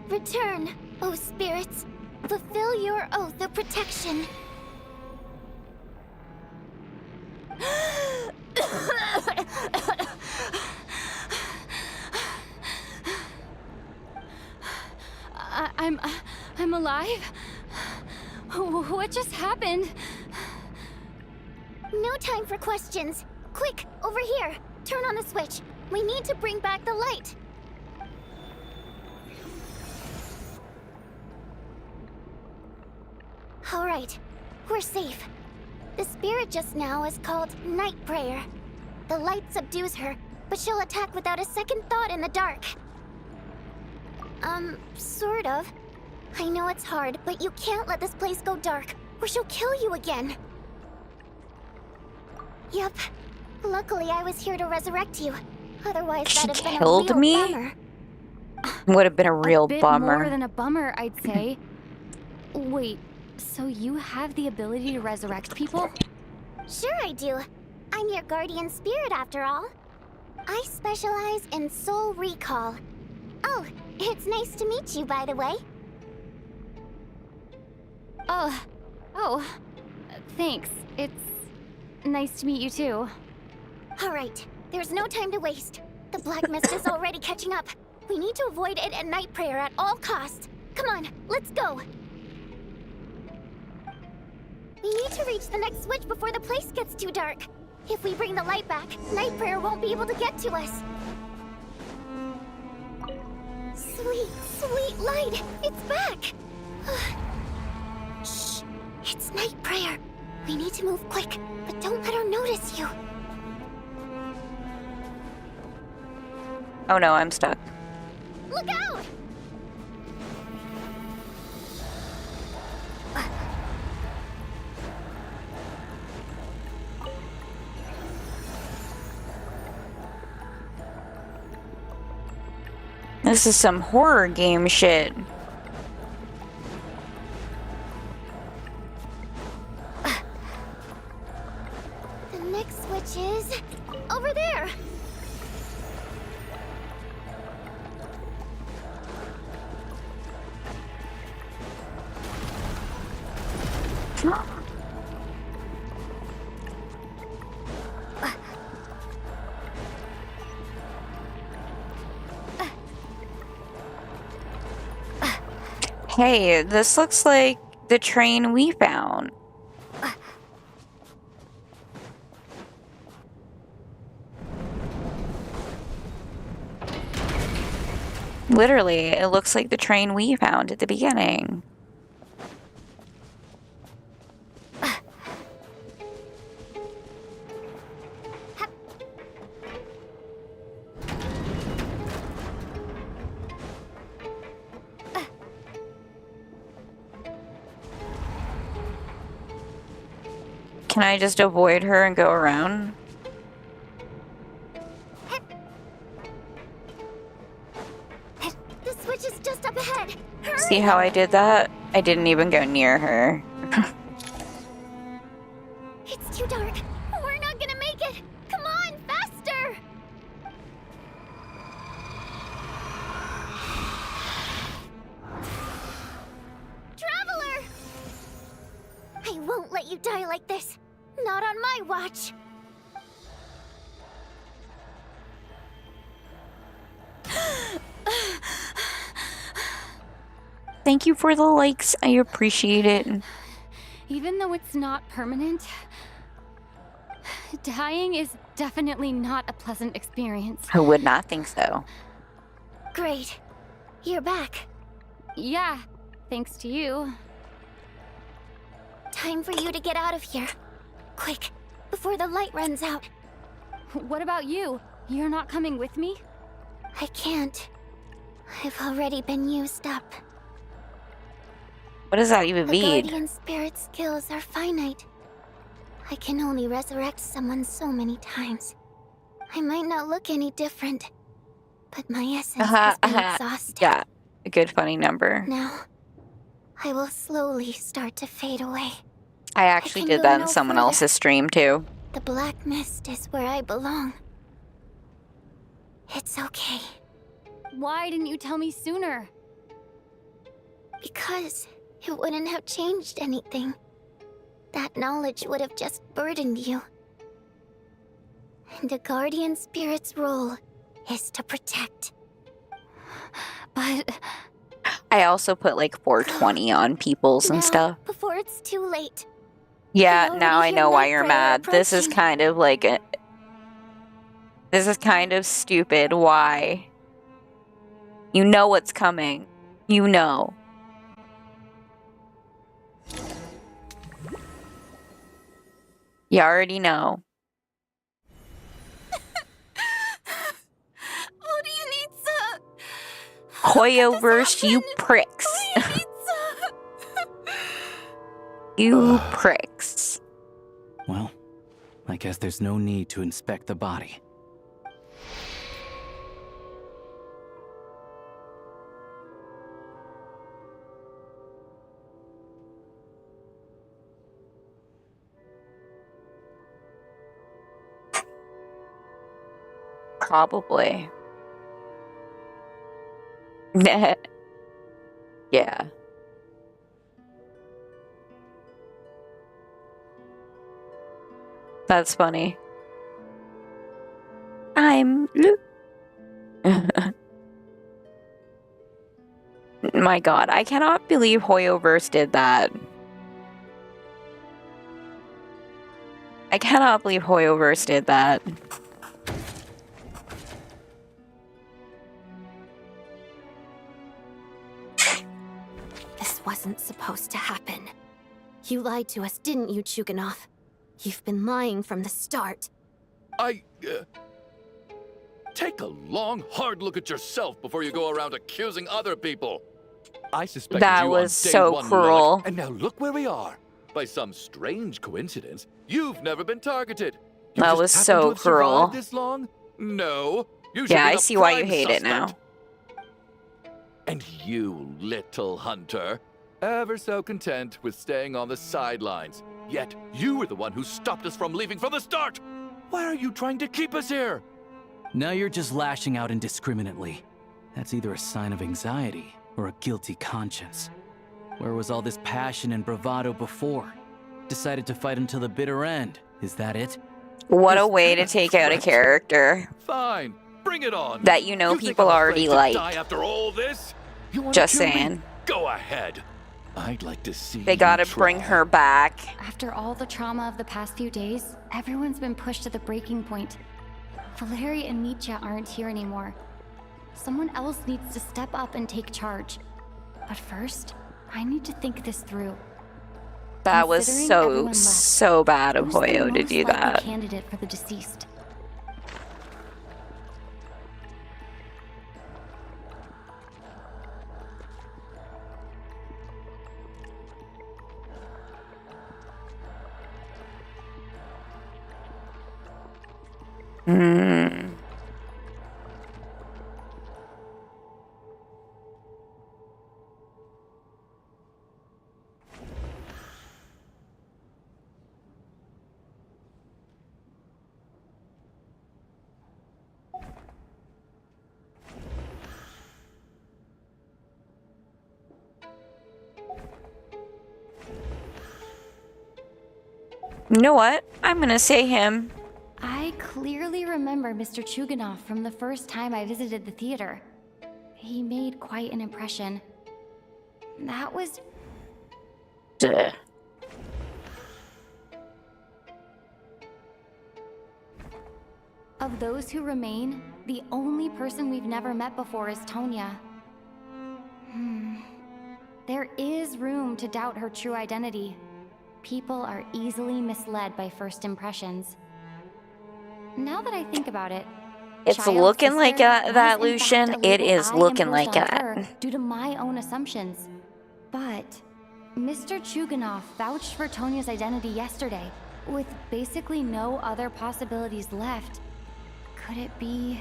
S3: Return, O spirits. Fulfill your oath of protection.
S8: I'm alive? What just happened?
S3: No time for questions. Quick, over here. Turn on the switch. We need to bring back the light. All right, we're safe. The spirit just now is called Night Prayer. The light subdues her, but she'll attack without a second thought in the dark. Sort of. I know it's hard, but you can't let this place go dark, or she'll kill you again. Yep. Luckily, I was here to resurrect you. Otherwise,
S1: She
S3: that'd have been a
S1: killed
S3: real
S1: me?
S3: bummer.
S1: Would have been a real
S8: bit
S1: bummer.
S8: more than a bummer, I'd say. Wait, so you have the ability to resurrect people?
S3: Sure I do. I'm your guardian spirit after all. I specialize in soul recall. Oh, it's nice to meet you, by the way.
S8: Oh, thanks. It's nice to meet you too.
S3: All right, there's no time to waste. The black mist is already catching up. We need to avoid it at Night Prayer at all costs. Come on, let's go. We need to reach the next switch before the place gets too dark. If we bring the light back, Night Prayer won't be able to get to us. Sweet, sweet light! It's back! Shh! It's Night Prayer. We need to move quick, but don't let her notice you.
S1: Oh no, I'm stuck.
S3: Look out!
S1: This is some horror game shit.
S3: The next switch is over there.
S1: Hey, this looks like the train we found. Literally, it looks like the train we found at the beginning. Can I just avoid her and go around?
S3: The switch is just up ahead. Hurry!
S1: See how I did that? I didn't even go near her.
S3: It's too dark. We're not gonna make it. Come on, faster! Traveler! I won't let you die like this. Not on my watch.
S1: Thank you for the likes. I appreciate it.
S8: Even though it's not permanent, dying is definitely not a pleasant experience.
S1: I would not think so.
S3: Great. You're back.
S8: Yeah, thanks to you.
S3: Time for you to get out of here. Quick, before the light runs out.
S8: What about you? You're not coming with me?
S3: I can't. I've already been used up.
S1: What does that even
S3: The
S1: mean?
S3: Guardian Spirit skills are finite. I can only resurrect someone so many times. I might not look any different, but my essence has been exhausted.
S1: Yeah, a good funny number.
S3: Now, I will slowly start to fade away.
S1: I actually
S3: can
S1: did
S3: go
S1: that in
S3: no
S1: someone
S3: further.
S1: else's stream too.
S3: The black mist is where I belong. It's okay.
S8: Why didn't you tell me sooner?
S3: Because it wouldn't have changed anything. That knowledge would have just burdened you. And a guardian spirit's role is to protect.
S8: But
S1: I also put like 420 on people's and
S3: Now,
S1: stuff.
S3: before it's too late.
S1: Yeah,
S3: I
S1: now I
S3: already
S1: know
S3: hear
S1: why
S3: night
S1: you're
S3: prayer
S1: mad. This is
S3: approaching.
S1: kind of like a... This is kind of stupid. Why? You know what's coming. You know. You already know.
S14: Oh, do you need some?
S1: Hoyoverse, you pricks. You pricks.
S5: Well, I guess there's no need to inspect the body.
S1: Probably. Yeah. That's funny. I'm My god, I cannot believe Hoyoverse did that. I cannot believe Hoyoverse did that.
S4: This wasn't supposed to happen. You lied to us, didn't you, Chuganov? You've been lying from the start.
S6: Take a long, hard look at yourself before you go around accusing other people. I suspected
S1: That
S6: you
S1: was
S6: on day
S1: so
S6: one,
S1: cruel.
S6: Lilith, and now look where we are. By some strange coincidence, you've never been targeted. You
S1: That
S6: just
S1: was
S6: happen
S1: so
S6: to have
S1: cruel.
S6: survived this long? No. You should
S1: Yeah,
S6: be
S1: I
S6: the
S1: see why you
S6: prime
S1: hate it
S6: suspect.
S1: now.
S6: And you, little hunter, ever so content with staying on the sidelines. Yet you were the one who stopped us from leaving from the start! Why are you trying to keep us here?
S5: Now you're just lashing out indiscriminately. That's either a sign of anxiety or a guilty conscience. Where was all this passion and bravado before? Decided to fight until the bitter end. Is that it?
S1: What a
S6: Is
S1: way
S6: that
S1: to
S6: a
S1: take out a
S6: threat?
S1: character
S6: Fine, bring it on.
S1: that
S6: You think
S1: people
S6: I'm
S1: already
S6: afraid to
S1: like.
S6: die after all this? You wanna
S1: Just
S6: kill me?
S1: saying.
S6: Go ahead. I'd like to see
S1: They
S6: you
S1: gotta
S6: try.
S1: bring her back.
S8: After all the trauma of the past few days, everyone's been pushed to the breaking point. Valeri and Mitya aren't here anymore. Someone else needs to step up and take charge. But first, I need to think this through.
S1: That was
S8: Considering
S1: so,
S8: everyone left,
S1: so bad of
S8: who's the
S1: Hoyo to
S8: most
S1: do
S8: likely
S1: that.
S8: candidate for the deceased?
S1: Hmm. You know what? I'm gonna say him.
S8: I clearly remember Mr. Chuganov from the first time I visited the theater. He made quite an impression. That was...
S1: Duh.
S8: Of those who remain, the only person we've never met before is Tonya. There is room to doubt her true identity. People are easily misled by first impressions. Now that I think about it,
S1: It's
S8: Child's
S1: looking like
S8: sister was,
S1: that,
S8: in
S1: Lucian.
S8: fact, a
S1: It
S8: label
S1: is
S8: I
S1: looking
S8: imposed
S1: like
S8: on
S1: that.
S8: her due to my own assumptions. But Mr. Chuganov vouched for Tonya's identity yesterday, with basically no other possibilities left. Could it be...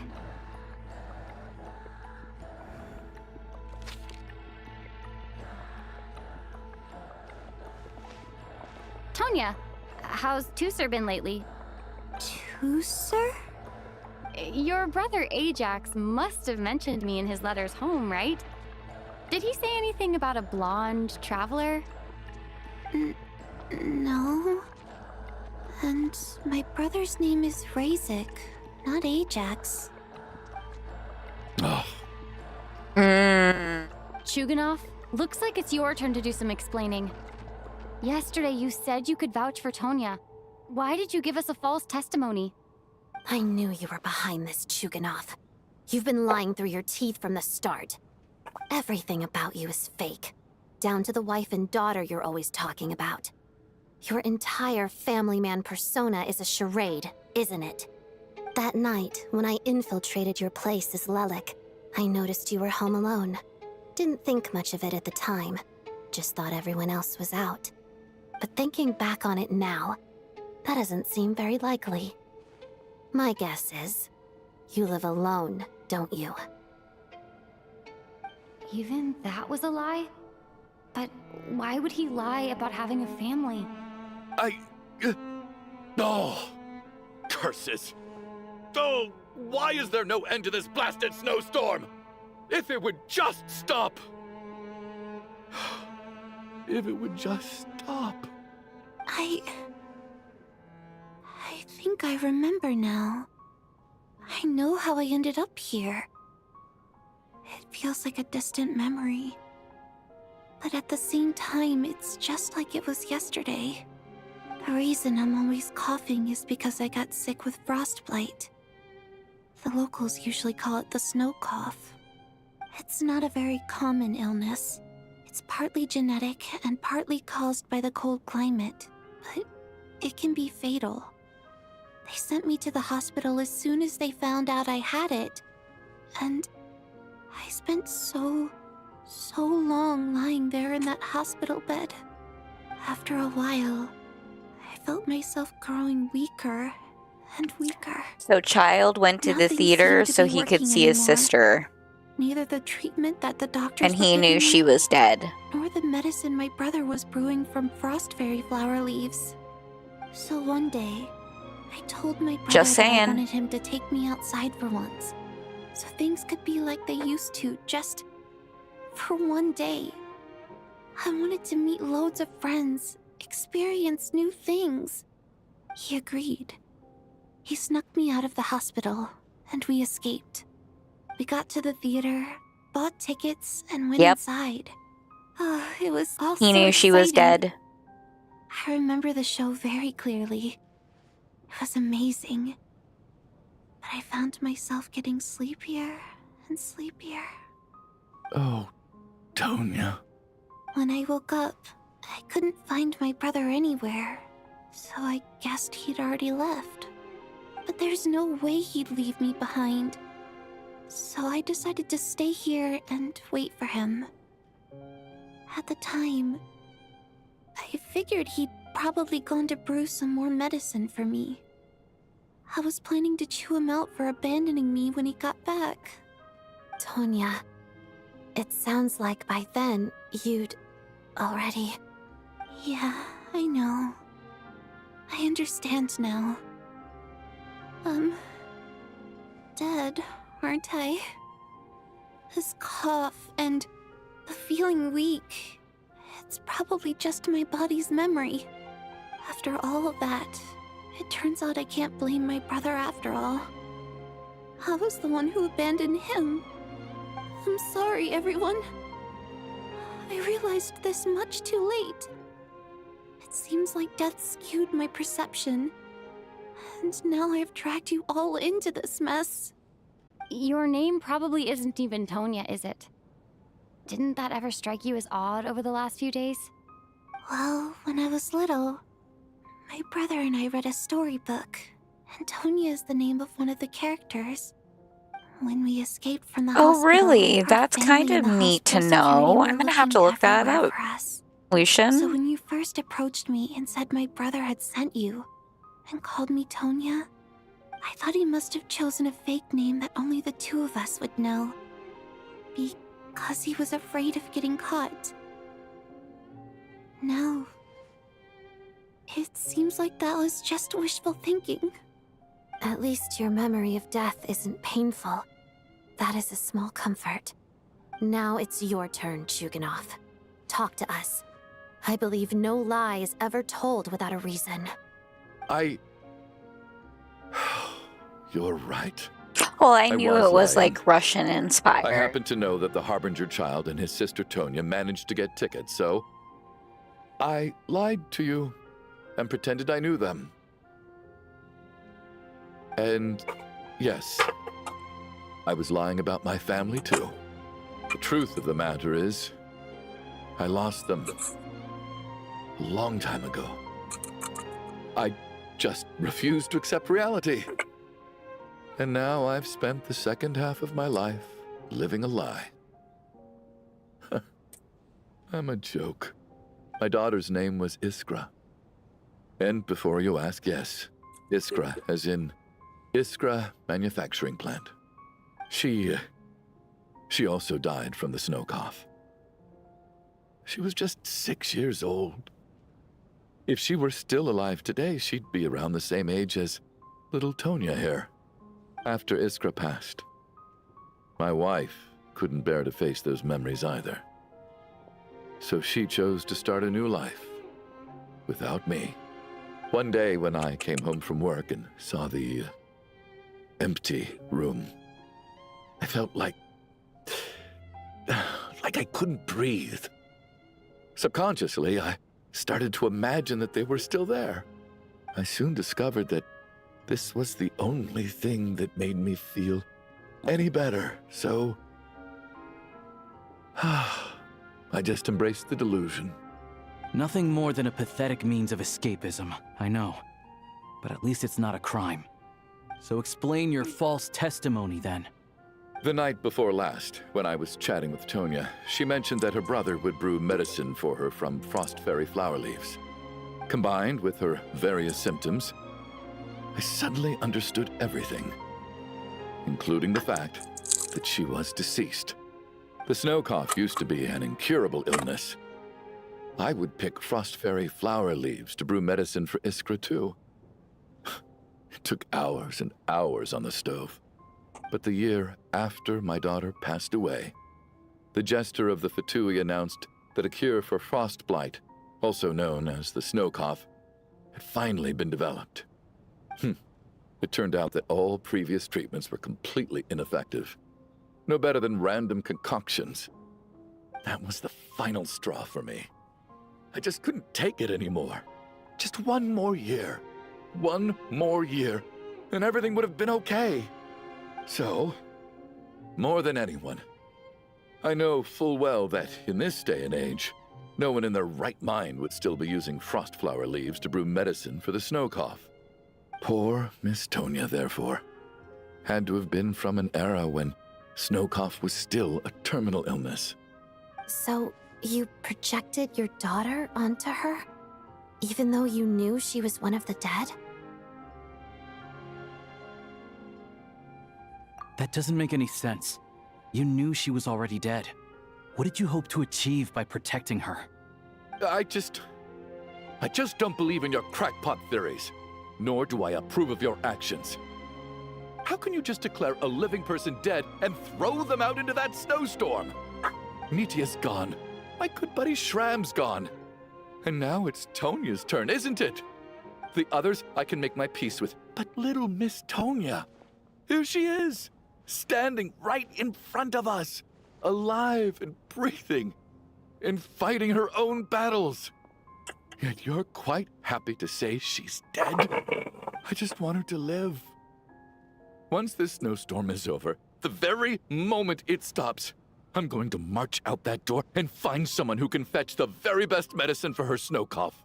S8: Tonya, how's Tusser been lately?
S4: Tusser?
S8: Your brother Ajax must have mentioned me in his letters home, right? Did he say anything about a blonde traveler?
S4: No. And my brother's name is Razik, not Ajax.
S6: Oh,
S8: Chuganov, looks like it's your turn to do some explaining. Yesterday you said you could vouch for Tonya. Why did you give us a false testimony?
S4: I knew you were behind this, Chuganov. You've been lying through your teeth from the start. Everything about you is fake. Down to the wife and daughter you're always talking about. Your entire family man persona is a charade, isn't it? That night, when I infiltrated your place as Lelik, I noticed you were home alone. Didn't think much of it at the time. Just thought everyone else was out. But thinking back on it now, that doesn't seem very likely. My guess is, you live alone, don't you?
S8: Even that was a lie? But why would he lie about having a family?
S6: Oh, curses. Oh, why is there no end to this blasted snowstorm? If it would just stop. If it would just stop.
S4: I think I remember now. I know how I ended up here. It feels like a distant memory. But at the same time, it's just like it was yesterday. The reason I'm always coughing is because I got sick with frostbite. The locals usually call it the snow cough. It's not a very common illness. It's partly genetic and partly caused by the cold climate, but it can be fatal. They sent me to the hospital as soon as they found out I had it. And I spent so long lying there in that hospital bed. After a while, I felt myself growing weaker and weaker.
S1: So Child went to the
S4: Nothing
S1: theater
S4: seemed to
S1: so
S4: be
S1: he could
S4: working
S1: see his
S4: anymore.
S1: sister.
S4: neither the treatment that the doctors
S1: And
S4: were
S1: he knew
S4: giving
S1: she
S4: me,
S1: was dead.
S4: nor the medicine my brother was brewing from frost fairy flower leaves. So one day, I told my brother
S1: Just
S4: that I
S1: saying.
S4: wanted him to take me outside for once, so things could be like they used to, just for one day. I wanted to meet loads of friends, experience new things. He agreed. He snuck me out of the hospital, and we escaped. We got to the theater, bought tickets, and went inside. Oh, it was all
S1: He
S4: so
S1: knew she was
S4: exciting.
S1: dead.
S4: I remember the show very clearly. It was amazing. But I found myself getting sleepier and sleepier.
S6: Oh, Tonya.
S4: When I woke up, I couldn't find my brother anywhere, so I guessed he'd already left. But there's no way he'd leave me behind. So I decided to stay here and wait for him. At the time, I figured he'd probably gone to brew some more medicine for me. I was planning to chew him out for abandoning me when he got back. Tonya, it sounds like by then you'd already... Yeah, I know. I understand now. Dead, aren't I? This cough and the feeling weak, it's probably just my body's memory. After all of that, it turns out I can't blame my brother after all. I was the one who abandoned him. I'm sorry, everyone. I realized this much too late. It seems like death skewed my perception. And now I've dragged you all into this mess.
S8: Your name probably isn't even Tonya, is it? Didn't that ever strike you as odd over the last few days?
S4: Well, when I was little, my brother and I read a storybook, and Tonya is the name of one of the characters. When we escaped from the hospital,
S1: Oh, really?
S4: our
S1: That's
S4: family
S1: kind
S4: and
S1: of
S4: the
S1: neat to
S4: hospital security
S1: know.
S4: were
S1: I'm gonna have
S4: looking
S1: to look that
S4: everywhere
S1: up.
S4: for us.
S1: Lucian?
S4: So when you first approached me and said my brother had sent you, and called me Tonya, I thought he must have chosen a fake name that only the two of us would know. Because he was afraid of getting caught. Now, it seems like that was just wishful thinking. At least your memory of death isn't painful. That is a small comfort. Now it's your turn, Chuganov. Talk to us. I believe no lie is ever told without a reason.
S6: You're right.
S1: Well, I knew it was
S6: lying.
S1: like Russian inspired.
S6: I happen to know that the Harbinger child and his sister Tonya managed to get tickets, so I lied to you and pretended I knew them. And yes, I was lying about my family too. The truth of the matter is, I lost them a long time ago. I just refused to accept reality. And now I've spent the second half of my life living a lie. I'm a joke. My daughter's name was Iskra. And before you ask, yes, Iskra, as in Iskra Manufacturing Plant. She also died from the snow cough. She was just 6 years old. If she were still alive today, she'd be around the same age as little Tonya here. After Iskra passed, my wife couldn't bear to face those memories either. So she chose to start a new life without me. One day when I came home from work and saw the empty room, I felt like I couldn't breathe. Subconsciously, I started to imagine that they were still there. I soon discovered that this was the only thing that made me feel any better, so I just embraced the delusion.
S5: Nothing more than a pathetic means of escapism, I know. But at least it's not a crime. So explain your false testimony then.
S6: The night before last, when I was chatting with Tonya, she mentioned that her brother would brew medicine for her from frost fairy flower leaves. Combined with her various symptoms, I suddenly understood everything, including the fact that she was deceased. The snow cough used to be an incurable illness. I would pick frost fairy flower leaves to brew medicine for Iskra, too. It took hours and hours on the stove. But the year after my daughter passed away, the jester of the Fatui announced that a cure for frost blight, also known as the snow cough, had finally been developed. It turned out that all previous treatments were completely ineffective. No better than random concoctions. That was the final straw for me. I just couldn't take it anymore. Just one more year. One more year, and everything would have been okay. So, more than anyone, I know full well that in this day and age, no one in their right mind would still be using frost flower leaves to brew medicine for the snow cough. Poor Miss Tonya, therefore, had to have been from an era when snow cough was still a terminal illness.
S4: So, you projected your daughter onto her? Even though you knew she was one of the dead?
S5: That doesn't make any sense. You knew she was already dead. What did you hope to achieve by protecting her?
S6: I just don't believe in your crackpot theories, nor do I approve of your actions. How can you just declare a living person dead and throw them out into that snowstorm? Nitia's gone. My good buddy Shram's gone. And now it's Tonya's turn, isn't it? The others I can make my peace with, but little Miss Tonya, here she is, standing right in front of us, alive and breathing, and fighting her own battles. Yet you're quite happy to say she's dead? I just want her to live. Once this snowstorm is over, the very moment it stops, I'm going to march out that door and find someone who can fetch the very best medicine for her snow cough.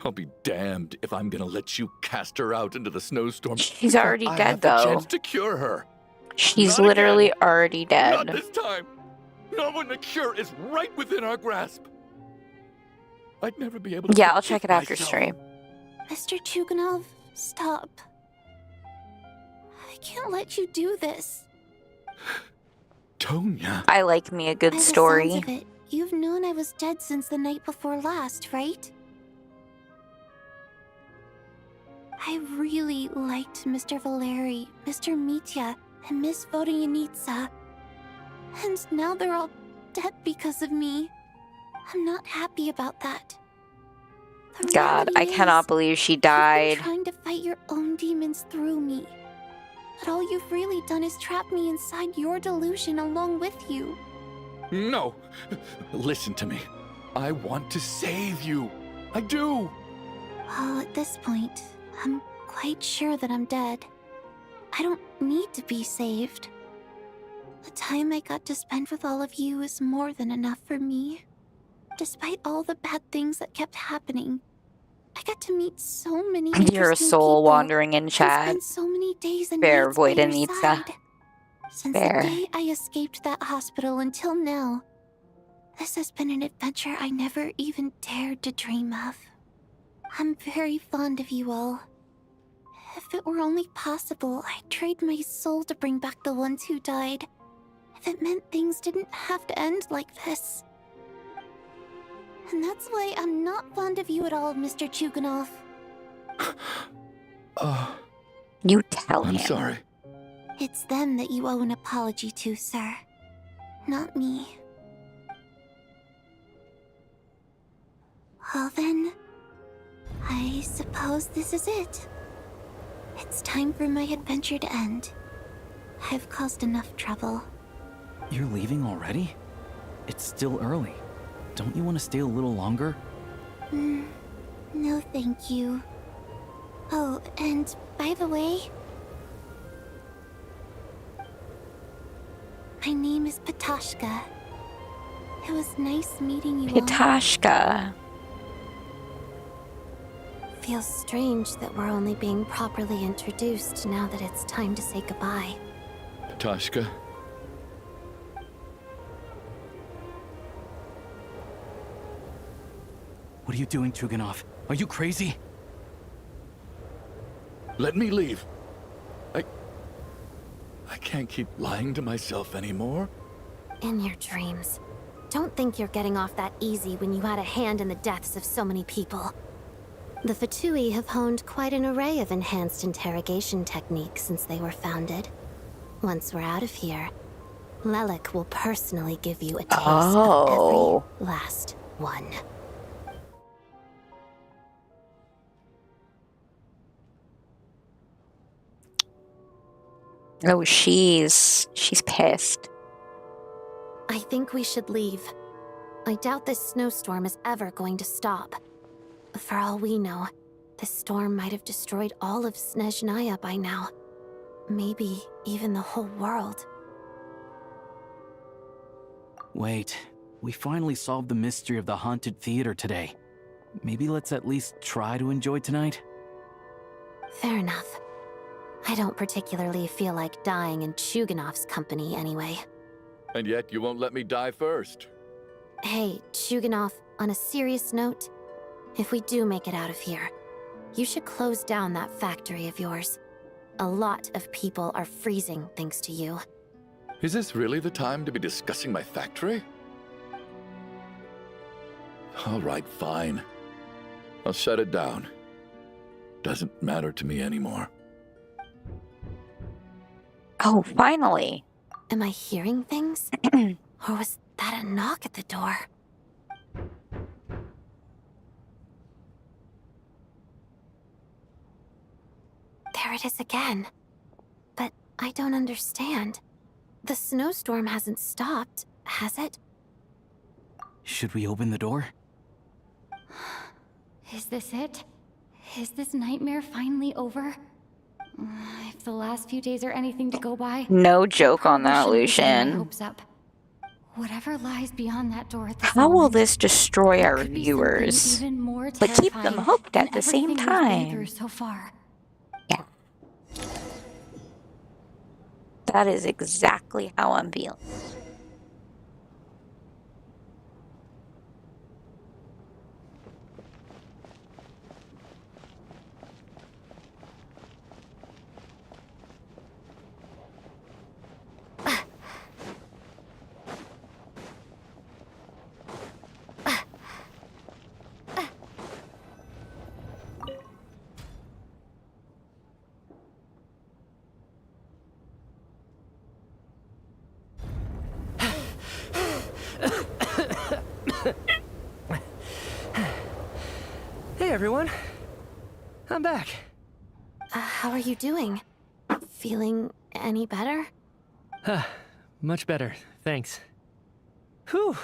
S6: I'll be damned if I'm gonna let you cast her out into the snowstorm.
S1: She's already
S6: I
S1: dead,
S6: have the
S1: though.
S6: chance to cure her.
S1: She's
S6: Not
S1: literally
S6: again.
S1: already dead.
S6: Not this time. Not when the cure is right within our grasp. I'd never be able to.
S1: Yeah, I'll check it
S6: forgive
S1: after
S6: myself.
S1: stream.
S4: Mr. Chuganov, stop. I can't let you do this.
S6: Tonya.
S1: I like me a good
S4: By the
S1: story.
S4: sounds of it, you've known I was dead since the night before last, right? I really liked Mr. Valeri, Mr. Mitya, and Miss Vodyanitsa. And now they're all dead because of me. I'm not happy about that. The
S1: God, I
S4: reality
S1: cannot
S4: is,
S1: believe she
S4: you've been
S1: died.
S4: trying to fight your own demons through me. But all you've really done is trap me inside your delusion along with you.
S6: No. Listen to me. I want to save you. I do.
S4: Well, at this point, I'm quite sure that I'm dead. I don't need to be saved. The time I got to spend with all of you is more than enough for me. Despite all the bad things that kept happening, I got to meet so many
S1: You're a
S4: interesting
S1: soul
S4: people
S1: wandering in
S4: and
S1: chat.
S4: spend so many days and
S1: Fair,
S4: nights by your
S1: Voidanitsa.
S4: side. Since
S1: Fair.
S4: the day I escaped that hospital until now, this has been an adventure I never even dared to dream of. I'm very fond of you all. If it were only possible, I'd trade my soul to bring back the ones who died. If it meant things didn't have to end like this. And that's why I'm not fond of you at all, Mr. Chuganov.
S1: You tell him.
S6: I'm sorry.
S4: It's them that you owe an apology to, sir. Not me. Well then, I suppose this is it. It's time for my adventure to end. I've caused enough trouble.
S5: You're leaving already? It's still early. Don't you want to stay a little longer?
S4: No thank you. Oh, and by the way, my name is Patashka. It was nice meeting you all.
S1: Patashka.
S4: Feels strange that we're only being properly introduced now that it's time to say goodbye.
S6: Patashka.
S5: What are you doing, Chuganov? Are you crazy?
S6: Let me leave. I can't keep lying to myself anymore.
S4: In your dreams. Don't think you're getting off that easy when you had a hand in the deaths of so many people. The Fatui have honed quite an array of enhanced interrogation techniques since they were founded. Once we're out of here, Lelik will personally give you a taste of every last one.
S1: Oh, she's pissed.
S4: I think we should leave. I doubt this snowstorm is ever going to stop. For all we know, this storm might have destroyed all of Snezhnaya by now. Maybe even the whole world.
S5: Wait, we finally solved the mystery of the haunted theater today. Maybe let's at least try to enjoy tonight?
S4: Fair enough. I don't particularly feel like dying in Chuganov's company anyway.
S6: And yet you won't let me die first.
S4: Hey, Chuganov, on a serious note, if we do make it out of here, you should close down that factory of yours. A lot of people are freezing thanks to you.
S6: Is this really the time to be discussing my factory? All right, fine. I'll shut it down. Doesn't matter to me anymore.
S1: Oh, finally.
S4: Am I hearing things? Or was that a knock at the door? There it is again. But I don't understand. The snowstorm hasn't stopped, has it?
S5: Should we open the door?
S8: Is this it? Is this nightmare finally over? If the last few days are anything to go by,
S1: No joke on that,
S8: probably shouldn't be getting my
S1: Lucian.
S8: hopes up. Whatever lies beyond that door at this
S1: How will
S8: moment,
S1: this destroy our
S8: could be
S1: viewers?
S8: something even more
S1: But keep them
S8: terrifying
S1: hooked
S8: than
S1: at the same
S8: everything we've been
S1: time.
S8: through so far.
S1: Yeah. That is exactly how I'm feeling.
S9: Hey everyone, I'm back.
S4: How are you doing? Feeling any better?
S9: Much better, thanks. Whew,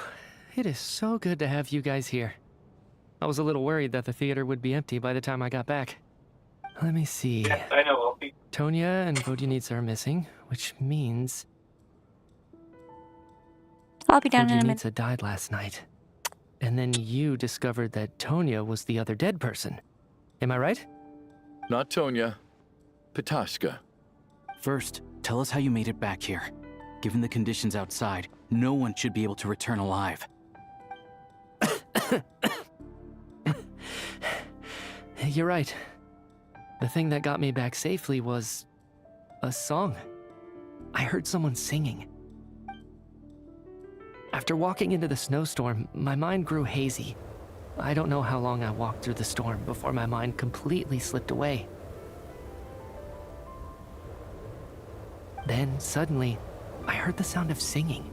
S9: it is so good to have you guys here. I was a little worried that the theater would be empty by the time I got back. Let me see.
S2: Yes, I know, Wolfie.
S9: Tonya and Vodyanitsa are missing, which means
S1: I'll be down in a minute.
S9: Vodyanitsa died last night. And then you discovered that Tonya was the other dead person. Am I right?
S6: Not Tonya. Pitashka.
S5: First, tell us how you made it back here. Given the conditions outside, no one should be able to return alive.
S9: You're right. The thing that got me back safely was a song. I heard someone singing. After walking into the snowstorm, my mind grew hazy. I don't know how long I walked through the storm before my mind completely slipped away. Then, suddenly, I heard the sound of singing.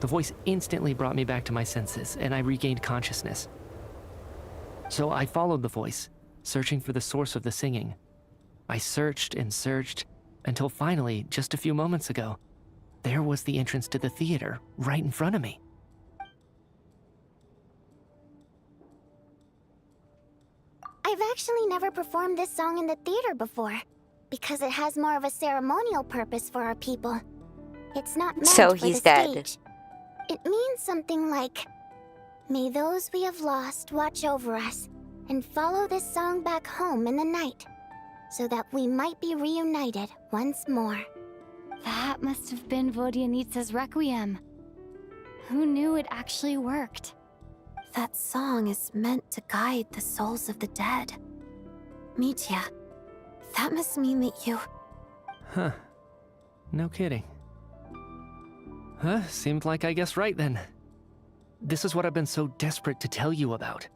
S9: The voice instantly brought me back to my senses, and I regained consciousness. So I followed the voice, searching for the source of the singing. I searched and searched, until finally, just a few moments ago, there was the entrance to the theater, right in front of me.
S3: I've actually never performed this song in the theater before, because it has more of a ceremonial purpose for our people. It's not meant
S1: So
S3: for
S1: he's
S3: the
S1: dead.
S3: stage. It means something like, "May those we have lost watch over us, and follow this song back home in the night, so that we might be reunited once more."
S8: That must have been Vodyanitsa's Requiem. Who knew it actually worked?
S4: That song is meant to guide the souls of the dead. Mitya, that must mean that you...
S9: Huh. No kidding. Huh? Seemed like I guessed right then. This is what I've been so desperate to tell you about.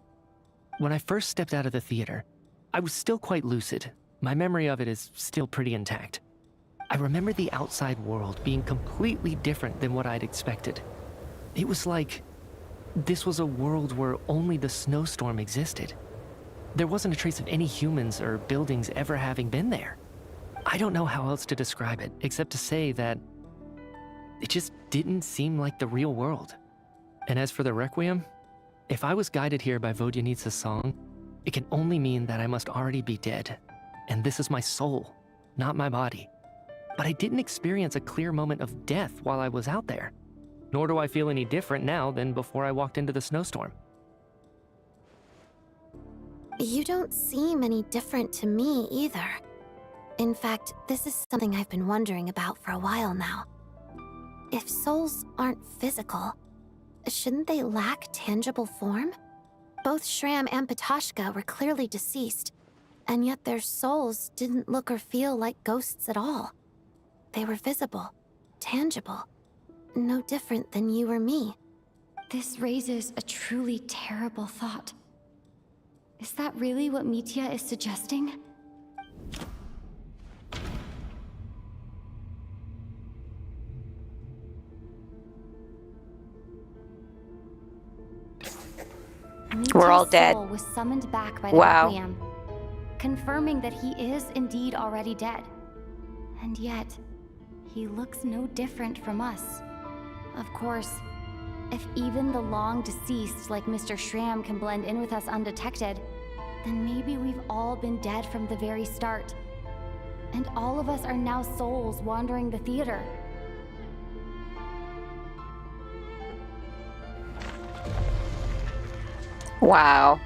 S9: When I first stepped out of the theater, I was still quite lucid. My memory of it is still pretty intact. I remember the outside world being completely different than what I'd expected. It was like this was a world where only the snowstorm existed. There wasn't a trace of any humans or buildings ever having been there. I don't know how else to describe it, except to say that it just didn't seem like the real world. And as for the Requiem, if I was guided here by Vodyanitsa's song, it can only mean that I must already be dead. And this is my soul, not my body. But I didn't experience a clear moment of death while I was out there. Nor do I feel any different now than before I walked into the snowstorm.
S4: You don't seem any different to me either. In fact, this is something I've been wondering about for a while now. If souls aren't physical, shouldn't they lack tangible form? Both Shram and Patashka were clearly deceased, and yet their souls didn't look or feel like ghosts at all. They were visible, tangible, no different than you or me.
S8: This raises a truly terrible thought. Is that really what Mitya is suggesting?
S1: We're all
S8: Mitya's
S1: dead.
S8: soul was summoned back by the
S1: Wow.
S8: Requiem, confirming that he is indeed already dead. And yet, he looks no different from us. Of course, if even the long deceased like Mr. Shram can blend in with us undetected, then maybe we've all been dead from the very start. And all of us are now souls wandering the theater.
S1: Wow.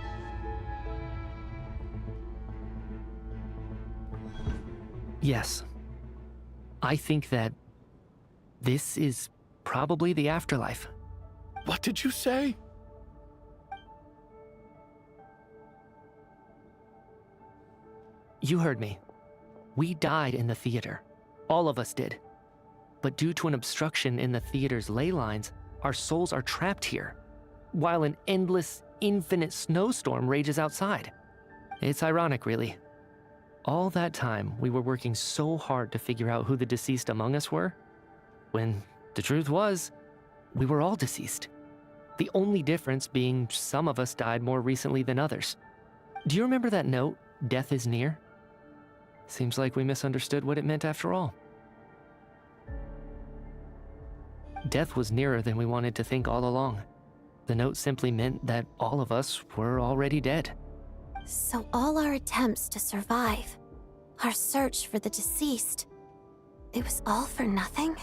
S9: Yes. I think that this is probably the afterlife.
S6: What did you say?
S9: You heard me. We died in the theater. All of us did. But due to an obstruction in the theater's ley lines, our souls are trapped here, while an endless, infinite snowstorm rages outside. It's ironic, really. All that time, we were working so hard to figure out who the deceased among us were, when the truth was, we were all deceased. The only difference being some of us died more recently than others. Do you remember that note, "Death is near"? Seems like we misunderstood what it meant after all. Death was nearer than we wanted to think all along. The note simply meant that all of us were already dead.
S4: So all our attempts to survive, our search for the deceased, it was all for nothing?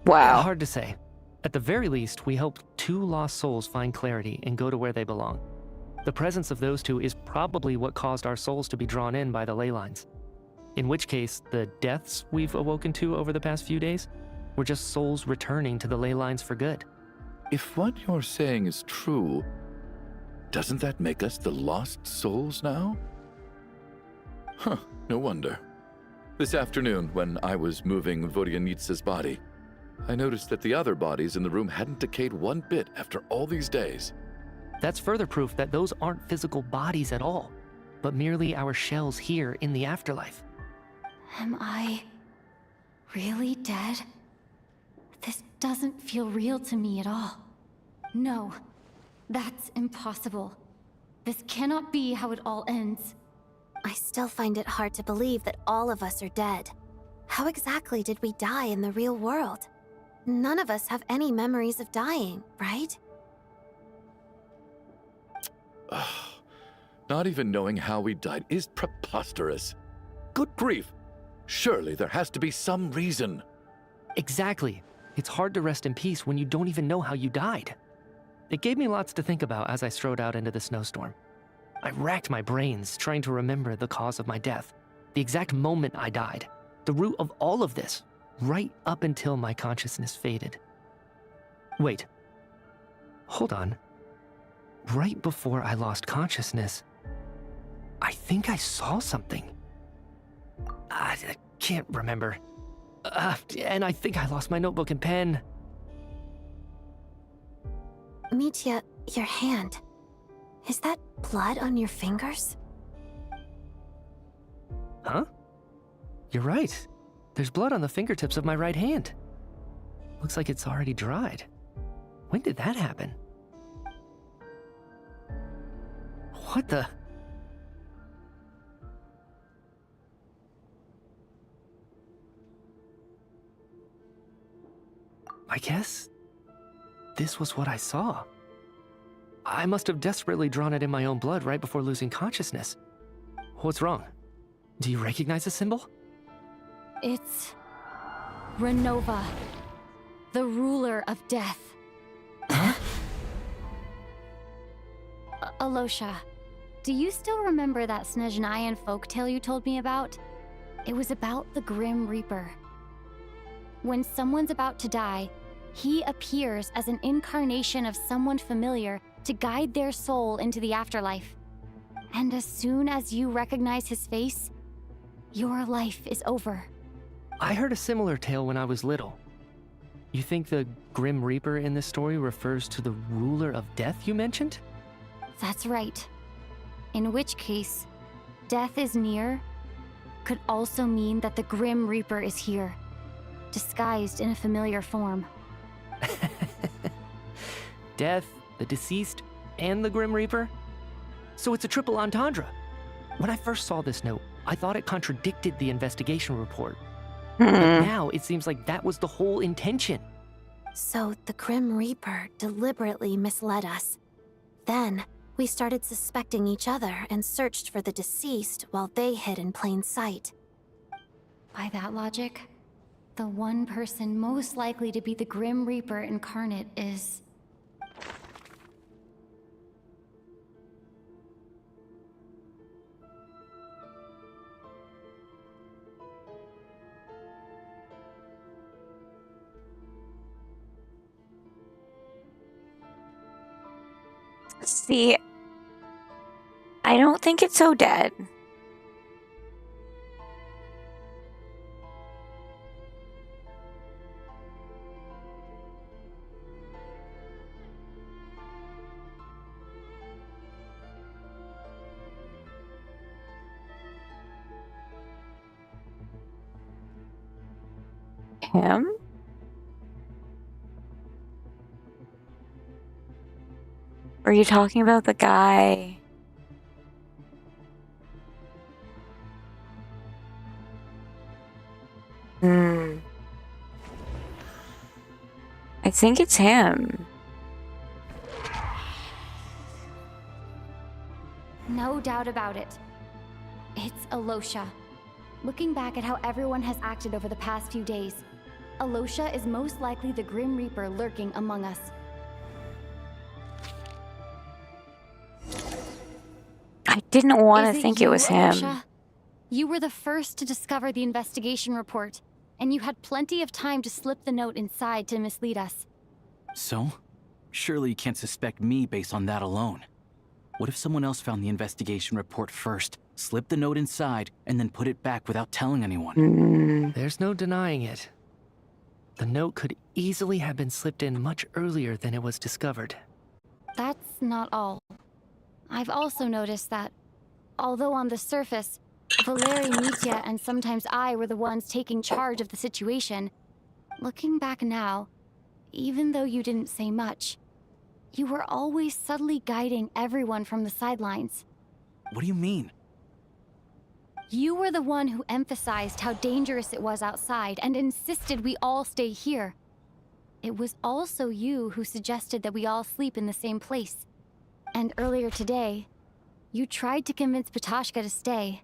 S1: Wow.
S9: Hard to say. At the very least, we helped two lost souls find clarity and go to where they belong. The presence of those two is probably what caused our souls to be drawn in by the ley lines. In which case, the deaths we've awoken to over the past few days were just souls returning to the ley lines for good.
S6: If what you're saying is true, doesn't that make us the lost souls now? Huh, no wonder. This afternoon, when I was moving Vodyanitsa's body, I noticed that the other bodies in the room hadn't decayed one bit after all these days.
S9: That's further proof that those aren't physical bodies at all, but merely our shells here in the afterlife.
S8: Am I really dead? This doesn't feel real to me at all. No, that's impossible. This cannot be how it all ends.
S4: I still find it hard to believe that all of us are dead. How exactly did we die in the real world? None of us have any memories of dying, right?
S6: Not even knowing how we died is preposterous. Good grief! Surely there has to be some reason.
S9: Exactly. It's hard to rest in peace when you don't even know how you died. It gave me lots to think about as I strode out into the snowstorm. I racked my brains trying to remember the cause of my death, the exact moment I died, the root of all of this, right up until my consciousness faded. Wait. Hold on. Right before I lost consciousness, I think I saw something. I can't remember. And I think I lost my notebook and pen.
S4: Mitya, your hand. Is that blood on your fingers?
S9: Huh? You're right. There's blood on the fingertips of my right hand. Looks like it's already dried. When did that happen? What the? I guess this was what I saw. I must have desperately drawn it in my own blood right before losing consciousness. What's wrong? Do you recognize the symbol?
S8: It's Renova, the ruler of death.
S9: Huh?
S8: Alosha, do you still remember that Snezhnayan folktale you told me about? It was about the Grim Reaper. When someone's about to die, he appears as an incarnation of someone familiar to guide their soul into the afterlife. And as soon as you recognize his face, your life is over.
S9: I heard a similar tale when I was little. You think the Grim Reaper in this story refers to the ruler of death you mentioned?
S8: That's right. In which case, death is near could also mean that the Grim Reaper is here, disguised in a familiar form.
S9: Death, the deceased, and the Grim Reaper? So it's a triple entendre. When I first saw this note, I thought it contradicted the investigation report. But now it seems like that was the whole intention.
S4: So the Grim Reaper deliberately misled us. Then, we started suspecting each other and searched for the deceased while they hid in plain sight.
S8: By that logic, the one person most likely to be the Grim Reaper incarnate is...
S1: See, I don't think it's so dead. Him? Are you talking about the guy? I think it's him.
S8: No doubt about it. It's Alosha. Looking back at how everyone has acted over the past few days, Alosha is most likely the Grim Reaper lurking among us.
S1: I didn't want
S8: Is
S1: to think
S8: you,
S1: it was him.
S8: Alosha? You were the first to discover the investigation report, and you had plenty of time to slip the note inside to mislead us.
S5: So? Surely you can't suspect me based on that alone. What if someone else found the investigation report first, slipped the note inside, and then put it back without telling anyone?
S9: There's no denying it. The note could easily have been slipped in much earlier than it was discovered.
S8: That's not all. I've also noticed that, although on the surface, Valeri, Mitya, and sometimes I were the ones taking charge of the situation, looking back now, even though you didn't say much, you were always subtly guiding everyone from the sidelines.
S5: What do you mean?
S8: You were the one who emphasized how dangerous it was outside and insisted we all stay here. It was also you who suggested that we all sleep in the same place. And earlier today, you tried to convince Patoshka to stay.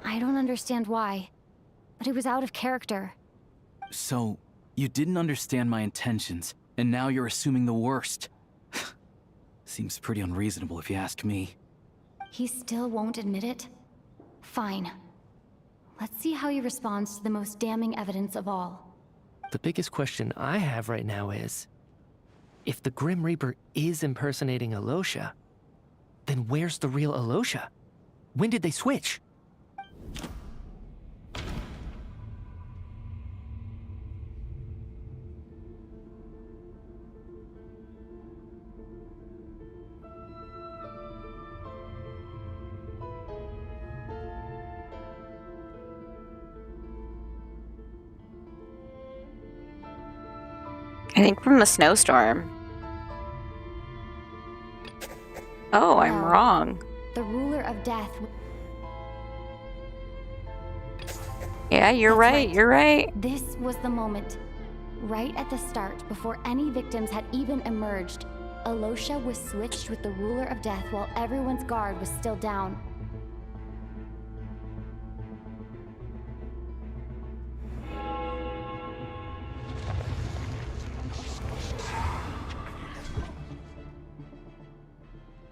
S8: I don't understand why, but it was out of character.
S5: So, you didn't understand my intentions, and now you're assuming the worst. Seems pretty unreasonable if you ask me.
S8: He still won't admit it? Fine. Let's see how he responds to the most damning evidence of all.
S9: The biggest question I have right now is, if the Grim Reaper is impersonating Alosha, then where's the real Alosha? When did they switch?
S1: I think from the snowstorm. Oh, I'm
S8: Well,
S1: wrong.
S8: The ruler of death.
S1: Yeah, you're
S8: That's
S1: right,
S8: right.
S1: you're right.
S8: This was the moment. Right at the start, before any victims had even emerged, Alosha was switched with the ruler of death while everyone's guard was still down.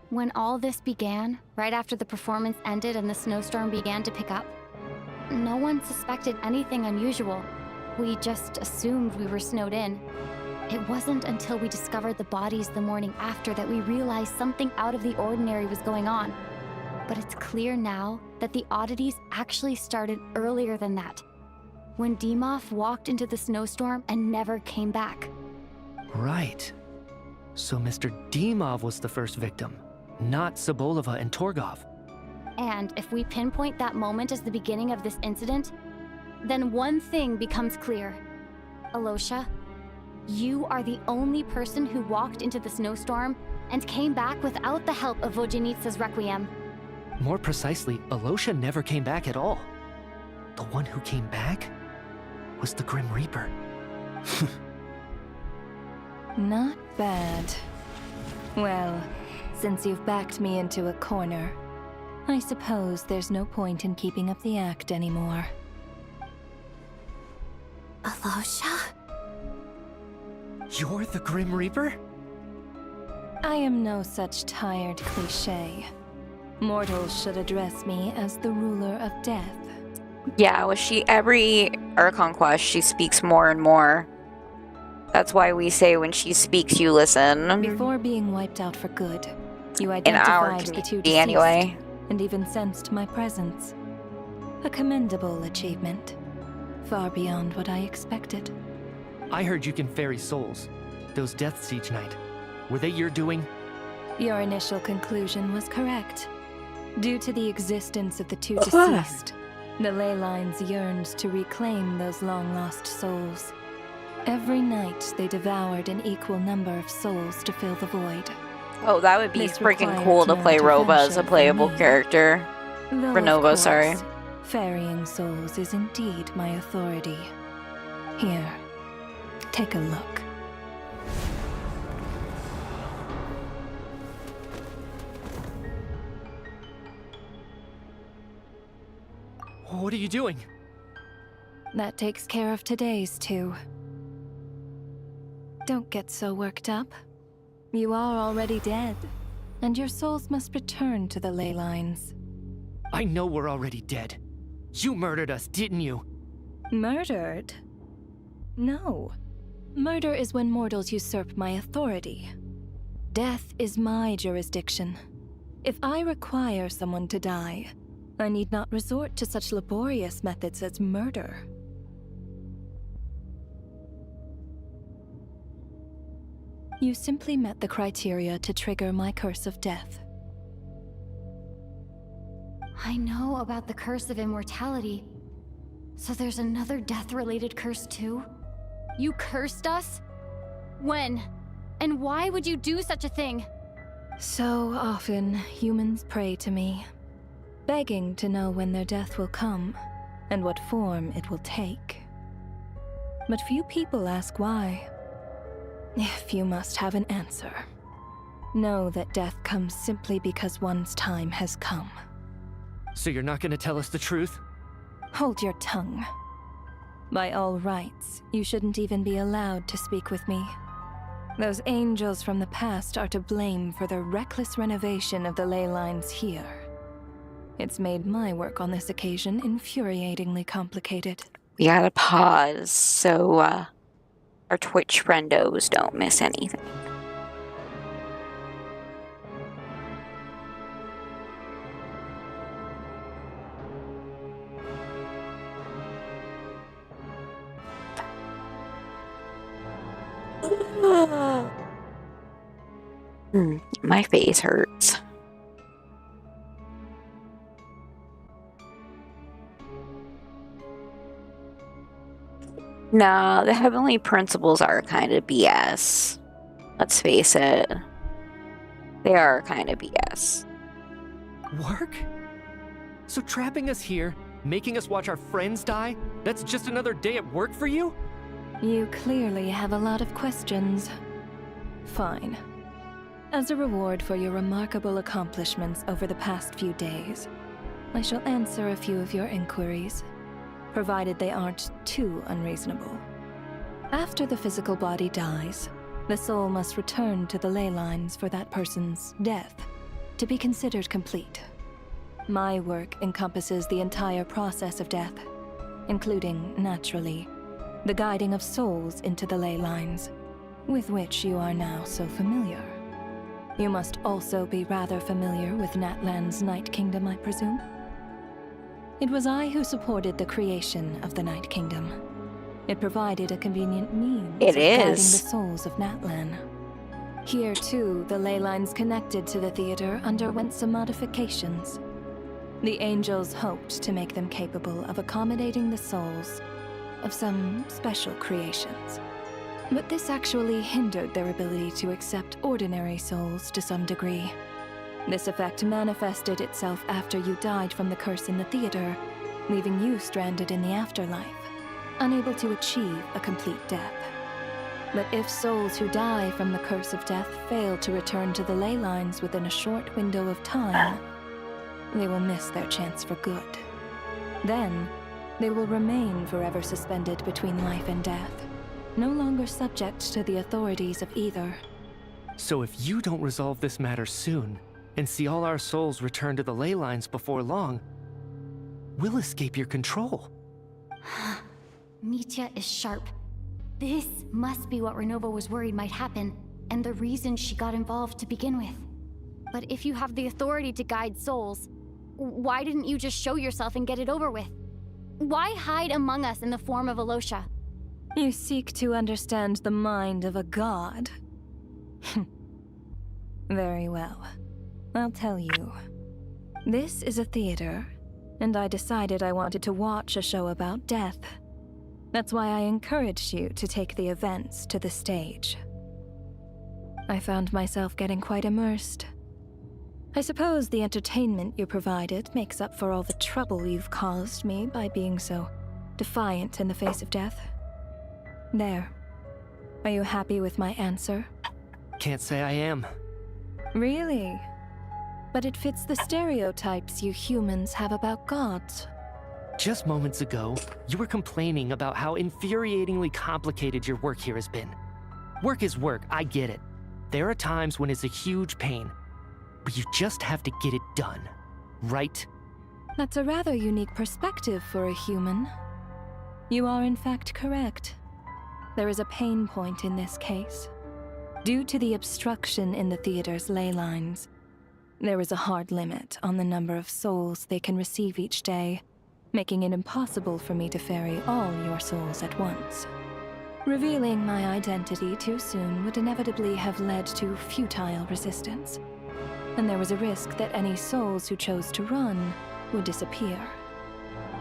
S8: When all this began, right after the performance ended and the snowstorm began to pick up, no one suspected anything unusual. We just assumed we were snowed in. It wasn't until we discovered the bodies the morning after that we realized something out of the ordinary was going on. But it's clear now that the oddities actually started earlier than that, when Dimov walked into the snowstorm and never came back.
S9: Right. So Mr. Dimov was the first victim, not Sobolova and Torgov.
S8: And if we pinpoint that moment as the beginning of this incident, then one thing becomes clear. Alosha, you are the only person who walked into the snowstorm and came back without the help of Vojanitsa's Requiem.
S9: More precisely, Alosha never came back at all. The one who came back was the Grim Reaper.
S15: Not bad. Well, since you've backed me into a corner, I suppose there's no point in keeping up the act anymore.
S4: Alosha?
S9: You're the Grim Reaper?
S15: I am no such tired cliché. Mortals should address me as the ruler of death.
S1: Yeah, well, every Archon quest, she speaks more and more. That's why we say when she speaks, you listen.
S15: Before being wiped out for good, you
S1: In our
S15: identified the two
S1: community,
S15: deceased,
S1: anyway.
S15: and even sensed my presence. A commendable achievement. Far beyond what I expected.
S9: I heard you can ferry souls. Those deaths each night. Were they your doing?
S15: Your initial conclusion was correct. Due to the existence of the two deceased, the ley lines yearned to reclaim those long-lost souls. Every night, they devoured an equal number of souls to fill the void.
S1: Oh, that would be
S15: This
S1: freaking
S15: required
S1: cool to
S15: no
S1: play Rova as a
S15: intervention
S1: playable
S15: from me.
S1: character.
S15: Though, of
S1: Renova, sorry.
S15: course, ferrying souls is indeed my authority. Here, take a look.
S9: What are you doing?
S15: That takes care of today's too. Don't get so worked up. You are already dead, and your souls must return to the ley lines.
S9: I know we're already dead. You murdered us, didn't you?
S15: Murdered? No. Murder is when mortals usurp my authority. Death is my jurisdiction. If I require someone to die, I need not resort to such laborious methods as murder. You simply met the criteria to trigger my curse of death.
S8: I know about the curse of immortality. So there's another death-related curse too? You cursed us? When? And why would you do such a thing?
S15: So often, humans pray to me, begging to know when their death will come, and what form it will take. But few people ask why. If you must have an answer, know that death comes simply because one's time has come.
S9: So you're not gonna tell us the truth?
S15: Hold your tongue. By all rights, you shouldn't even be allowed to speak with me. Those angels from the past are to blame for the reckless renovation of the ley lines here. It's made my work on this occasion infuriatingly complicated.
S1: We gotta pause so our Twitch friendos don't miss anything. My face hurts. No, the heavenly principles are kind of BS. Let's face it. They are kind of BS.
S9: Work? So trapping us here, making us watch our friends die, that's just another day at work for you?
S15: You clearly have a lot of questions. Fine. As a reward for your remarkable accomplishments over the past few days, I shall answer a few of your inquiries, provided they aren't too unreasonable. After the physical body dies, the soul must return to the ley lines for that person's death to be considered complete. My work encompasses the entire process of death, including, naturally, the guiding of souls into the ley lines, with which you are now so familiar. You must also be rather familiar with Natlan's Night Kingdom, I presume? It was I who supported the creation of the Night Kingdom. It provided a convenient means of guiding the souls of Natlan. Here, too, the ley lines connected to the theater underwent some modifications. The angels hoped to make them capable of accommodating the souls of some special creations. But this actually hindered their ability to accept ordinary souls to some degree. This effect manifested itself after you died from the curse in the theater, leaving you stranded in the afterlife, unable to achieve a complete death. But if souls who die from the curse of death fail to return to the ley lines within a short window of time, they will miss their chance for good. Then, they will remain forever suspended between life and death, no longer subject to the authorities of either.
S9: So if you don't resolve this matter soon, and see all our souls return to the ley lines before long, we'll escape your control.
S8: Mitya is sharp. This must be what Renova was worried might happen, and the reason she got involved to begin with. But if you have the authority to guide souls, why didn't you just show yourself and get it over with? Why hide among us in the form of Alosha?
S15: You seek to understand the mind of a god. Very well. I'll tell you. This is a theater, and I decided I wanted to watch a show about death. That's why I encouraged you to take the events to the stage. I found myself getting quite immersed. I suppose the entertainment you provided makes up for all the trouble you've caused me by being so defiant in the face of death. There. Are you happy with my answer?
S9: Can't say I am.
S15: Really? But it fits the stereotypes you humans have about gods.
S9: Just moments ago, you were complaining about how infuriatingly complicated your work here has been. Work is work, I get it. There are times when it's a huge pain, but you just have to get it done, right?
S15: That's a rather unique perspective for a human. You are in fact correct. There is a pain point in this case. Due to the obstruction in the theater's ley lines, there is a hard limit on the number of souls they can receive each day, making it impossible for me to ferry all your souls at once. Revealing my identity too soon would inevitably have led to futile resistance, and there was a risk that any souls who chose to run would disappear.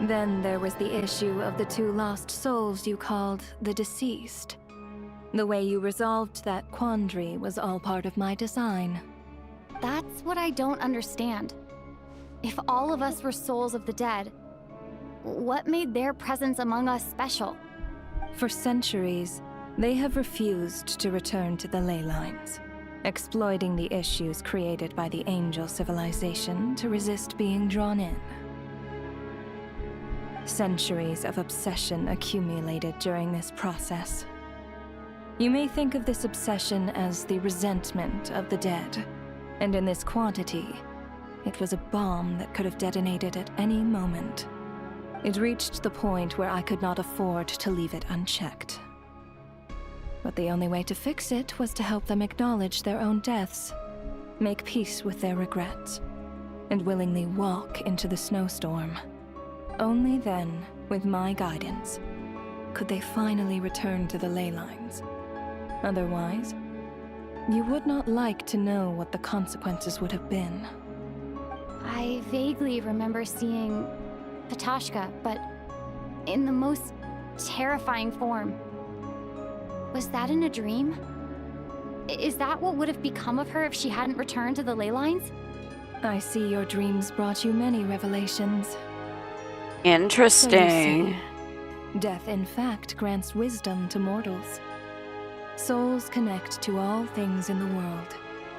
S15: Then there was the issue of the 2 lost souls you called the deceased. The way you resolved that quandary was all part of my design.
S8: That's what I don't understand. If all of us were souls of the dead, what made their presence among us special?
S15: For centuries, they have refused to return to the ley lines, exploiting the issues created by the angel civilization to resist being drawn in. Centuries of obsession accumulated during this process. You may think of this obsession as the resentment of the dead, and in this quantity, it was a bomb that could have detonated at any moment. It reached the point where I could not afford to leave it unchecked. But the only way to fix it was to help them acknowledge their own deaths, make peace with their regrets, and willingly walk into the snowstorm. Only then, with my guidance, could they finally return to the ley lines. Otherwise, you would not like to know what the consequences would have been.
S8: I vaguely remember seeing Patashka, but in the most terrifying form. Was that in a dream? Is that what would have become of her if she hadn't returned to the ley lines?
S15: I see your dreams brought you many revelations.
S1: Interesting.
S15: So you see, death, in fact, grants wisdom to mortals. Souls connect to all things in the world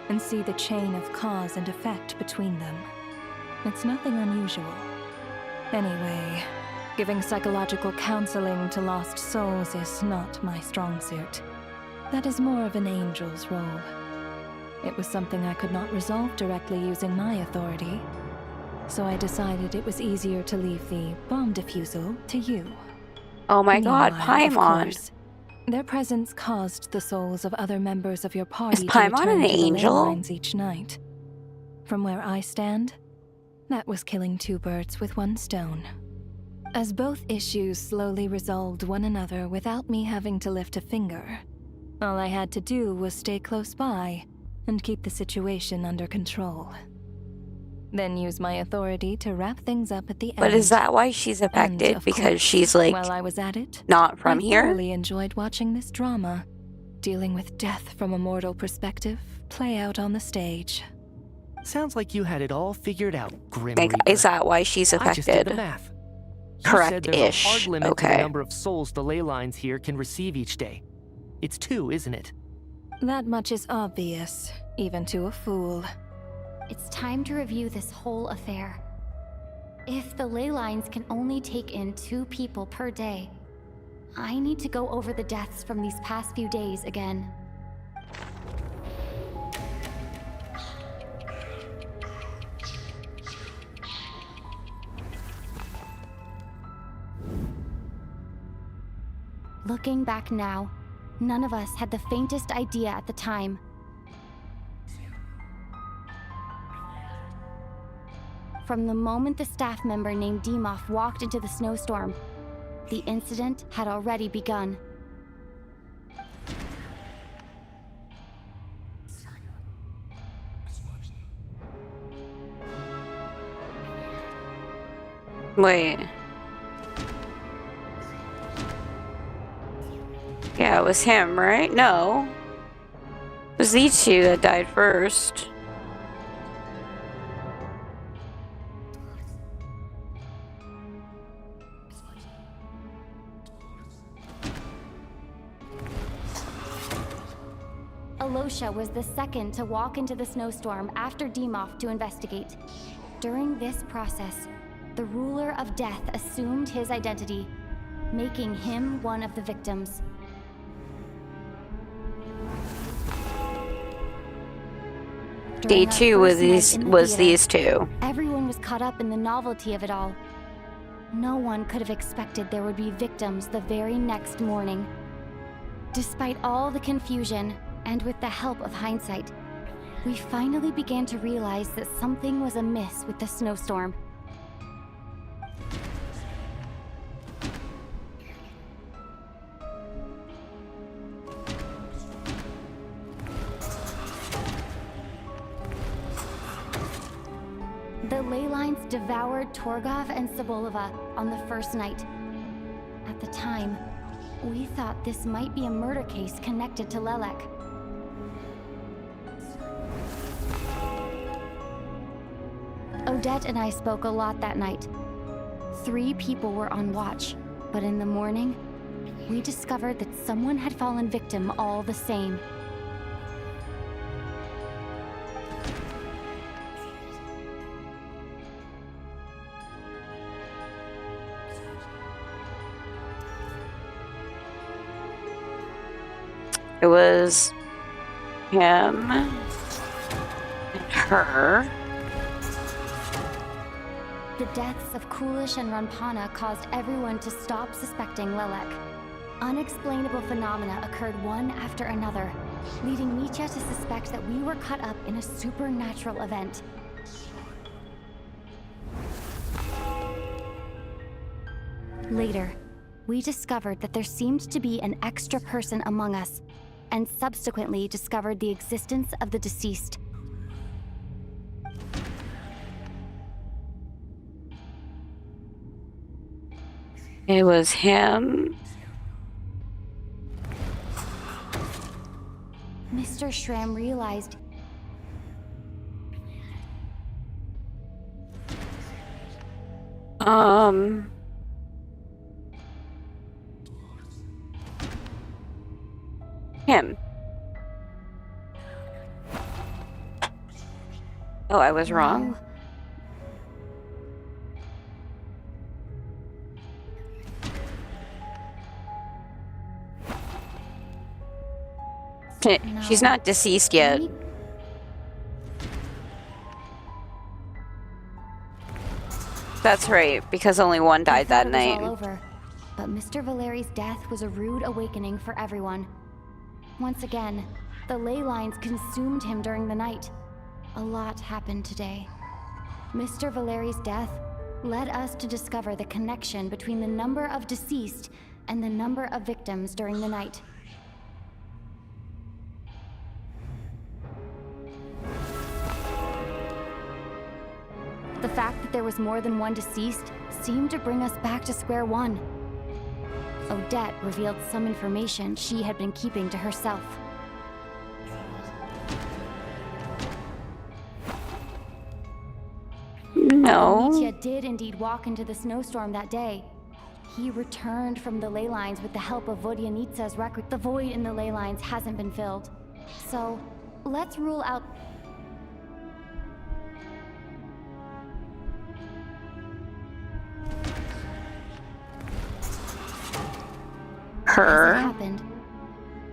S15: and see the chain of cause and effect between them. It's nothing unusual. Anyway, giving psychological counseling to lost souls is not my strong suit. That is more of an angel's role. It was something I could not resolve directly using my authority, so I decided it was easier to leave the bomb defusal to you.
S1: Oh my god,
S15: Meanwhile, of
S1: Paimon.
S15: course, their presence caused the souls of other members of your party to
S1: Paimon
S15: return
S1: an
S15: to the ley
S1: angel?
S15: lines each night. From where I stand, that was killing two birds with one stone. As both issues slowly resolved one another without me having to lift a finger, all I had to do was stay close by and keep the situation under control. Then use my authority to wrap things up at the end.
S1: But is that why she's affected?
S15: And, of
S1: Because
S15: course,
S1: she's like
S15: while I was at it,
S1: not from
S15: I
S1: here?
S15: thoroughly enjoyed watching this drama, dealing with death from a mortal perspective, play out on the stage.
S9: Sounds like you had it all figured out, Grim
S1: Like,
S9: Reaper.
S1: is that why she's
S9: I just did the
S1: affected?
S9: math. You said there's a
S1: Correct-ish.
S9: hard limit to the
S1: Okay.
S9: number of souls the ley lines here can receive each day. It's 2, isn't it?
S15: That much is obvious, even to a fool.
S8: It's time to review this whole affair. If the ley lines can only take in 2 people per day, I need to go over the deaths from these past few days again. Looking back now, none of us had the faintest idea at the time. From the moment the staff member named Demoff walked into the snowstorm, the incident had already begun.
S1: Wait. Yeah, it was him, right? No. It was these two that died first.
S8: Alosha was the second to walk into the snowstorm after Demoff to investigate. During this process, the ruler of death assumed his identity, making him one of the victims.
S1: Day
S8: During our
S1: 2 was
S8: first night
S1: these
S8: in the
S1: was
S8: theater,
S1: these two.
S8: Everyone was caught up in the novelty of it all. No one could have expected there would be victims the very next morning. Despite all the confusion, and with the help of hindsight, we finally began to realize that something was amiss with the snowstorm. The ley lines devoured Torgov and Sobolova on the first night. At the time, we thought this might be a murder case connected to Lelek. Odette and I spoke a lot that night. 3 people were on watch, but in the morning, we discovered that someone had fallen victim all the same.
S1: It was him and her.
S8: The deaths of Kulish and Ranpana caused everyone to stop suspecting Lelek. Unexplainable phenomena occurred one after another, leading Mitya to suspect that we were caught up in a supernatural event. Later, we discovered that there seemed to be an extra person among us, and subsequently discovered the existence of the deceased.
S1: It was him
S8: Professor Schramm realized
S1: him. Oh, I was wrong. She's not deceased yet. That's right, because only one died that night.
S8: All over, but Mr. Valeri's death was a rude awakening for everyone. Once again, the ley lines consumed him during the night. A lot happened today. Mr. Valeri's death led us to discover the connection between the number of deceased and the number of victims during the night. The fact that there was more than one deceased seemed to bring us back to square one. Odette revealed some information she had been keeping to herself.
S1: No.
S8: Mitya did indeed walk into the snowstorm that day. He returned from the ley lines with the help of Vodyanitsa's record. The void in the ley lines hasn't been filled. So, let's rule out...
S1: Her.
S8: As it happened,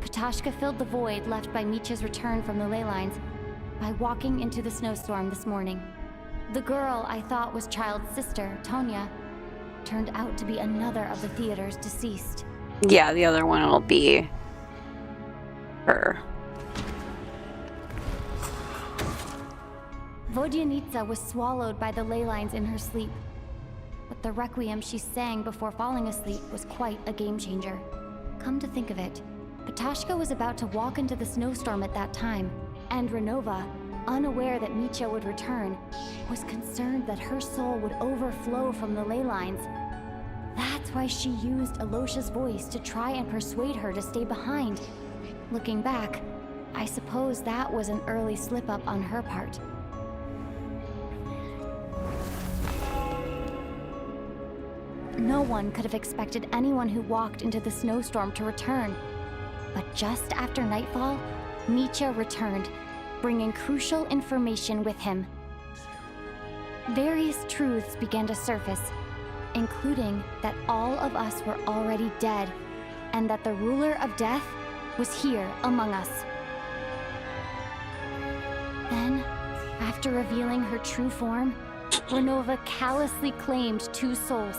S8: Patashka filled the void left by Mitya's return from the ley lines by walking into the snowstorm this morning. The girl I thought was Child's sister, Tonya, turned out to be another of the theater's deceased.
S1: Yeah, the other one will be her.
S8: Vodyanitsa was swallowed by the ley lines in her sleep, but the requiem she sang before falling asleep was quite a game changer. Come to think of it, Patashka was about to walk into the snowstorm at that time, and Renova, unaware that Mitya would return, was concerned that her soul would overflow from the ley lines. That's why she used Alosha's voice to try and persuade her to stay behind. Looking back, I suppose that was an early slip-up on her part. No one could have expected anyone who walked into the snowstorm to return. But just after nightfall, Mitya returned, bringing crucial information with him. Various truths began to surface, including that all of us were already dead, and that the ruler of death was here among us. Then, after revealing her true form, Renova callously claimed 2 souls.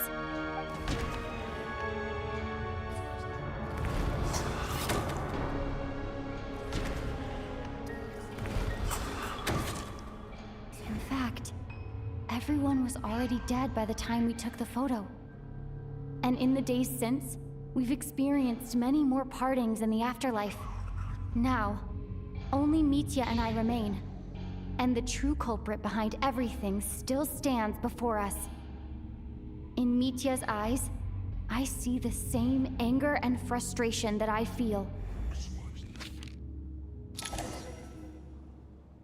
S8: Everyone was already dead by the time we took the photo. And in the days since, we've experienced many more partings in the afterlife. Now, only Mitya and I remain. And the true culprit behind everything still stands before us. In Mitya's eyes, I see the same anger and frustration that I feel.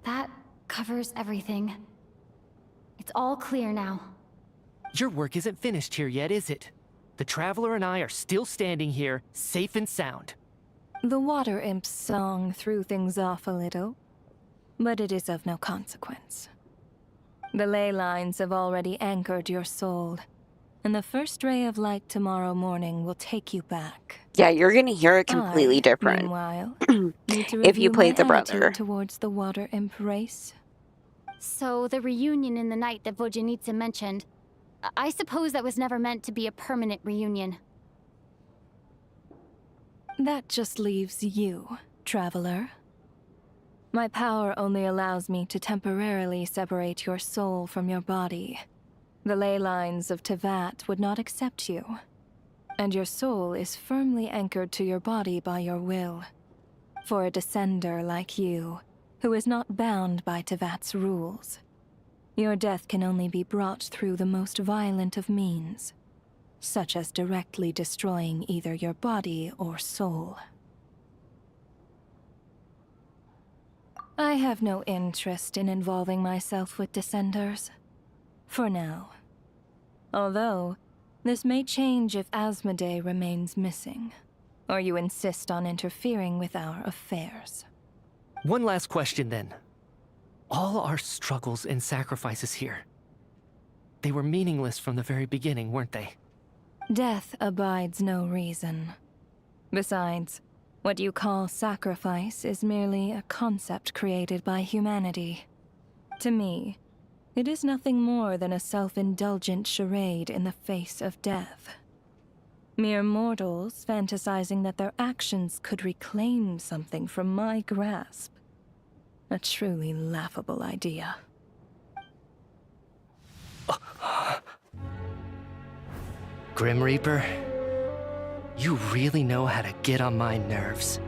S8: That covers everything. It's all clear now.
S9: Your work isn't finished here yet, is it? The Traveler and I are still standing here, safe and sound.
S15: The Water Imp's song threw things off a little, but it is of no consequence. The ley lines have already anchored your soul, and the first ray of light tomorrow morning will take you back.
S1: Yeah, you're gonna hear it completely different.
S15: Meanwhile,
S1: if you played the brother.
S15: Towards the Water Imp race.
S8: So, the reunion in the night that Vodyanitsa mentioned, I suppose that was never meant to be a permanent reunion.
S15: That just leaves you, Traveler. My power only allows me to temporarily separate your soul from your body. The ley lines of Tevat would not accept you, and your soul is firmly anchored to your body by your will. For a descender like you, who is not bound by Tevat's rules, your death can only be brought through the most violent of means, such as directly destroying either your body or soul. I have no interest in involving myself with Descenders. For now. Although, this may change if Asmodee remains missing, or you insist on interfering with our affairs.
S9: One last question then. All our struggles and sacrifices here, they were meaningless from the very beginning, weren't they?
S15: Death abides no reason. Besides, what you call sacrifice is merely a concept created by humanity. To me, it is nothing more than a self-indulgent charade in the face of death. Mere mortals fantasizing that their actions could reclaim something from my grasp. A truly laughable idea.
S9: Grim Reaper, you really know how to get on my nerves.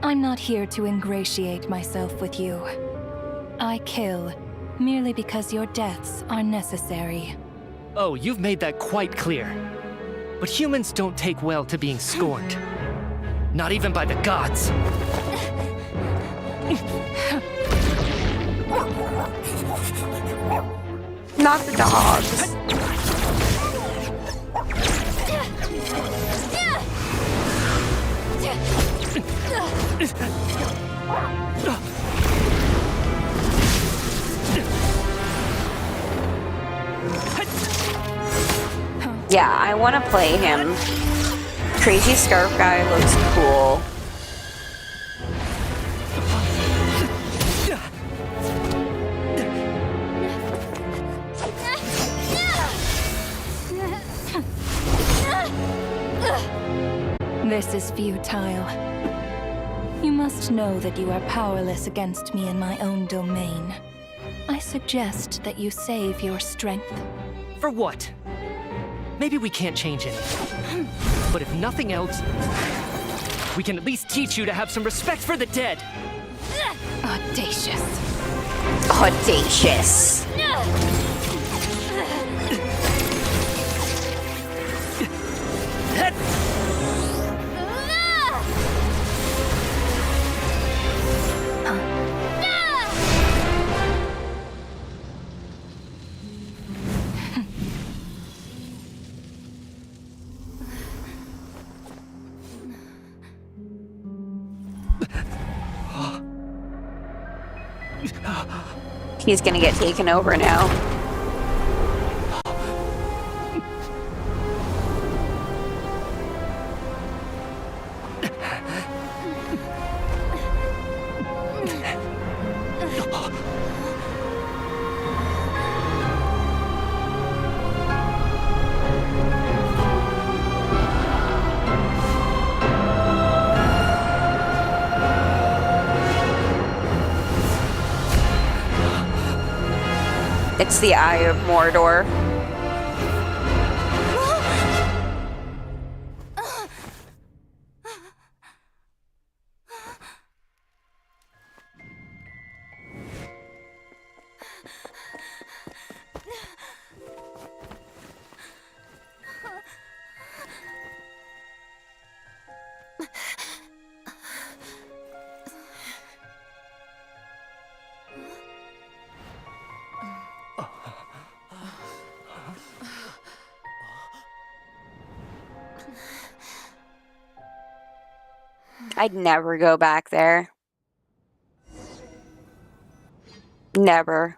S15: I'm not here to ingratiate myself with you. I kill merely because your deaths are necessary.
S9: Oh, you've made that quite clear. But humans don't take well to being scorned. Not even by the gods.
S1: Not the dogs. Yeah, I want to play him. Crazy Scarf guy looks cool.
S15: This is futile. You must know that you are powerless against me in my own domain. I suggest that you save your strength.
S9: For what? Maybe we can't change anything. But if nothing else, we can at least teach you to have some respect for the dead.
S15: Audacious.
S1: Audacious. He's gonna get taken over now. It's the Eye of Mordor. I'd never go back there. Never.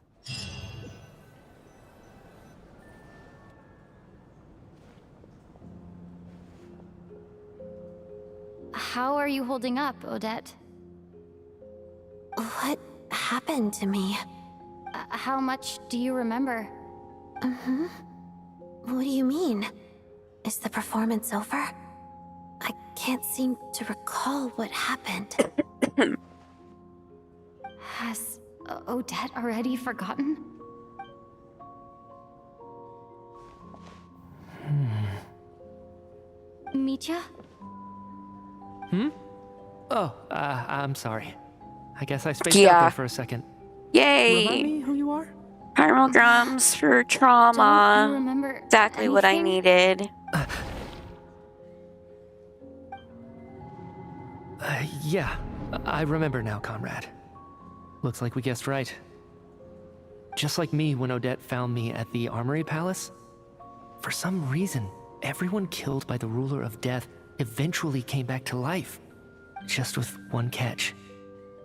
S8: How are you holding up, Odette?
S4: What happened to me?
S8: How much do you remember?
S4: What do you mean? Is the performance over? I can't seem to recall what happened.
S8: Has Odette already forgotten? Mitya?
S9: Oh, I'm sorry. I guess I spaced out there for a second.
S1: Yay!
S9: Remind me who you are?
S1: Primal drums for trauma.
S8: Don't you remember
S1: Exactly what I needed.
S9: Yeah, I remember now, comrade. Looks like we guessed right. Just like me when Odette found me at the Armory Palace, for some reason, everyone killed by the ruler of death eventually came back to life. Just with one catch.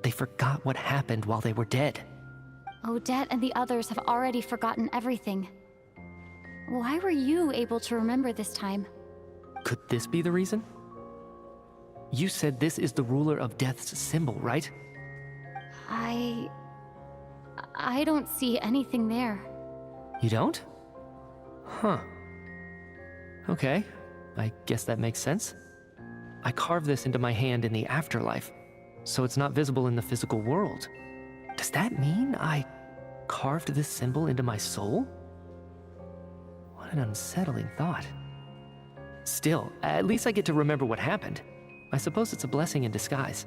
S9: They forgot what happened while they were dead.
S8: Odette and the others have already forgotten everything. Why were you able to remember this time?
S9: Could this be the reason? You said this is the ruler of death's symbol, right?
S8: I don't see anything there.
S9: You don't? Huh. Okay, I guess that makes sense. I carved this into my hand in the afterlife, so it's not visible in the physical world. Does that mean I carved this symbol into my soul? What an unsettling thought. Still, at least I get to remember what happened. I suppose it's a blessing in disguise.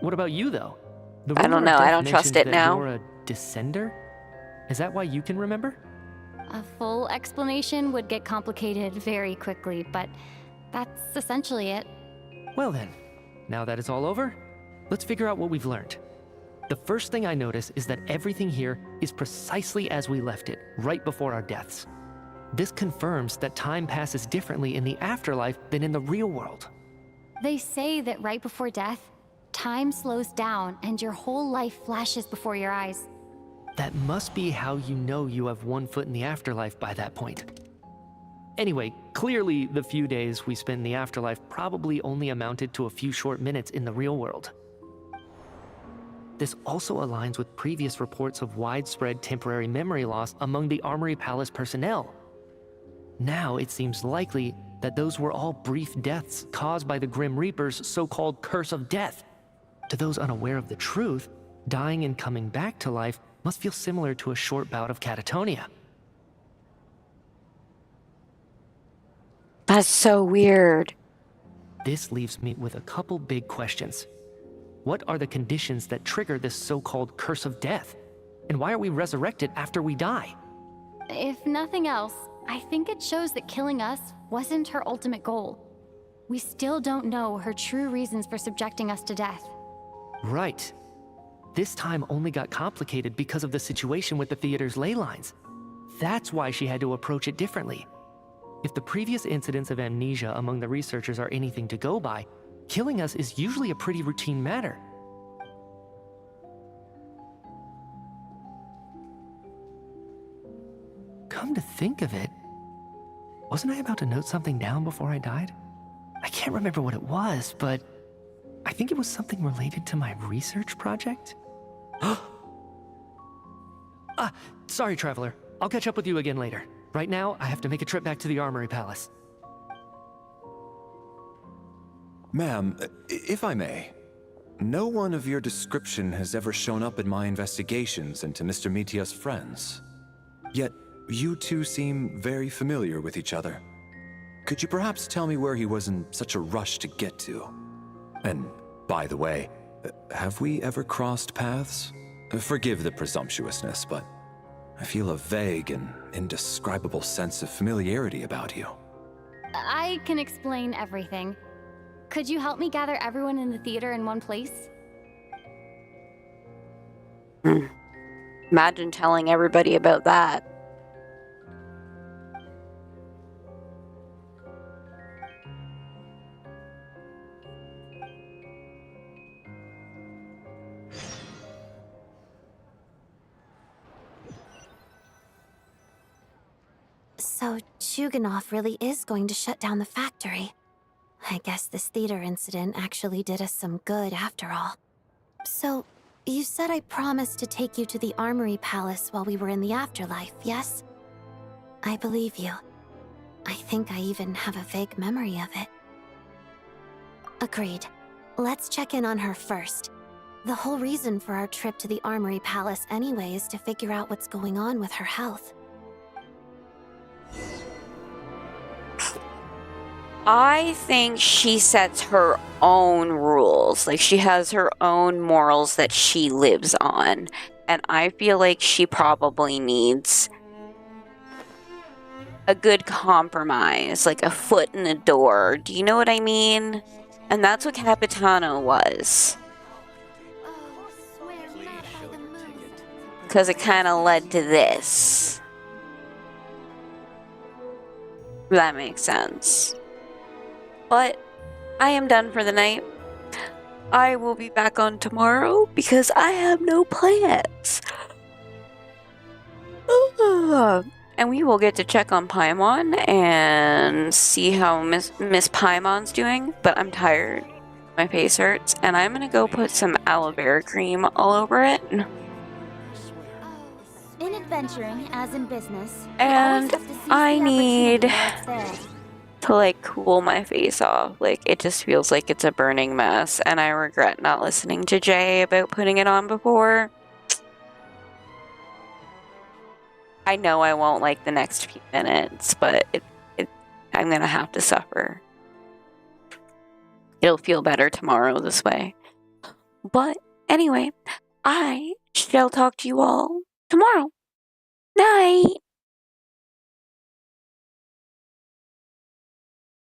S9: What about you, though? The
S1: I don't
S9: ruler of
S1: know, I
S9: death
S1: don't trust
S9: mentioned
S1: it
S9: that
S1: now.
S9: You're a descender? Is that why you can remember?
S8: A full explanation would get complicated very quickly, but that's essentially it.
S9: Well then, now that it's all over, let's figure out what we've learned. The first thing I notice is that everything here is precisely as we left it, right before our deaths. This confirms that time passes differently in the afterlife than in the real world.
S8: They say that right before death, time slows down and your whole life flashes before your eyes.
S9: That must be how you know you have one foot in the afterlife by that point. Anyway, clearly the few days we spent in the afterlife probably only amounted to a few short minutes in the real world. This also aligns with previous reports of widespread temporary memory loss among the Armory Palace personnel. Now it seems likely that those were all brief deaths caused by the Grim Reaper's so-called curse of death. To those unaware of the truth, dying and coming back to life must feel similar to a short bout of catatonia.
S1: That's so weird.
S9: This leaves me with a couple big questions. What are the conditions that trigger this so-called curse of death? And why are we resurrected after we die?
S8: If nothing else, I think it shows that killing us wasn't her ultimate goal. We still don't know her true reasons for subjecting us to death.
S9: Right. This time only got complicated because of the situation with the theater's ley lines. That's why she had to approach it differently. If the previous incidents of amnesia among the researchers are anything to go by, killing us is usually a pretty routine matter. Come to think of it, wasn't I about to note something down before I died? I can't remember what it was, but I think it was something related to my research project. Sorry, Traveler. I'll catch up with you again later. Right now, I have to make a trip back to the Armory Palace.
S7: Ma'am, if I may, no one of your description has ever shown up in my investigations into Mr. Mitia's friends. Yet, you two seem very familiar with each other. Could you perhaps tell me where he was in such a rush to get to? And, by the way, have we ever crossed paths? Forgive the presumptuousness, but I feel a vague and indescribable sense of familiarity about you.
S8: I can explain everything. Could you help me gather everyone in the theater in one place?
S1: Imagine telling everybody about that.
S4: So Chuganov really is going to shut down the factory. I guess this theater incident actually did us some good after all. So, you said I promised to take you to the Armory Palace while we were in the afterlife, yes? I believe you. I think I even have a vague memory of it. Agreed. Let's check in on her first. The whole reason for our trip to the Armory Palace anyway is to figure out what's going on with her health.
S1: I think she sets her own rules. Like, she has her own morals that she lives on. And I feel like she probably needs a good compromise, like a foot in the door. Do you know what I mean? And that's what Capitano was.
S3: Oh, swear not by the
S1: because it kind of led to this. If that makes sense. But I am done for the night. I will be back on tomorrow because I have no plans. And we will get to check on Paimon and see how Miss Paimon's doing. But I'm tired. My face hurts. And I'm going to go put some aloe vera cream all over it.
S3: In adventuring, as in business,
S1: And I need to like cool my face off. Like it just feels like it's a burning mess. And I regret not listening to Jay about putting it on before. I know I won't like the next few minutes, but I'm gonna have to suffer. It'll feel better tomorrow this way. But anyway, I shall talk to you all tomorrow. Night!